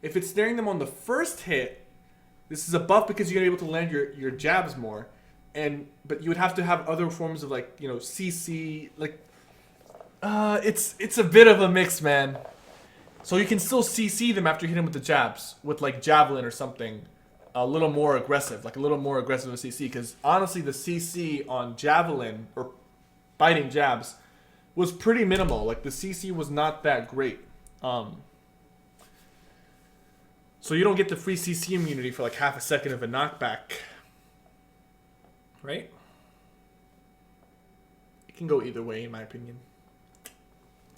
If it's snaring them on the first hit, this is a buff because you're going to be able to land your jabs more. But you would have to have other forms of, like, you know, CC. Like, it's a bit of a mix, man. So you can still CC them after you hit them with the jabs. With, like, Javelin or something. A little more aggressive. Like, a little more aggressive of CC. Because, honestly, the CC on Javelin, or biting jabs, was pretty minimal. Like, the CC was not that great. So you don't get the free CC immunity for like half a second of a knockback. Right? It can go either way, in my opinion.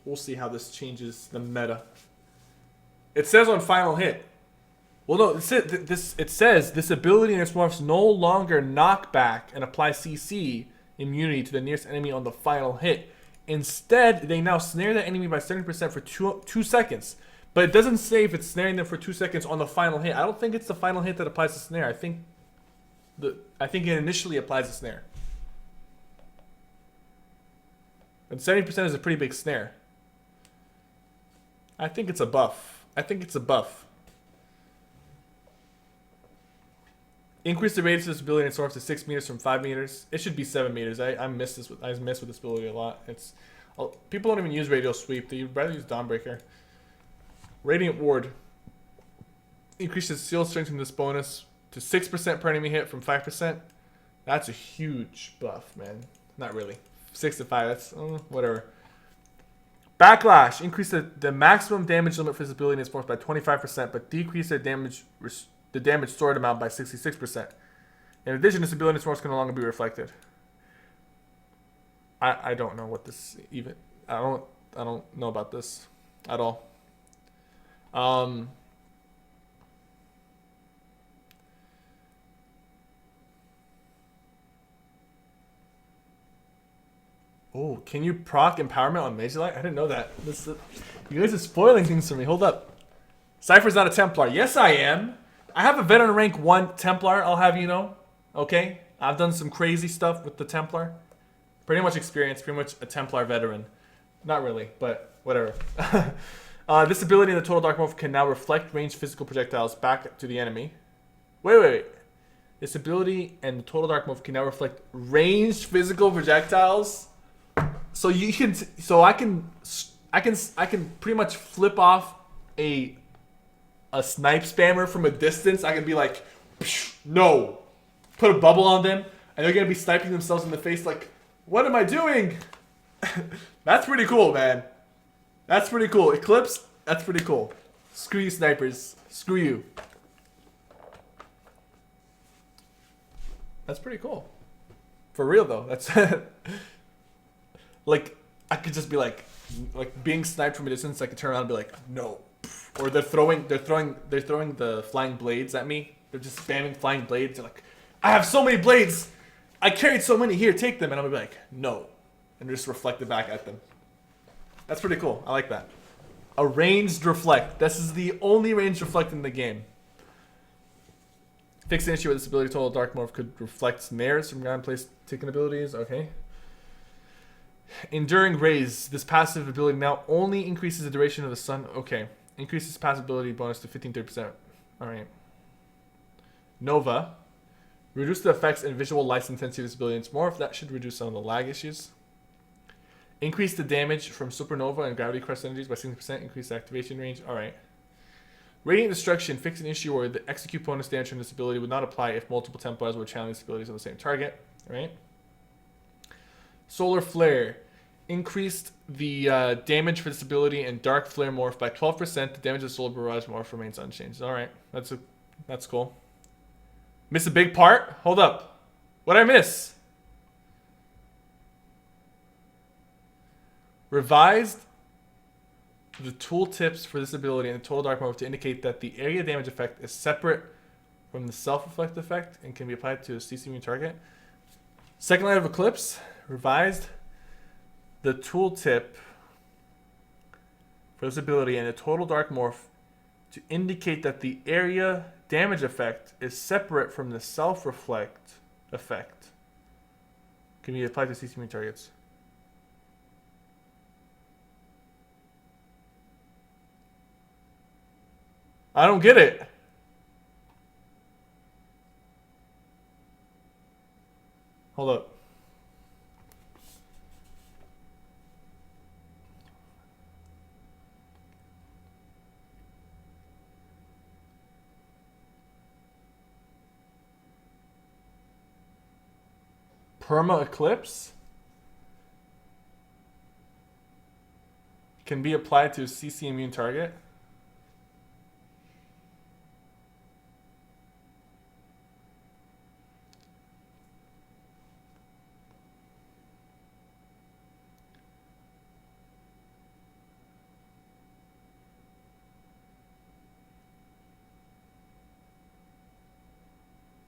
We'll see how this changes the meta. It says on final hit. Well, no, it says this ability in its morphs no longer knock back and apply CC immunity to the nearest enemy on the final hit. Instead, they now snare the enemy by 70% for 2 seconds. But it doesn't say if it's snaring them for 2 seconds on the final hit. I don't think it's the final hit that applies the snare. I think it initially applies the snare. And 70% is a pretty big snare. I think it's a buff. Increase the radius of this ability and source to 6 meters from 5 meters. It should be 7 meters. I mess with this ability a lot. People don't even use radial sweep. They rather use Dawnbreaker. Radiant Ward. Increases seal strength from this bonus to 6% per enemy hit from 5%. That's a huge buff, man. Not really. 6 to 5. That's whatever. Backlash. Increase the maximum damage limit for this ability in its force by 25%, but decrease the damage stored amount by 66%. In addition, this ability in its force can no longer be reflected. I don't know what this even. I don't know about this at all. Oh, can you proc empowerment on Mage Light? I didn't know that. You guys are spoiling things for me. Hold up. Cypher's not a Templar. Yes, I am. I have a veteran rank 1 Templar, I'll have you know. Okay? I've done some crazy stuff with the Templar. Pretty much experienced, pretty much a Templar veteran. Not really, but whatever. This ability in the Total Dark Mode can now reflect ranged physical projectiles back to the enemy. Wait. This ability and the Total Dark Mode can now reflect ranged physical projectiles. So I can pretty much flip off a snipe spammer from a distance. I can be like, no, put a bubble on them, and they're gonna be sniping themselves in the face. Like, what am I doing? That's pretty cool, man. That's pretty cool. Eclipse, that's pretty cool. Screw you, snipers. Screw you. That's pretty cool. For real though. That's like, I could just be like being sniped from a distance. I could turn around and be like, no. Or they're throwing the flying blades at me. They're just spamming flying blades. They're like, I have so many blades. I carried so many here. Take them. And I'm gonna be like, no, and just reflect it back at them. That's pretty cool. I like that. A ranged reflect. This is the only ranged reflect in the game. Fix an issue with this ability. Total Dark Morph could reflect snares from ground place taken abilities. Okay. Enduring Raise. This passive ability now only increases the duration of the sun. Okay. Increases passive ability bonus to 15-30%. Alright. Nova. Reduce the effects and visual light intensity of this ability. It's more if that should reduce some of the lag issues. Increase the damage from Supernova and Gravity Crest energies by 60%. Increase the activation range. Alright. Radiant Destruction. Fix an issue where the execute bonus damage from this ability would not apply if multiple Templars were channeling these abilities on the same target. Alright. Solar Flare. Increased the damage for this ability and Dark Flare Morph by 12%. The damage of Solar Barrage Morph remains unchanged. Alright. That's cool. Miss a big part? Hold up. What'd I miss? Revised the tooltips for this ability in the Total Dark Mode to indicate that the area damage effect is separate from the self-reflect effect and can be applied to a CC immune target. Second line of Eclipse. Revised the tooltip for this ability and a total dark morph to indicate that the area damage effect is separate from the self-reflect effect. Can be applied to CC immune targets. I don't get it. Hold up. Perma Eclipse can be applied to a CC immune target.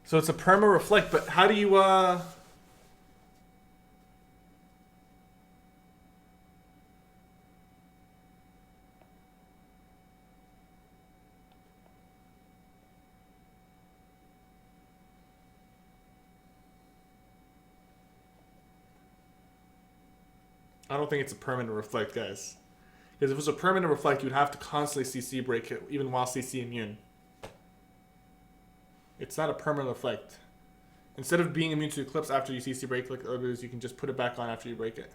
So it's a perma reflect, but how do you I don't think it's a permanent reflect, guys. Because if it was a permanent reflect, you'd have to constantly CC break it, even while CC immune. It's not a permanent reflect. Instead of being immune to Eclipse after you CC break like others, you can just put it back on after you break it.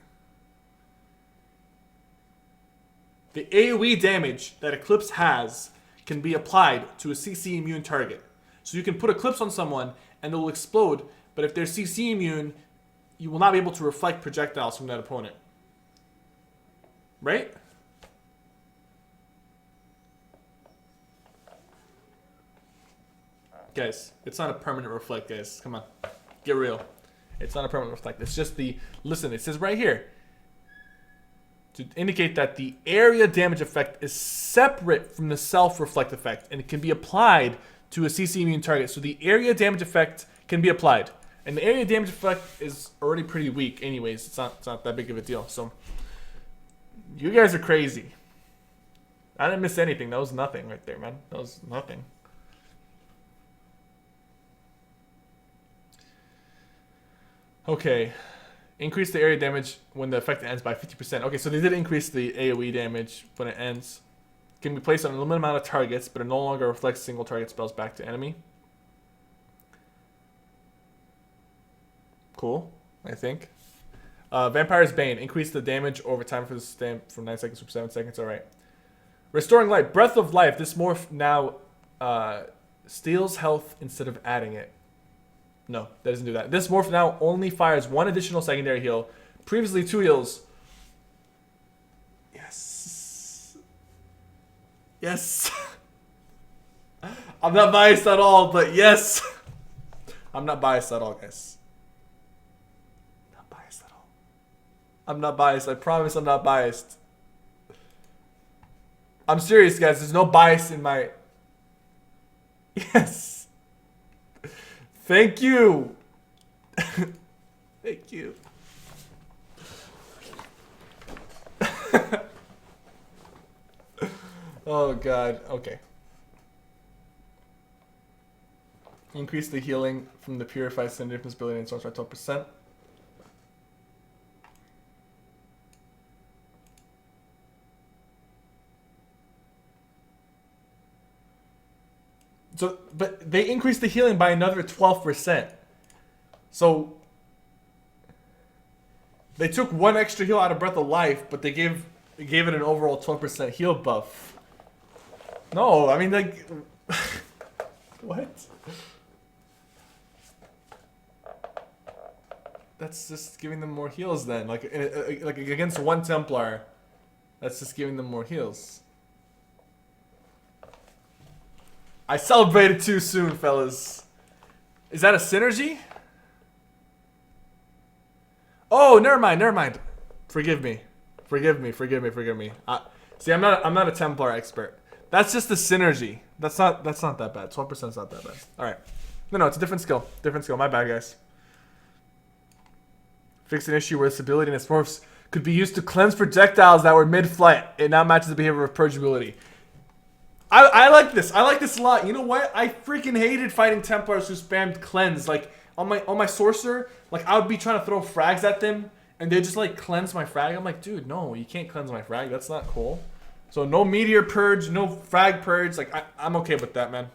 The AoE damage that Eclipse has can be applied to a CC immune target. So you can put Eclipse on someone and it will explode, but if they're CC immune, you will not be able to reflect projectiles from that opponent. Right? Guys, it's not a permanent reflect, guys. Come on. Get real. It's not a permanent reflect. It's just the... Listen, it says right here. To indicate that the area damage effect is separate from the self-reflect effect. And it can be applied to a CC immune target. So the area damage effect can be applied. And the area damage effect is already pretty weak anyways. It's not that big of a deal. So... You guys are crazy. I didn't miss anything. That was nothing right there, man. That was nothing. Okay. Increase the area damage when the effect ends by 50%. Okay, so they did increase the AoE damage when it ends. Can be placed on a limited amount of targets, but it no longer reflects single target spells back to enemy. Cool, I think. Vampire's Bane. Increase the damage over time for the stamp from 9 seconds to 7 seconds. Alright. Restoring Life. Breath of Life. This morph now steals health instead of adding it. No, that doesn't do that. This morph now only fires 1 additional secondary heal. Previously 2 heals. Yes. Yes. I'm not biased at all, but yes. I'm not biased at all, guys. I'm not biased. I promise I'm not biased. I'm serious, guys. There's no bias in my... Yes. Thank you. Thank you. Oh, God. Okay. Increase the healing from the Purified Sin Difference ability and source by 12%. So, but they increased the healing by another 12%. So, they took 1 extra heal out of Breath of Life, but they gave it an overall 12% heal buff. No, I mean, like... What? That's just giving them more heals then. Like against 1 Templar, that's just giving them more heals. I celebrated too soon, fellas. Is that a synergy? Oh, never mind. Forgive me. See, I'm not a Templar expert. That's just a synergy. That's not that bad. 12% is not that bad. All right. No, it's a different skill. My bad, guys. Fix an issue where this ability and its morphs could be used to cleanse projectiles that were mid-flight. It now matches the behavior of purge ability. I like this. I like this a lot. You know what? I freaking hated fighting Templars who spammed cleanse. Like on my sorcerer, like I would be trying to throw frags at them, and they just like cleanse my frag. I'm like, dude, no, you can't cleanse my frag. That's not cool. So no meteor purge, no frag purge. Like I'm okay with that, man.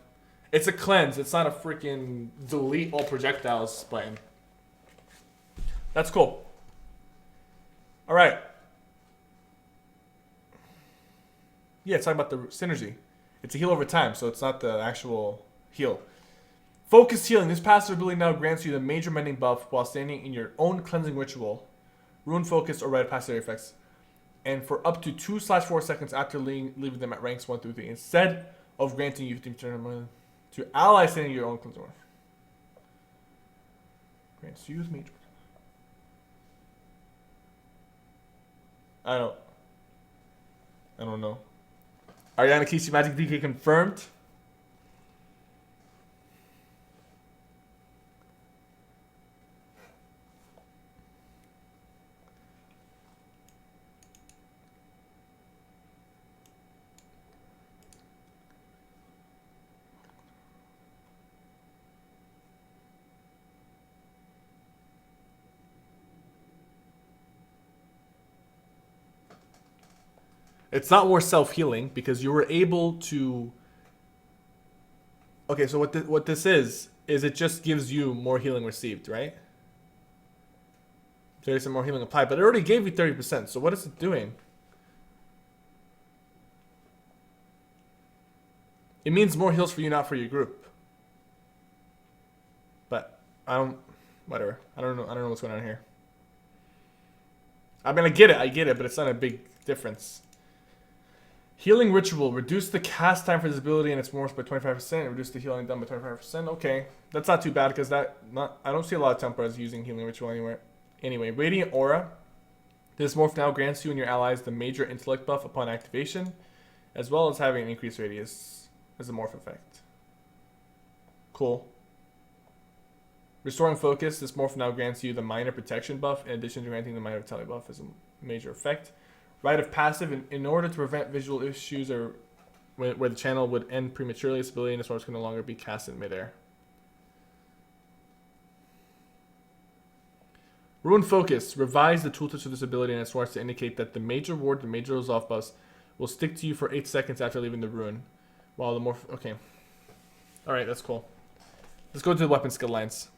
It's a cleanse. It's not a freaking delete all projectiles button. That's cool. All right. Yeah, it's talking about the synergy. It's a heal over time, so it's not the actual heal. Focused healing. This passive ability now grants you the major mending buff while standing in your own cleansing ritual, rune focus, or red passive effects, and for up to 2/4 seconds after leaving them at ranks 1 through 3, instead of granting you to allies standing in your own cleansing. Grants use major. I don't know. Ariana Kishi Magic DK confirmed. It's not more self-healing because you were able to... Okay, so what this is it just gives you more healing received, right? There's some more healing applied, but it already gave you 30%, so what is it doing? It means more heals for you, not for your group. But, whatever. I don't know what's going on here. I mean, I get it, but it's not a big difference. Healing Ritual. Reduce the cast time for this ability and its morphs by 25%. Reduce the healing done by 25%. Okay. That's not too bad because I don't see a lot of Templars using Healing Ritual anywhere. Anyway, Radiant Aura. This morph now grants you and your allies the major intellect buff upon activation, as well as having an increased radius as a morph effect. Cool. Restoring Focus. This morph now grants you the minor protection buff in addition to granting the minor vitality buff as a major effect. Rite of Passive. In order to prevent visual issues or where the channel would end prematurely, this ability in this source can no longer be cast in midair. Rune Focus. Revise the tooltip for this ability in its source to indicate that the major ward and major resolve buffs will stick to you for 8 seconds after leaving the rune. While the more... Okay. Alright, that's cool. Let's go to the weapon skill lines.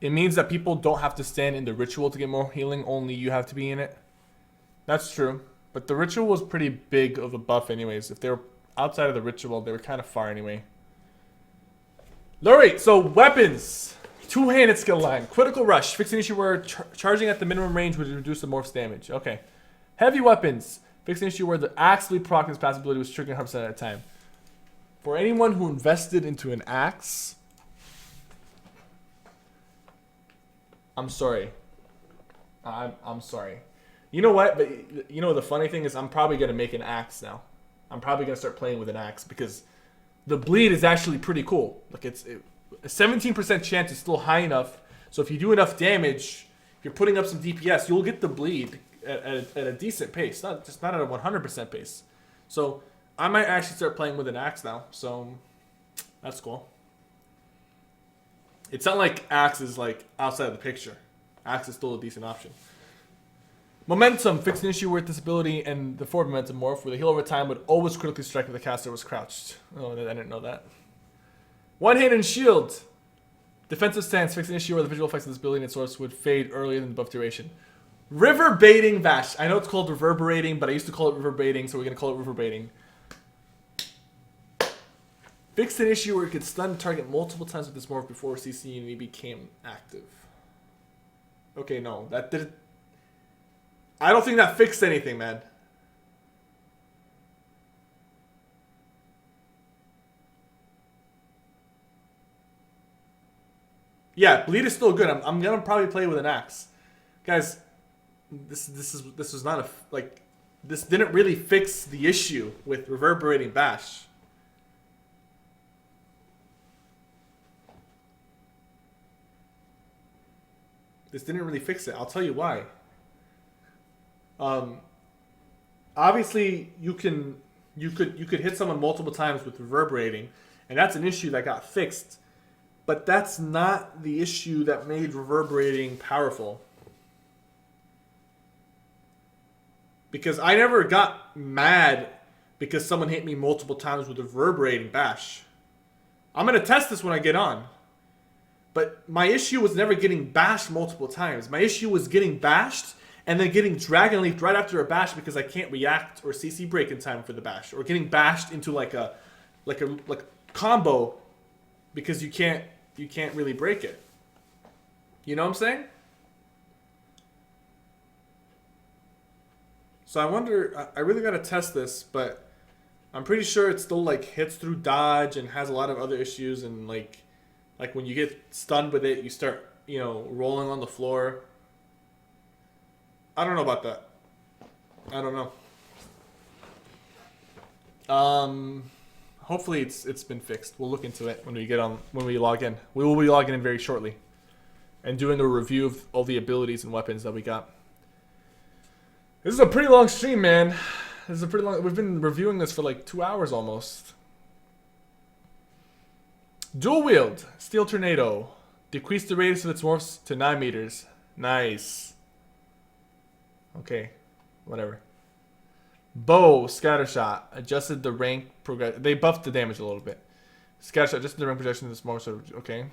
It means that people don't have to stand in the ritual to get more healing, only you have to be in it. That's true. But the ritual was pretty big of a buff anyways. If they were outside of the ritual, they were kind of far anyway. Alright, so weapons. Two-handed skill line. Critical Rush. Fix an issue where charging at the minimum range would reduce the morph's damage. Okay. Heavy Weapons. Fix an issue where the axe lead proc passive ability was triggering 100% at a time. For anyone who invested into an axe... I'm sorry. I'm sorry. You know what? But you know the funny thing is I'm probably going to make an axe now. I'm probably going to start playing with an axe because the bleed is actually pretty cool. Like a 17% chance is still high enough. So if you do enough damage, if you're putting up some DPS, you'll get the bleed at a decent pace. Not at a 100% pace. So I might actually start playing with an axe now. So that's cool. It's not like axe is like outside of the picture. Axe is still a decent option. Momentum. Fix an issue with this ability and the forward momentum morph where the heal over time would always critically strike if the caster was crouched. Oh, I didn't know that. One-handed shield. Defensive stance. Fix an issue where the visual effects of this ability and its source would fade earlier than the buff duration. Reverberating Bash. I know it's called reverberating, but I used to call it reverberating, so we're going to call it reverberating. Fix an issue where it could stun the target multiple times with this morph before CC unity became active. Okay, no. That didn't... I don't think that fixed anything, man. Yeah, bleed is still good. I'm gonna probably play with an axe. Guys, this was not a... Like, this didn't really fix the issue with Reverberating Bash. This didn't really fix it. I'll tell you why. Obviously, you could hit someone multiple times with reverberating, and that's an issue that got fixed. But that's not the issue that made reverberating powerful. Because I never got mad because someone hit me multiple times with a reverberating bash. I'm going to test this when I get on. But my issue was never getting bashed multiple times. My issue was getting bashed and then getting Dragon Leafed right after a bash because I can't react or CC break in time for the bash. Or getting bashed into like a combo because you can't really break it. You know what I'm saying? So I wonder, I really got to test this, but I'm pretty sure it still like hits through dodge and has a lot of other issues, and like when you get stunned with it, you start, rolling on the floor. I don't know about that. I don't know. Hopefully it's been fixed. We'll look into it when we log in. We will be logging in very shortly and doing a review of all the abilities and weapons that we got. This is a pretty long stream, man. We've been reviewing this for like 2 hours almost. Dual wield, steel tornado. Decrease the radius of its morphs to 9 meters. Nice. Okay, whatever. Bow, scatter shot. Adjusted the rank progress. They buffed the damage a little bit. Scatter shot, adjusted the rank projection of this morph. Okay.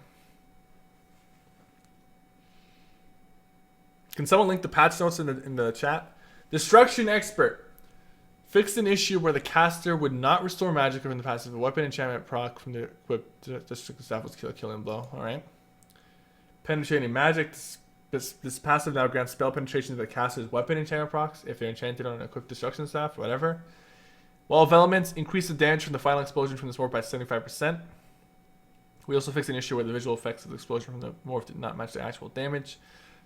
Can someone link the patch notes in the chat? Destruction Expert. Fixed an issue where the caster would not restore magic from the passive. A weapon enchantment proc from the equipped destruction staff was killing blow. Alright. Penetrating magic. This passive now grants spell penetration to the caster's weapon enchantment procs if they're enchanted on an equipped destruction staff, whatever. Wall of Elements. Increase the damage from the final explosion from this morph by 75%. We also fixed an issue where the visual effects of the explosion from the morph did not match the actual damage.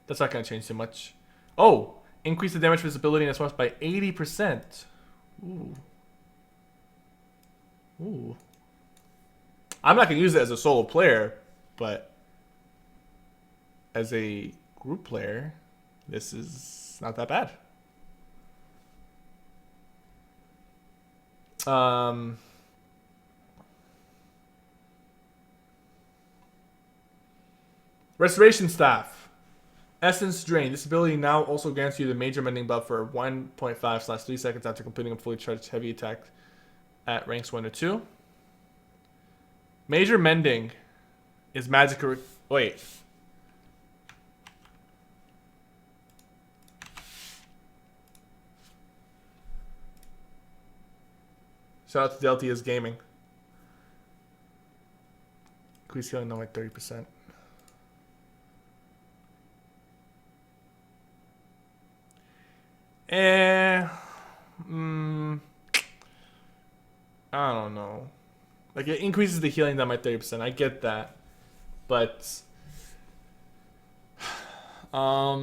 That's not going to change too much. Oh! Increase the damage visibility in this morph by 80%. Ooh. Ooh. I'm not going to use it as a solo player, but as a group player, this is not that bad. Restoration Staff. Essence Drain. This ability now also grants you the major mending buff for 1.5/3 seconds after completing a fully charged heavy attack at ranks 1 or 2. Major mending is magic. Wait. Shout out to Deltia's Gaming. Increase healing now by 30%. I don't know. Like, it increases the healing down by 30%. I get that. But I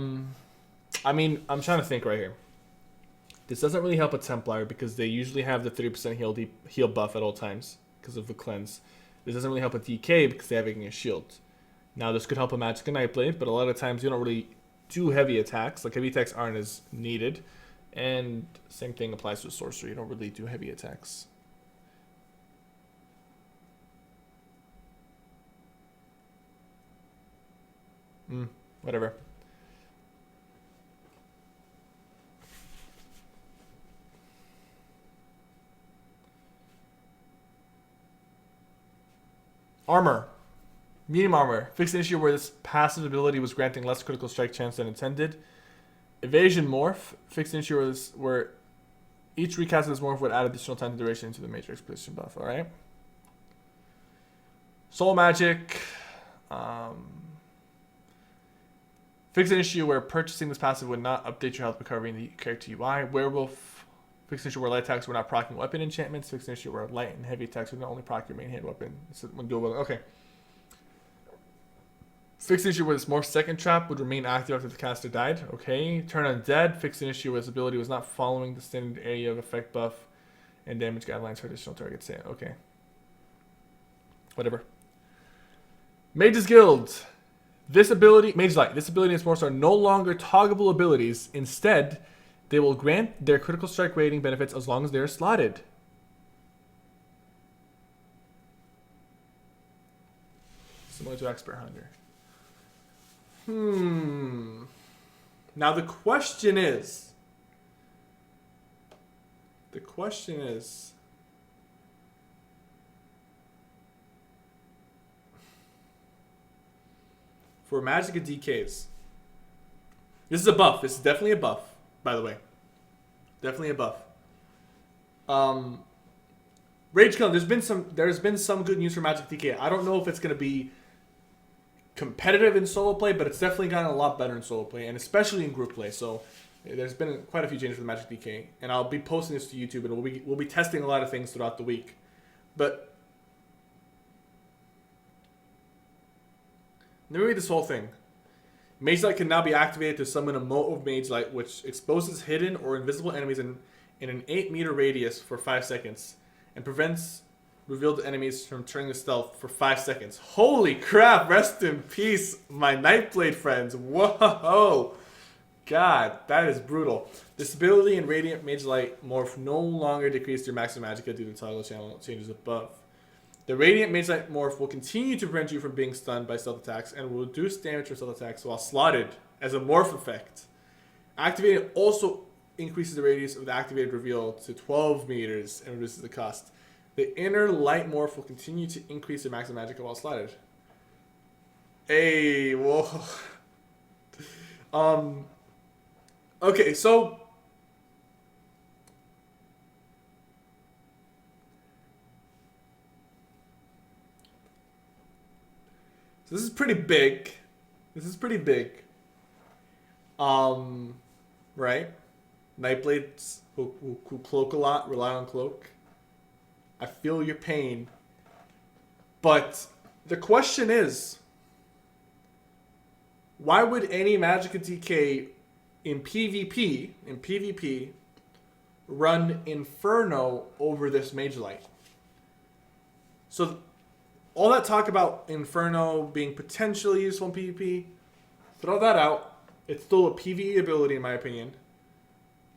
mean, I'm trying to think right here. This doesn't really help a Templar because they usually have the 30% heal buff at all times because of the cleanse. This doesn't really help a DK because they're having a shield. Now, this could help a Magic and Nightblade, but a lot of times you don't really do heavy attacks. Like, heavy attacks aren't as needed. And same thing applies to a sorcerer. You don't really do heavy attacks. Whatever. Armor. Medium armor. Fixed an issue where this passive ability was granting less critical strike chance than intended. Evasion morph. Fixed an issue where each recast of this morph would add additional time duration into the matrix position buff. Alright. Soul magic. Fix an issue where purchasing this passive would not update your health recovery in the character UI. Werewolf. Fix an issue where light attacks were not proccing weapon enchantments. Fix an issue where light and heavy attacks would not only proc your main hand weapon. Okay. Fix an issue where this morph second trap would remain active after the caster died. Okay. Turn undead. Fix an issue where this ability was not following the standard area of effect buff and damage guidelines for additional targets. Okay. Whatever. Mage's Guild. This ability, Mage Light, this ability and sports are no longer toggleable abilities. Instead, they will grant their critical strike rating benefits as long as they are slotted. Similar to Expert Hunter. Now the question is, for Magicka DKs. This is a buff. This is definitely a buff, by the way. Definitely a buff. Rage Gun, there's been some good news for Magic DK. I don't know if it's gonna be competitive in solo play, but it's definitely gotten a lot better in solo play, and especially in group play. So there's been quite a few changes for the Magic DK, and I'll be posting this to YouTube, and we'll be testing a lot of things throughout the week. But let me read this whole thing. Mage Light can now be activated to summon a mote of Mage Light, which exposes hidden or invisible enemies in an 8-meter radius for 5 seconds, and prevents revealed enemies from turning to stealth for 5 seconds. Holy crap! Rest in peace, my Nightblade friends. Whoa! God, that is brutal. This ability and Radiant Mage Light morph no longer decrease your maximum magicka due to toggle channel changes above. The Radiant Mage Light morph will continue to prevent you from being stunned by stealth attacks and will reduce damage from stealth attacks while slotted as a morph effect. Activated also increases the radius of the activated reveal to 12 meters and reduces the cost. The inner light morph will continue to increase your maximum magicka while slotted. Hey, whoa. Okay, so this is pretty big. Right? Nightblades who cloak a lot, rely on cloak. I feel your pain. But the question is, why would any Magicka DK in PvP run Inferno over this Mage Light? So all that talk about Inferno being potentially useful in PvP, throw that out. It's still a PvE ability in my opinion.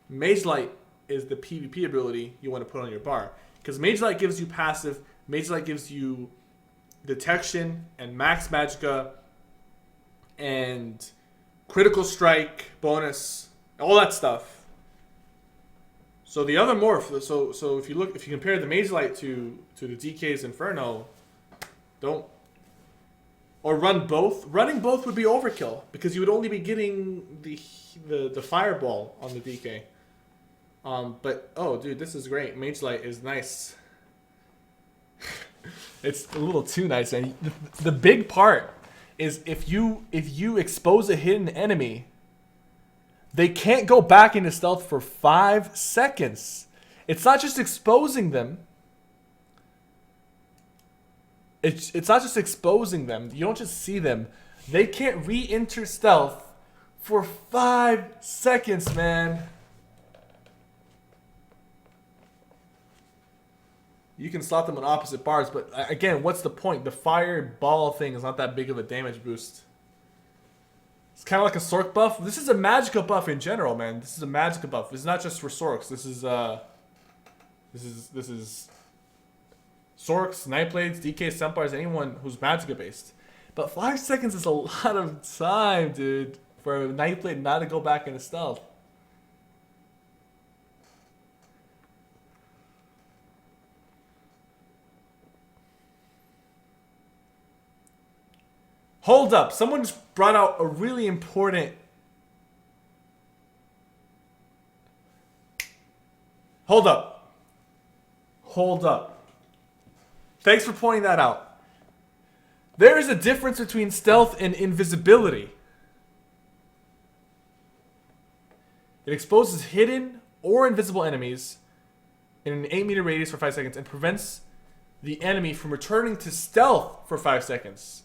Mage Light is the PvP ability you want to put on your bar. Because Mage Light gives you passive, Mage Light gives you detection and max magicka and critical strike bonus, all that stuff. So the other morph, so if you compare the Mage Light to the DK's Inferno, run both. Running both would be overkill because you would only be getting the fireball on the DK. But oh dude, this is great. Mage Light is nice. It's a little too nice, and the big part is if you expose a hidden enemy, they can't go back into stealth for 5 seconds. It's not just exposing them. It's not just exposing them. You don't just see them. They can't re-enter stealth for 5 seconds, man. You can slot them on opposite bars, but again, what's the point? The fireball thing is not that big of a damage boost. It's kind of like a Sork buff. This is a Magicka buff in general, man. This is a Magicka buff. This is not just for Sorks. This is Sorks, Nightblades, DK, Sempars, anyone who's Magicka based. But 5 seconds is a lot of time, dude, for a Nightblade not to go back into stealth. Hold up. Someone just brought out a really important... Hold up. Thanks for pointing that out. There is a difference between stealth and invisibility. It exposes hidden or invisible enemies in an 8-meter radius for 5 seconds and prevents the enemy from returning to stealth for 5 seconds.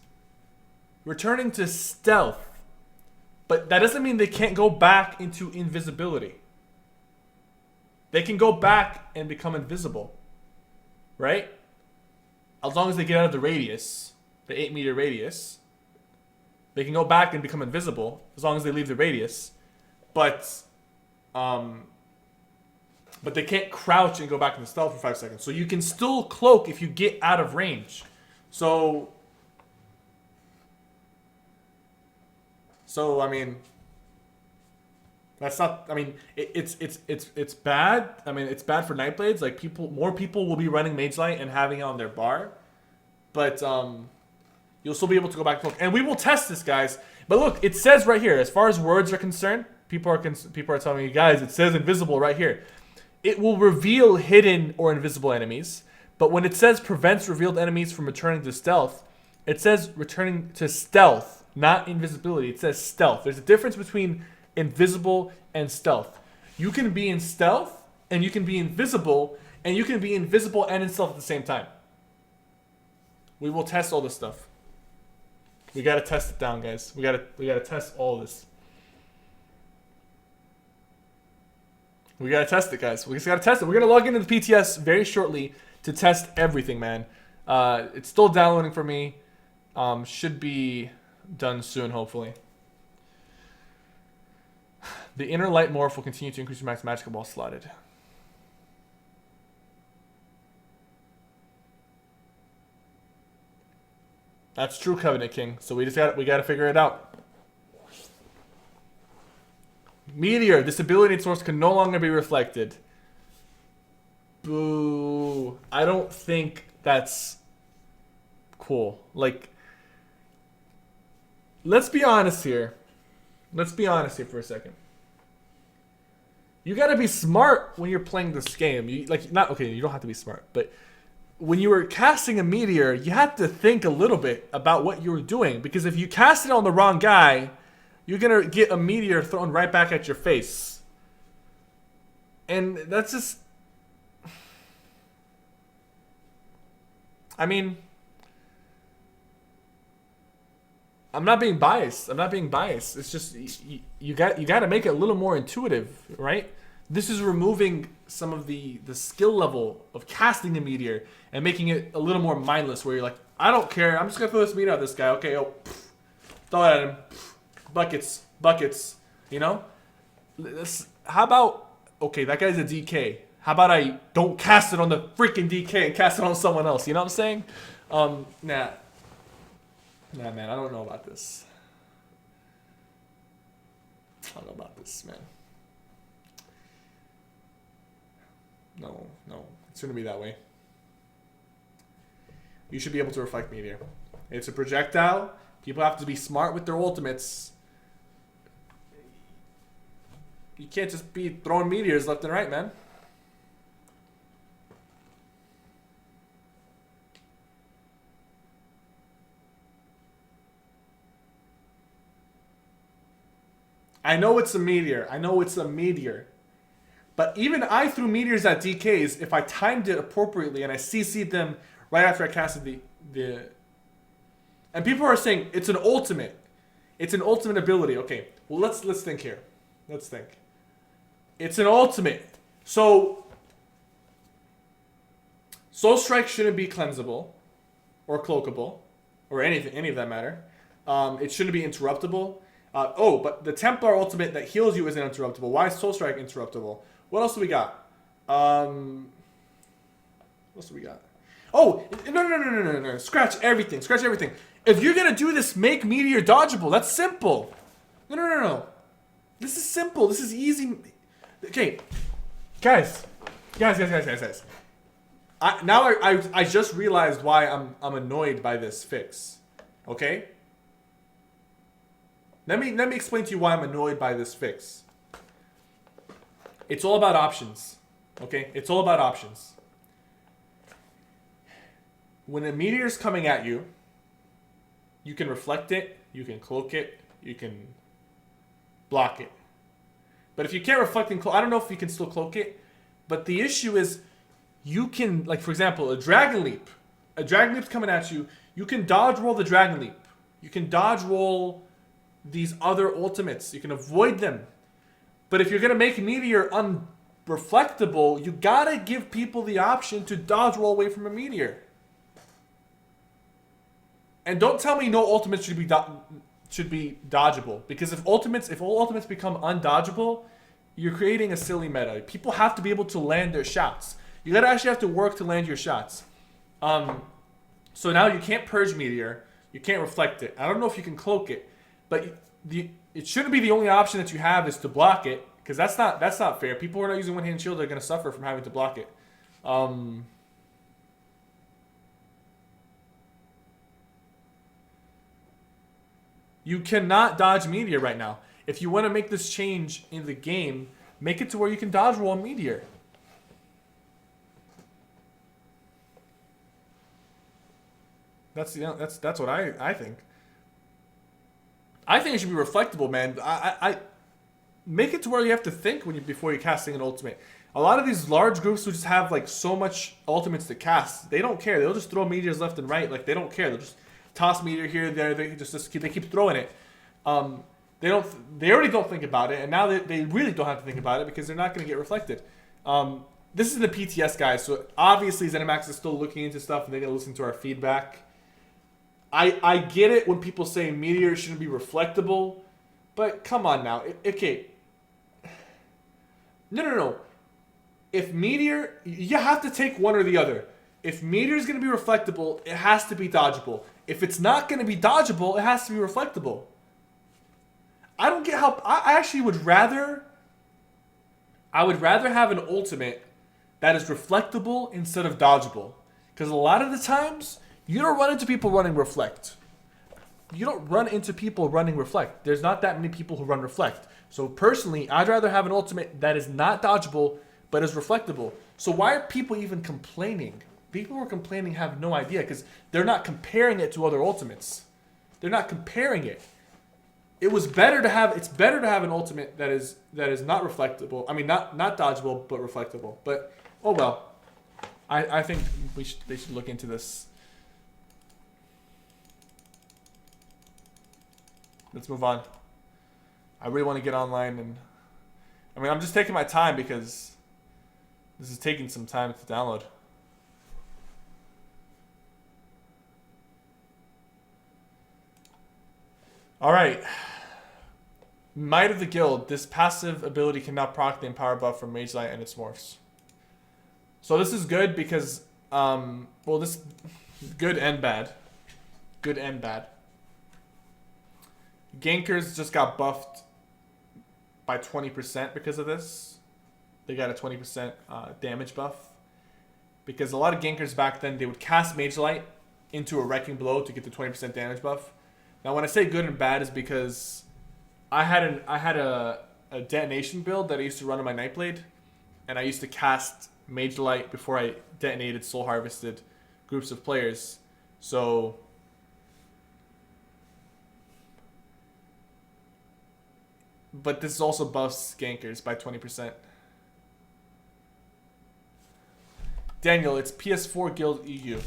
Returning to stealth. But that doesn't mean they can't go back into invisibility. They can go back and become invisible. Right? As long as they get out of the radius. The 8-meter radius. They can go back and become invisible as long as they leave the radius, but they can't crouch and go back into stealth for 5 seconds. So you can still cloak if you get out of range. So I mean, that's not. I mean, it's bad. I mean, it's bad for Nightblades. Like more people will be running Mage Light and having it on their bar, but you'll still be able to go back and cloak. And we will test this, guys. But look, it says right here, as far as words are concerned, people are telling me, guys, it says invisible right here. It will reveal hidden or invisible enemies, but when it says prevents revealed enemies from returning to stealth, it says returning to stealth, not invisibility. It says stealth. There's a difference between invisible and stealth. You can be in stealth, and you can be invisible, and you can be invisible and in stealth at the same time. We will test all this stuff. We gotta test it down, guys. We gotta test all this. We gotta test it, guys. We just gotta test it. We're gonna log into the PTS very shortly to test everything, man. It's still downloading for me. Should be done soon, hopefully. The inner light morph will continue to increase your max magic while slotted. That's true, Covenant King. So we gotta figure it out. Meteor, this ability and source can no longer be reflected. Boo. I don't think that's cool. Like, let's be honest here. Let's be honest here for a second. You gotta be smart when you're playing this game. You don't have to be smart, but when you were casting a meteor, you had to think a little bit about what you were doing, because if you cast it on the wrong guy, you're gonna get a meteor thrown right back at your face. And that's just... I mean... I'm not being biased. It's just... You got to make it a little more intuitive, right? This is removing some of the skill level of casting a meteor and making it a little more mindless, where you're like, I don't care. I'm just gonna throw this meteor at this guy. Okay, throw it at him. Buckets. You know? How about, okay, that guy's a DK. How about I don't cast it on the freaking DK and cast it on someone else? You know what I'm saying? Nah, man, I don't know about this. I don't know about this, man. No, it shouldn't be that way. You should be able to reflect meteor. It's a projectile. People have to be smart with their ultimates. You can't just be throwing meteors left and right, man. I know it's a meteor. But even I threw meteors at DKs if I timed it appropriately and I CC'd them right after I casted the... And people are saying it's an ultimate. It's an ultimate ability. Okay, well let's think here. Let's think. It's an ultimate. So Soul Strike shouldn't be cleansable or cloakable or any of that matter. It shouldn't be interruptible. But the Templar ultimate that heals you isn't interruptible. Why is Soul Strike interruptible? What else do we got? What else do we got? Oh, no. Scratch everything. If you're going to do this, make Meteor dodgeable. That's simple. No. This is simple. This is easy. Okay. Guys. I just realized why I'm annoyed by this fix. Okay? Let me explain to you why I'm annoyed by this fix. It's all about options. Okay? It's all about options. When a meteor's coming at you, you can reflect it, you can cloak it, you can block it. But if you can't reflect and cloak, I don't know if you can still cloak it, but the issue is you can, like for example, a Dragon Leap. A Dragon Leap's coming at you, you can dodge roll the Dragon Leap. You can dodge roll these other ultimates. You can avoid them. But if you're going to make Meteor unreflectable, you got to give people the option to dodge roll away from a Meteor. And don't tell me no ultimates should be should be dodgeable, because if all ultimates become undodgeable, you're creating a silly meta. People have to be able to land their shots. You gotta actually have to work to land your shots. So now you can't purge meteor, you can't reflect it. I don't know if you can cloak it, but it shouldn't be the only option that you have is to block it, because that's not fair. People who are not using one-hand shield are gonna suffer from having to block it. You cannot dodge meteor right now. If you want to make this change in the game, make it to where you can dodge roll meteor. That's what I think. I think it should be reflectable, man. I make it to where you have to think before you're casting an ultimate. A lot of these large groups who just have like so much ultimates to cast, they don't care. They'll just throw meteors left and right. Like they don't care. They'll just toss meteor here, there. They keep throwing it. They already don't think about it, and now they really don't have to think about it because they're not going to get reflected. This is the PTS guys, so obviously ZeniMax is still looking into stuff and they're going to listen to our feedback. I get it when people say meteor shouldn't be reflectable, but come on now. Okay. No. If meteor, you have to take one or the other. If meteor is going to be reflectable, it has to be dodgeable. If it's not going to be dodgeable, it has to be reflectable. I don't get how... I actually would rather... I would rather have an ultimate that is reflectable instead of dodgeable. Because a lot of the times, you don't run into people running reflect. You don't run into people running reflect. There's not that many people who run reflect. So personally, I'd rather have an ultimate that is not dodgeable, but is reflectable. So why are people even complaining? People who are complaining have no idea because they're not comparing it to other ultimates. They're not comparing it. It's better to have an ultimate that is not reflectable. I mean, not dodgeable, but reflectable. But oh well. I think they should look into this. Let's move on. I really want to get online, and I mean, I'm just taking my time because this is taking some time to download. All right. Might of the Guild. This passive ability can now proc the Empower buff from Mage Light and its morphs. So this is good because, well, this good and bad. Good and bad. Gankers just got buffed by 20% because of this. They got a 20% damage buff. Because a lot of Gankers back then, they would cast Mage Light into a Wrecking Blow to get the 20% damage buff. Now when I say good and bad is because I had a detonation build that I used to run on my Nightblade. And I used to cast Mage Light before I detonated Soul Harvested groups of players. So... But this also buffs Gankers by 20%. Daniel, it's PS4 Guild EU.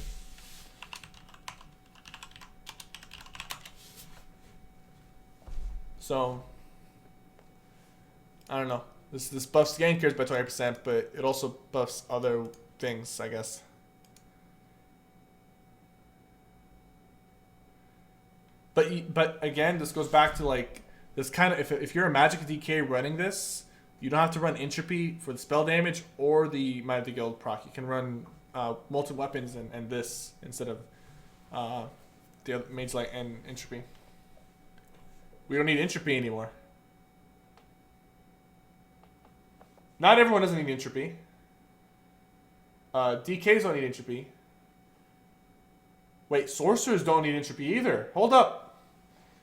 So, I don't know. This buffs Gankers by 20%, but it also buffs other things, I guess. But again, this goes back to like... This kind of, if you're a Magic DK running this, you don't have to run Entropy for the spell damage or the Might of the Guild proc. You can run multiple weapons and this instead of the other Mage Light and Entropy. We don't need Entropy anymore. Not everyone doesn't need Entropy. DKs don't need Entropy. Wait, Sorcerers don't need Entropy either. Hold up.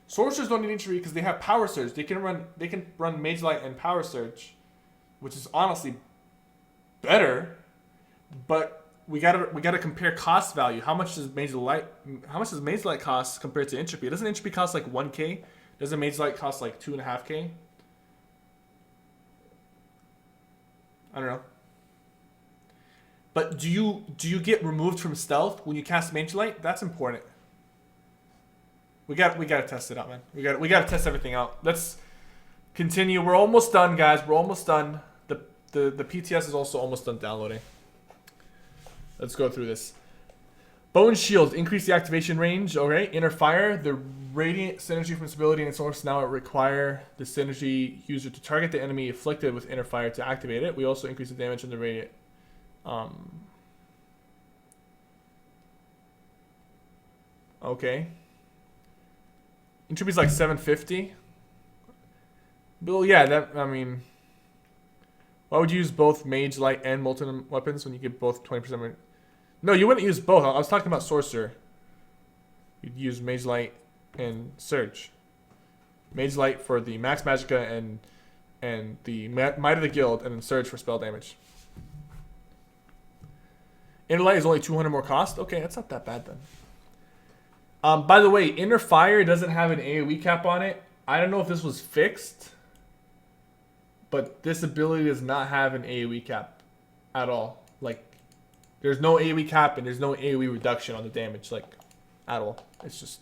Sorcerers don't need Entropy because they have Power Surge. They can run Mage Light and Power Surge, which is honestly better. But we gotta compare cost value. How much does Mage Light cost compared to Entropy? Doesn't Entropy cost like 1k? Doesn't Mage Light cost like 2.5k? I don't know. But do you get removed from stealth when you cast Mage Light? That's important. We got to test it out, man. We got to test everything out. Let's continue. We're almost done, guys. We're almost done. The PTS is also almost done downloading. Let's go through this. Bone Shield, increase the activation range. Alright, Inner Fire, the radiant synergy from its ability and its source now require the synergy user to target the enemy afflicted with Inner Fire to activate it. We also increase the damage on the radiant. Okay. Entropy's like 750. Well, yeah, that, I mean... Why would you use both Mage, Light, and Molten weapons when you get both 20%? No, you wouldn't use both. I was talking about Sorcerer. You'd use Mage, Light, and Surge. Mage Light for the Max Magicka and the Might of the Guild, and then Surge for spell damage. Inner Light is only 200 more cost? Okay, that's not that bad then. By the way, Inner Fire doesn't have an AoE cap on it. I don't know if this was fixed, but this ability does not have an AoE cap at all. Like, there's no AoE cap and there's no AoE reduction on the damage, like, at all. It's just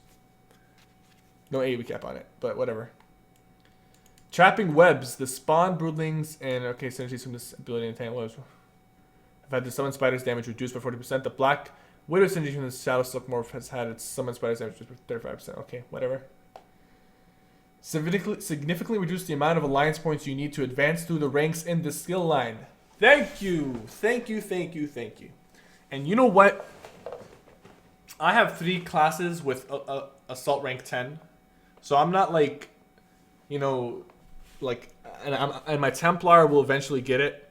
no AoE cap on it, but whatever. Trapping Webs, the spawn broodlings and okay, synergies from this ability and entangle webs. I've had the summon spiders damage reduced by 40%. The Black Widow synergy from the Shadow Silk Morph has had its summon spiders damage reduced by 35%. Okay, whatever. Significantly reduce the amount of alliance points you need to advance through the ranks in the skill line. Thank you. Thank you, thank you, thank you. And you know what? I have 3 classes with Assault rank 10. So I'm not like, you know, like, and my Templar will eventually get it.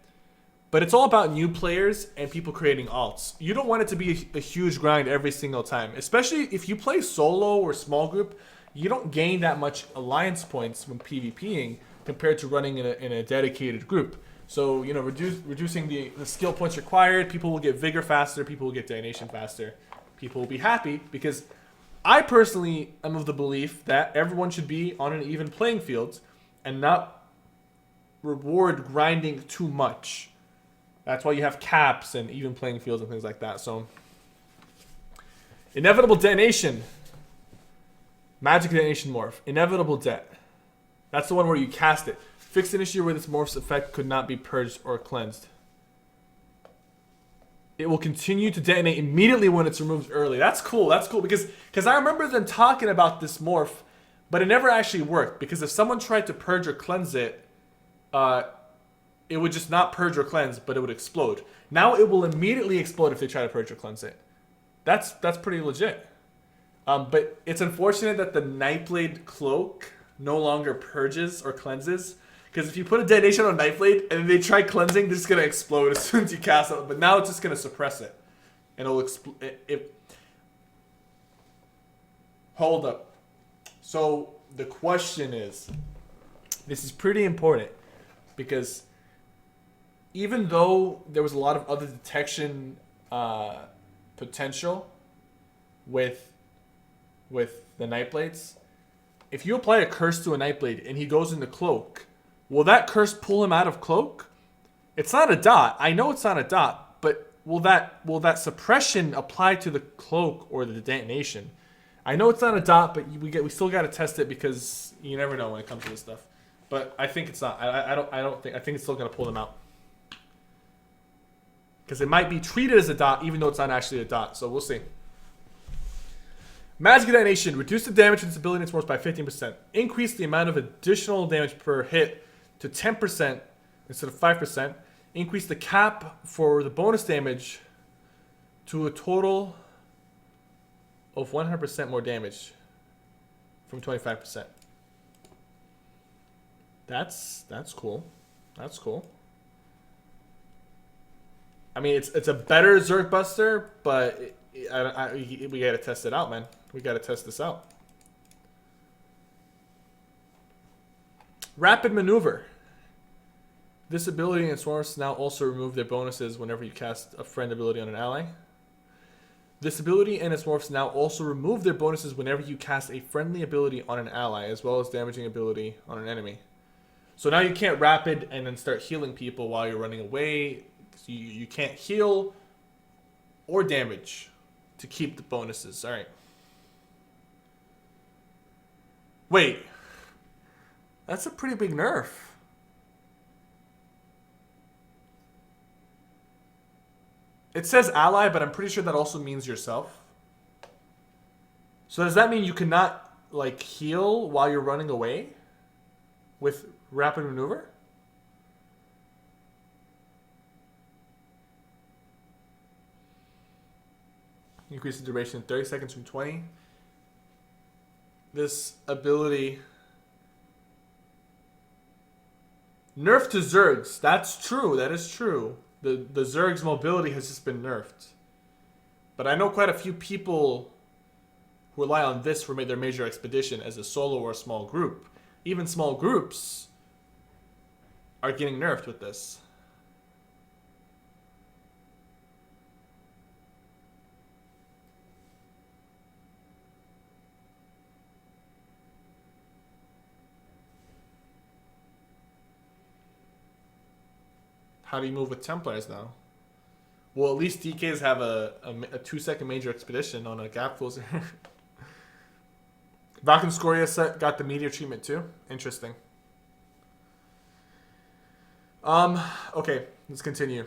But it's all about new players and people creating alts. You don't want it to be a huge grind every single time. Especially if you play solo or small group, you don't gain that much alliance points when PvPing compared to running in a dedicated group. So, you know, reducing the skill points required, people will get Vigor faster, people will get Divination faster. People will be happy because I personally am of the belief that everyone should be on an even playing field and not reward grinding too much. That's why you have caps and even playing fields and things like that. So, Inevitable Detonation. Magic Detonation Morph. Inevitable Det. That's the one where you cast it. Fixed an issue where this morph's effect could not be purged or cleansed. It will continue to detonate immediately when it's removed early. That's cool. That's cool because I remember them talking about this morph, but it never actually worked because if someone tried to purge or cleanse it, it would just not purge or cleanse, but it would explode. Now it will immediately explode if they try to purge or cleanse it. That's pretty legit. But it's unfortunate that the Nightblade Cloak no longer purges or cleanses. Because if you put a detonation on Nightblade and then they try cleansing, they're just going to explode as soon as you cast it. But now it's just going to suppress it. And it'll explode. Hold up. So the question is, this is pretty important. Because even though there was a lot of other detection potential with the Nightblades, if you apply a curse to a Nightblade and he goes into Cloak, will that curse pull him out of Cloak? It's not a dot. I know it's not a dot, but will that suppression apply to the Cloak or the detonation? I know it's not a dot, but we still got to test it because you never know when it comes to this stuff. But I think it's not. I think it's still gonna pull them out because it might be treated as a dot even though it's not actually a dot. So we'll see. Magic Detonation. Reduce the damage and its ability and its morphs by 15%. Increase the amount of additional damage per hit to 10% instead of 5%. Increase the cap for the bonus damage to a total of 100% more damage from 25%. That's cool. That's cool. I mean, it's a better Zerg Buster, but we gotta test it out, man. We gotta test this out. Rapid Maneuver. This ability and its source now also remove their bonuses whenever you cast a friend ability on an ally. This ability and its morphs now also remove their bonuses whenever you cast a friendly ability on an ally, as well as damaging ability on an enemy. So now you can't rapid and then start healing people while you're running away. You can't heal or damage to keep the bonuses. Alright. Wait. That's a pretty big nerf. It says ally, but I'm pretty sure that also means yourself. So does that mean you cannot like heal while you're running away with rapid maneuver? Increase the duration of 30 seconds from 20. This ability. Nerf to Zergs. That's true. That is true. The Zerg's mobility has just been nerfed. But I know quite a few people who rely on this for their major expedition as a solo or a small group. Even small groups are getting nerfed with this. How do you move with Templars now? Well, at least DKs have a 2-second major expedition on a gap closer. Valken Scoria set got the meteor treatment too. Interesting. Okay, let's continue.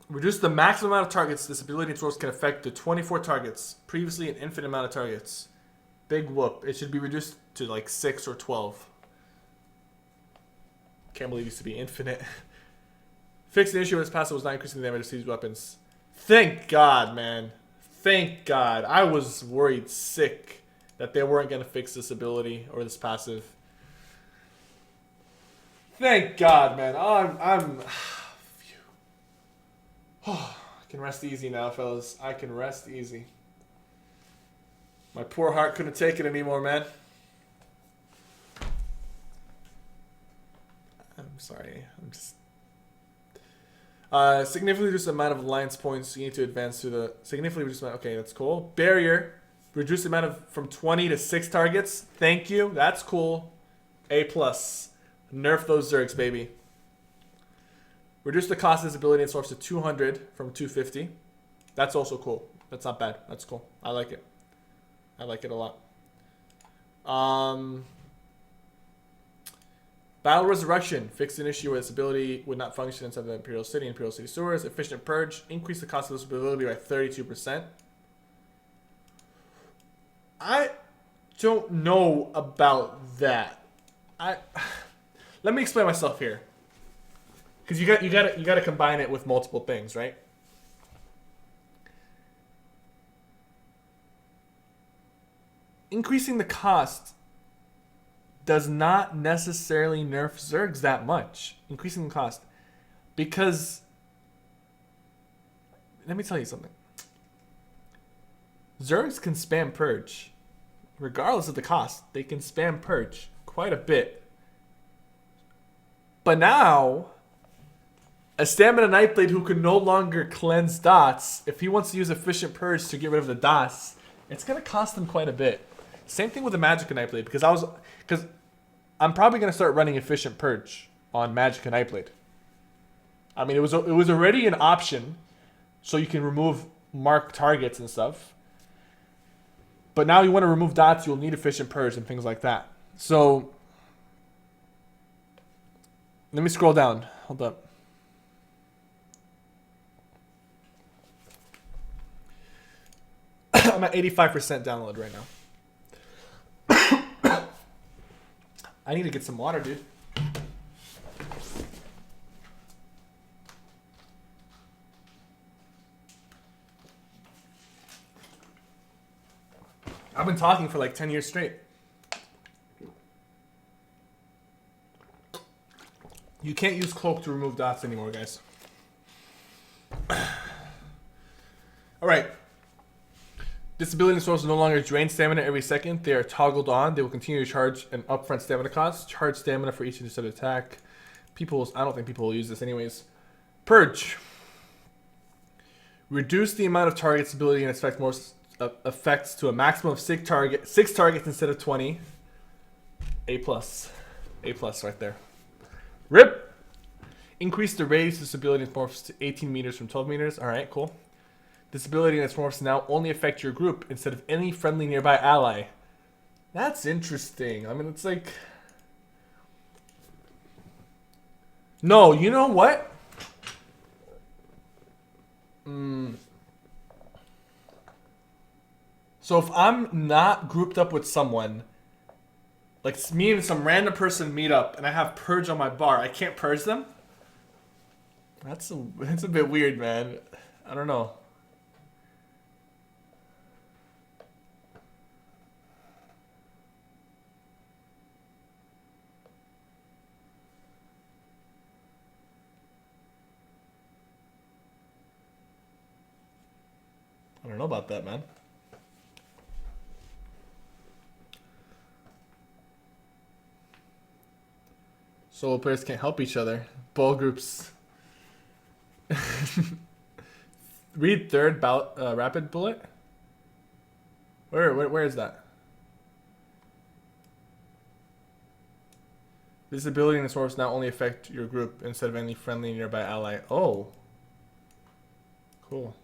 Reduce the maximum amount of targets this ability and source can affect to 24 targets. Previously an infinite amount of targets. Big whoop. It should be reduced to like 6 or 12. Can't believe it used to be infinite. Fix the issue with this passive was not increasing the damage of these weapons. Thank God, man. Thank God. I was worried sick that they weren't going to fix this ability or this passive. Thank God, man. I'm phew. Oh, I can rest easy now, fellas. I can rest easy. My poor heart couldn't take it anymore, man. I'm sorry. I'm just... significantly reduce the amount of alliance points you need to advance through the... Significantly reduce the amount... Okay, that's cool. Barrier. Reduce the amount of... From 20 to 6 targets. Thank you. That's cool. A+. Nerf those Zergs, baby. Reduce the cost of this ability and source to 200 from 250. That's also cool. That's not bad. That's cool. I like it. I like it a lot. Battle Resurrection. Fix an issue where this ability would not function inside the Imperial City and Imperial City sewers. Efficient Purge. Increase the cost of this ability by 32%. I don't know about that. Let me explain myself here. Because you gotta combine it with multiple things, right? Increasing the cost does not necessarily nerf Zergs that much. Increasing the cost. Because, let me tell you something. Zergs can spam Purge. Regardless of the cost, they can spam Purge quite a bit. But now, a Stamina Nightblade who can no longer cleanse dots, if he wants to use Efficient Purge to get rid of the dots, it's going to cost him quite a bit. Same thing with the Magicka Nightblade, because I'm probably going to start running Efficient Purge on Magicka Nightblade. I mean, it was already an option, so you can remove marked targets and stuff. But now you want to remove dots, you'll need Efficient Purge and things like that. So, let me scroll down. Hold up. I'm at 85% download right now. I need to get some water, dude. I've been talking for like 10 years straight. You can't use cloak to remove dots anymore, guys. Alright. This ability source no longer drain stamina every second. They are toggled on. They will continue to charge an upfront stamina cost. Charge stamina for each intercepted attack. I don't think people will use this anyways. Purge. Reduce the amount of targets ability and expect more effects to a maximum of 6 targets instead of 20. A+. A+ right there. RIP. Increase the radius of this ability and morphs to 18 meters from 12 meters. Alright, cool. This ability and its morphs now only affect your group instead of any friendly nearby ally. That's interesting. I mean, it's like... No, you know what? So if I'm not grouped up with someone, like me and some random person meet up, and I have purge on my bar, I can't purge them? That's a bit weird, man. I don't know. I don't know about that, man. Solo players can't help each other. Ball groups. Read third rapid bullet. Where is that? This ability and the source now only affect your group instead of any friendly nearby ally. Oh. Cool.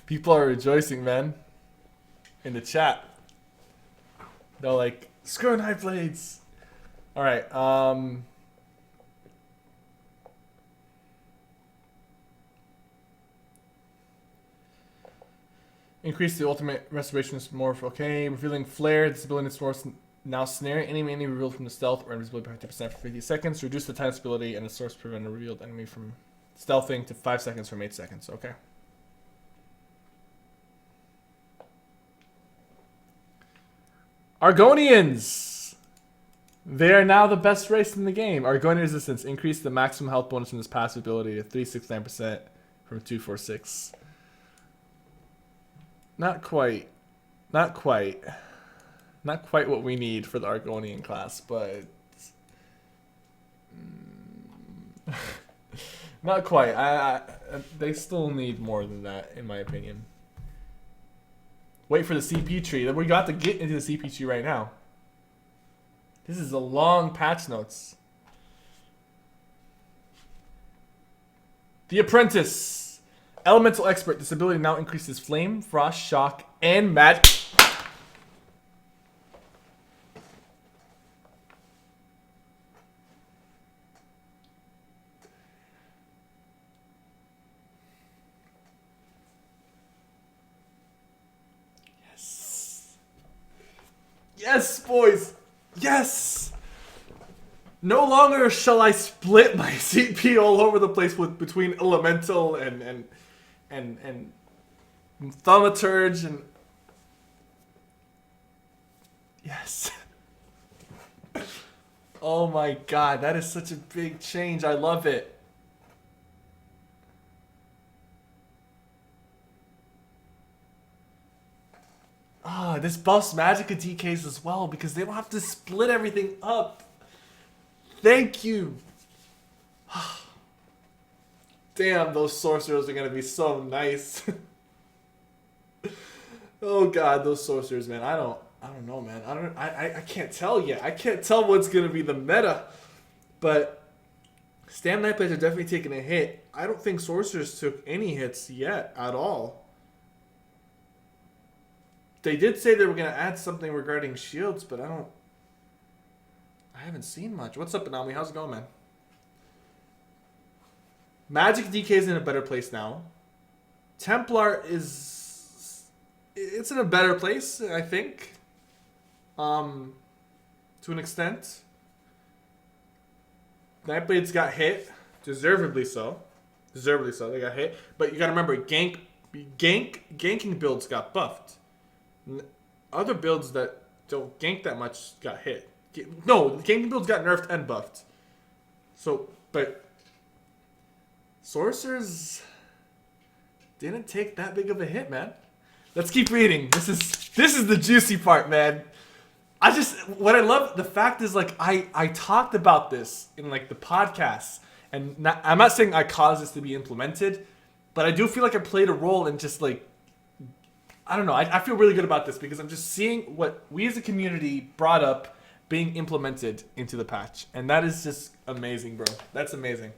People are rejoicing, man. In the chat. They're like, screw knife blades. Alright, increase the ultimate restoration morph. Okay, revealing flare. This ability is source now snare. Any enemy revealed from the stealth or invisibility by 50% for 50 seconds. Reduce the time stability and the source prevent a revealed enemy from stealthing to 5 seconds from 8 seconds. Okay. Argonians! They are now the best race in the game. Argonian resistance. Increase the maximum health bonus from this passive ability to 369% from 246. Not quite. Not quite. Not quite what we need for the Argonian class, but... not quite. They still need more than that, in my opinion. Wait for the CP tree. We got to get into the CP tree right now. This is a long patch notes. The Apprentice. Elemental Expert. This ability now increases Flame, Frost, Shock, and Magic. Yes. Yes, boys. Yes. No longer shall I split my CP all over the place between Elemental and Thaumaturge and... Yes. Oh my god, that is such a big change. I love it. Ah, this buffs Magicka DKs as well because they don't have to split everything up. Thank you. Damn, those sorcerers are gonna be so nice. Oh god, those sorcerers, man. I don't know, man. I can't tell yet. I can't tell what's gonna be the meta. But Stam Night Blades are definitely taking a hit. I don't think sorcerers took any hits yet at all. They did say they were gonna add something regarding shields, but I haven't seen much. What's up, Anami? How's it going, man? Magic DK is in a better place now. Templar is... It's in a better place, I think. To an extent. Nightblades got hit. Deservedly so. Deservedly so. They got hit. But you gotta remember, ganking builds got buffed. Other builds that don't gank that much got hit. No, ganking builds got nerfed and buffed. So, but sorcerers didn't take that big of a hit, man. Let's keep reading. This is the juicy part, man. What I love, the fact is, like, I talked about this in, like, the podcast, and I'm not saying I caused this to be implemented, but I do feel like I played a role in just, like, I don't know. I feel really good about this because I'm just seeing what we as a community brought up being implemented into the patch. And that is just amazing, bro. That's amazing.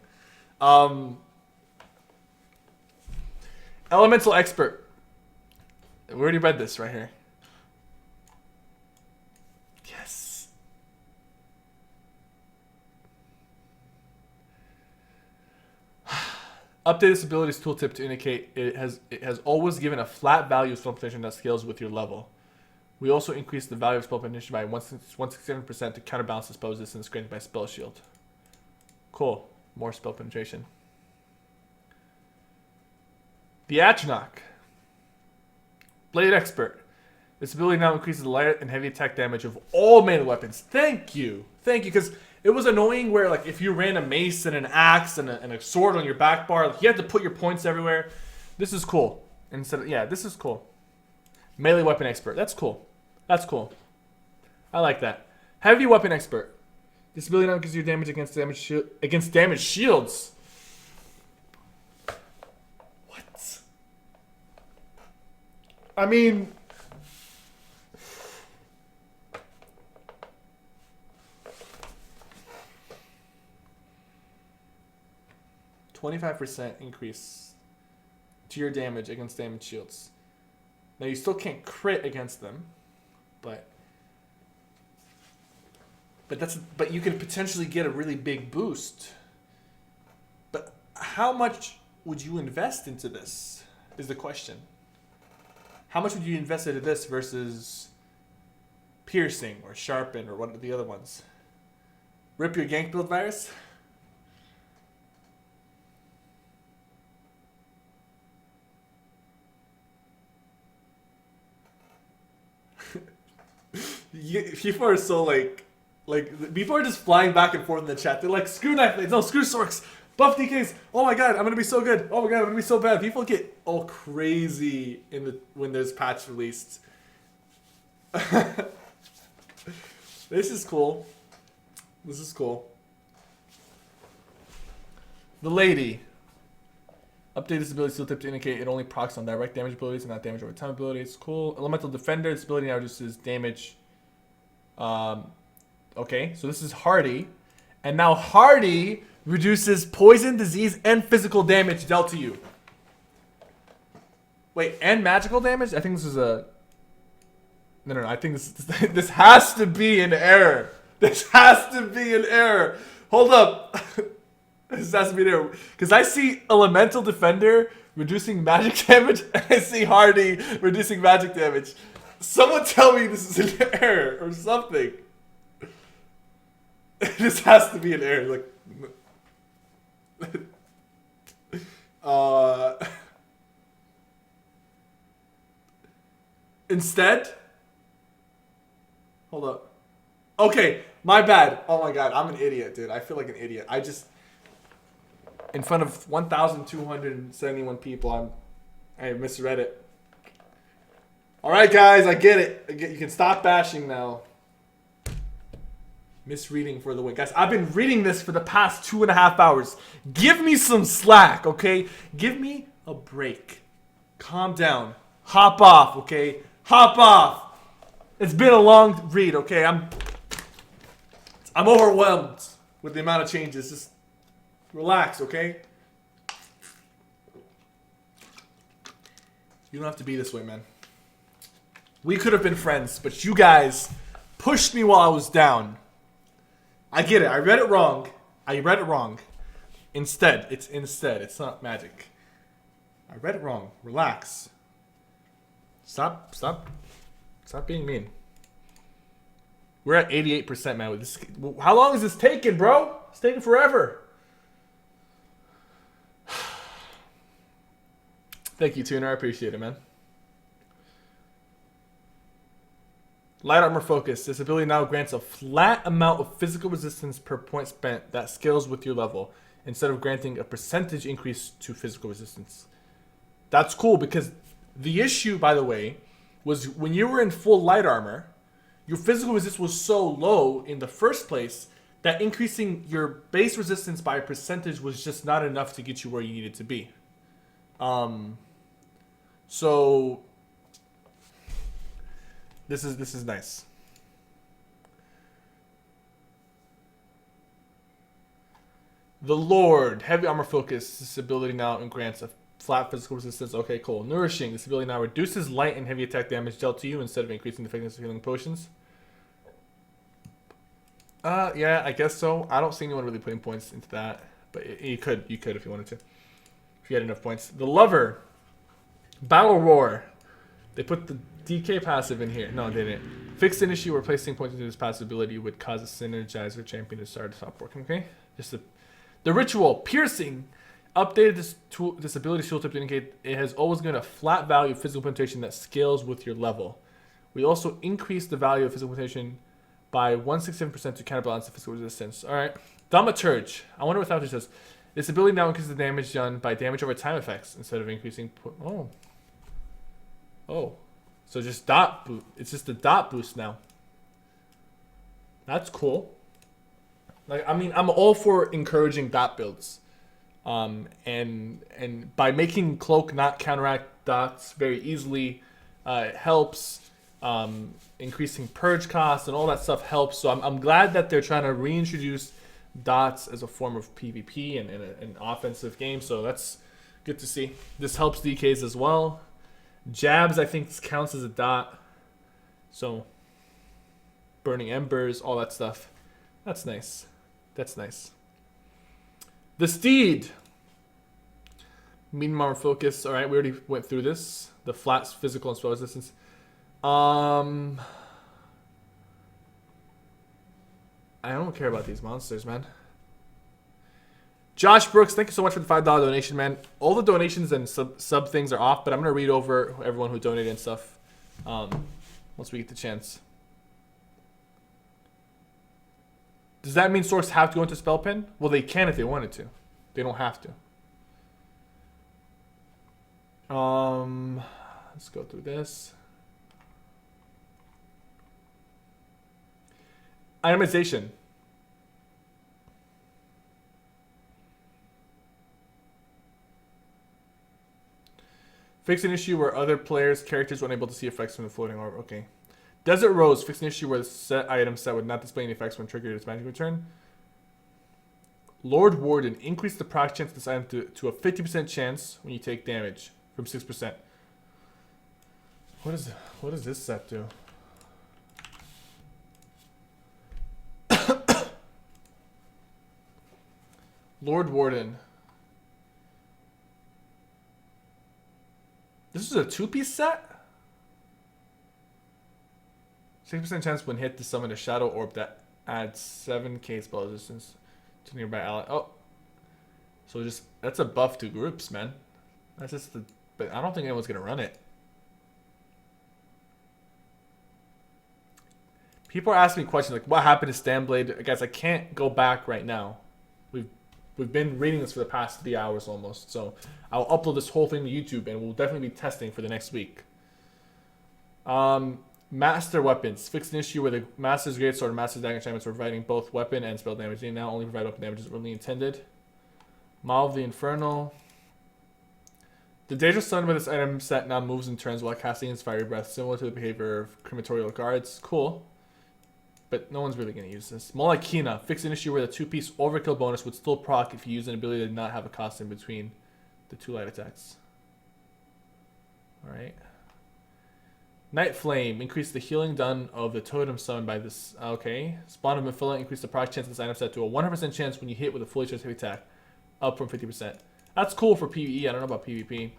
Elemental Expert. We already read this right here. Yes. Update this abilities tooltip to indicate it has always given a flat value of spell penetration that scales with your level. We also increased the value of spell penetration by 167% to counterbalance the spell resistance granted by spell shield. Cool. More spell penetration. The Atronach. Blade Expert. This ability now increases the light and heavy attack damage of all melee weapons. Thank you. Thank you, because it was annoying where, like, if you ran a mace and an axe and a sword on your back bar, like, you had to put your points everywhere. This is cool. Instead of, yeah, this is cool. Melee Weapon Expert. That's cool. That's cool. I like that. Heavy Weapon Expert. This ability now gives you damage against damage shields. What? I mean... 25% increase to your damage against damage shields. Now you still can't crit against them, but you can potentially get a really big boost. But how much would you invest into this is the question. How much would you invest into this versus piercing or sharpen or one of the other ones? Rip your gank build virus? People are so like people are just flying back and forth in the chat. They're like, screw knife blades, no, screw sorks, buff DKs. Oh my god, I'm gonna be so good. Oh my god, I'm gonna be so bad. People get all crazy when there's patch released. This is cool. This is cool. The lady. Update this ability skill tip to indicate it only procs on direct damage abilities and not damage over time abilities. Cool. Elemental Defender. This ability now reduces damage. Okay, so this is Hardy. And now Hardy reduces poison, disease, and physical damage dealt to you. Wait, and magical damage? I think this is a... No. I think this has to be an error. This has to be an error. Hold up. This has to be there. Because I see Elemental Defender reducing magic damage, and I see Hardy reducing magic damage. Someone tell me this is an error or something. This has to be an error. Like, instead, hold up. Okay, my bad. Oh my god, I'm an idiot, dude. I feel like an idiot. I just, in front of 1,271 people, I misread it. All right, guys, I get it. You can stop bashing now. Misreading for the win. Guys, I've been reading this for the past 2.5 hours. Give me some slack, okay? Give me a break. Calm down. Hop off, okay? Hop off. It's been a long read, okay? I'm overwhelmed with the amount of changes. Just relax, okay? You don't have to be this way, man. We could have been friends, but you guys pushed me while I was down. I get it. I read it wrong. Instead. It's not magic. I read it wrong. Relax. Stop being mean. We're at 88%, man. How long is this taking, bro? It's taking forever. Thank you, Tuner. I appreciate it, man. Light Armor Focus. This ability now grants a flat amount of physical resistance per point spent that scales with your level, instead of granting a percentage increase to physical resistance. That's cool, because the issue, by the way, was when you were in full light armor, your physical resistance was so low in the first place that increasing your base resistance by a percentage was just not enough to get you where you needed to be. So this is nice. The Lord, Heavy Armor Focus. This ability now grants a flat physical resistance. Okay, cool. Nourishing. This ability now reduces light and heavy attack damage dealt to you instead of increasing the effectiveness of healing potions. Yeah, I guess so. I don't see anyone really putting points into that, but you could if you wanted to. if you had enough points. The Lover. Battle Roar. They put the DK passive in here. No, they didn't. Fixed an issue where placing points into this passive ability would cause a synergizer champion to start to stop working. Okay? The Ritual. Piercing. Updated this ability tooltip to indicate it has always given a flat value of physical penetration that scales with your level. We also increased the value of physical penetration by 167% to counterbalance the physical resistance. Alright. Thaumaturge. I wonder what Thaumaturge says. This ability now increases the damage done by damage over time effects instead of increasing... Oh. So just dot boost. It's just a dot boost now. That's cool. Like, I mean, I'm all for encouraging dot builds. And by making Cloak not counteract dots very easily, it helps. Increasing purge costs and all that stuff helps. So I'm glad that they're trying to reintroduce dots as a form of PvP and an offensive game. So that's good to see. This helps DKs as well. Jabs, I think, counts as a dot. So burning embers, all that stuff. That's nice. That's nice. The Steed. Medium armor focus. All right, we already went through this. The flat physical and spell resistance. I don't care about these monsters, man. Josh Brooks, thank you so much for the $5 donation, man. All the donations and sub things are off, but I'm going to read over everyone who donated and stuff once we get the chance. Does that mean Storks have to go into Spell Pin? Well, they can if they wanted to. They don't have to. Let's go through this. Itemization. Fix an issue where other players' characters were unable to see effects from the floating orb. Okay. Desert Rose. Fix an issue where the set item set would not display any effects when triggered its magic return. Lord Warden. Increase the proc chance of this item to a 50% chance when you take damage from 6%. What does this set do? Lord Warden. This is a 2-piece set? 6% chance when hit to summon a shadow orb that adds 7k spell resistance to nearby ally. Oh. So just, that's a buff to groups, man. That's just the, but I don't think anyone's going to run it. People are asking me questions like, what happened to Stanblade? Guys, I can't go back right now. We've been reading this for the past 3 hours almost. So I'll upload this whole thing to YouTube and we'll definitely be testing for the next week. Master Weapons. Fix an issue where the Master's Greatsword and Master's Dagger enchantments were providing both weapon and spell damage. They now only provide weapon damage as really intended. Maw of the Infernal. The Dangerous Stun with this item set now moves in turns while casting its fiery breath, similar to the behavior of crematorial guards. Cool. But no one's really going to use this. Molekina. Fix an issue where the 2-piece overkill bonus would still proc if you use an ability that did not have a cost in between the 2 light attacks. Alright. Night Flame. Increase the healing done of the totem summoned by this. Okay. Spawn of Mephila. Increase the proc chance of this item set to a 100% chance when you hit with a fully charged heavy attack. Up from 50%. That's cool for PvE. I don't know about PvP.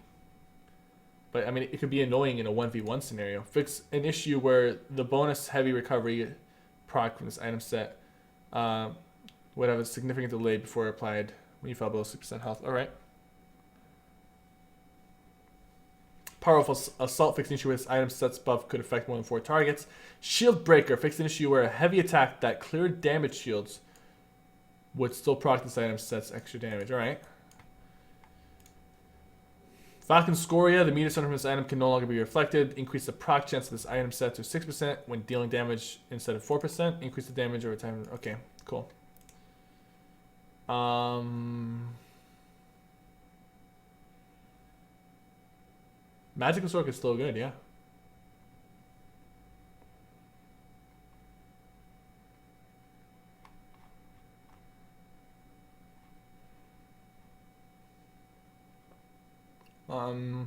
But, I mean, it could be annoying in a 1v1 scenario. Fix an issue where the bonus heavy recovery proc from this item set would have a significant delay before applied when you fell below 6% health. Alright. Powerful Assault. Fix an issue where this item set's buff could affect more than 4 targets. Shield Breaker. Fix an issue where a heavy attack that cleared damage shields would still proc this item set's extra damage. Alright. Falcon Scoria. The meter center from this item can no longer be reflected. Increase the proc chance of this item set to 6% when dealing damage instead of 4%. Increase the damage over time. Okay, cool. Magical Sword is still good, yeah.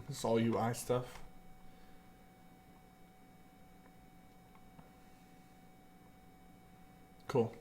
This is all UI stuff. Cool.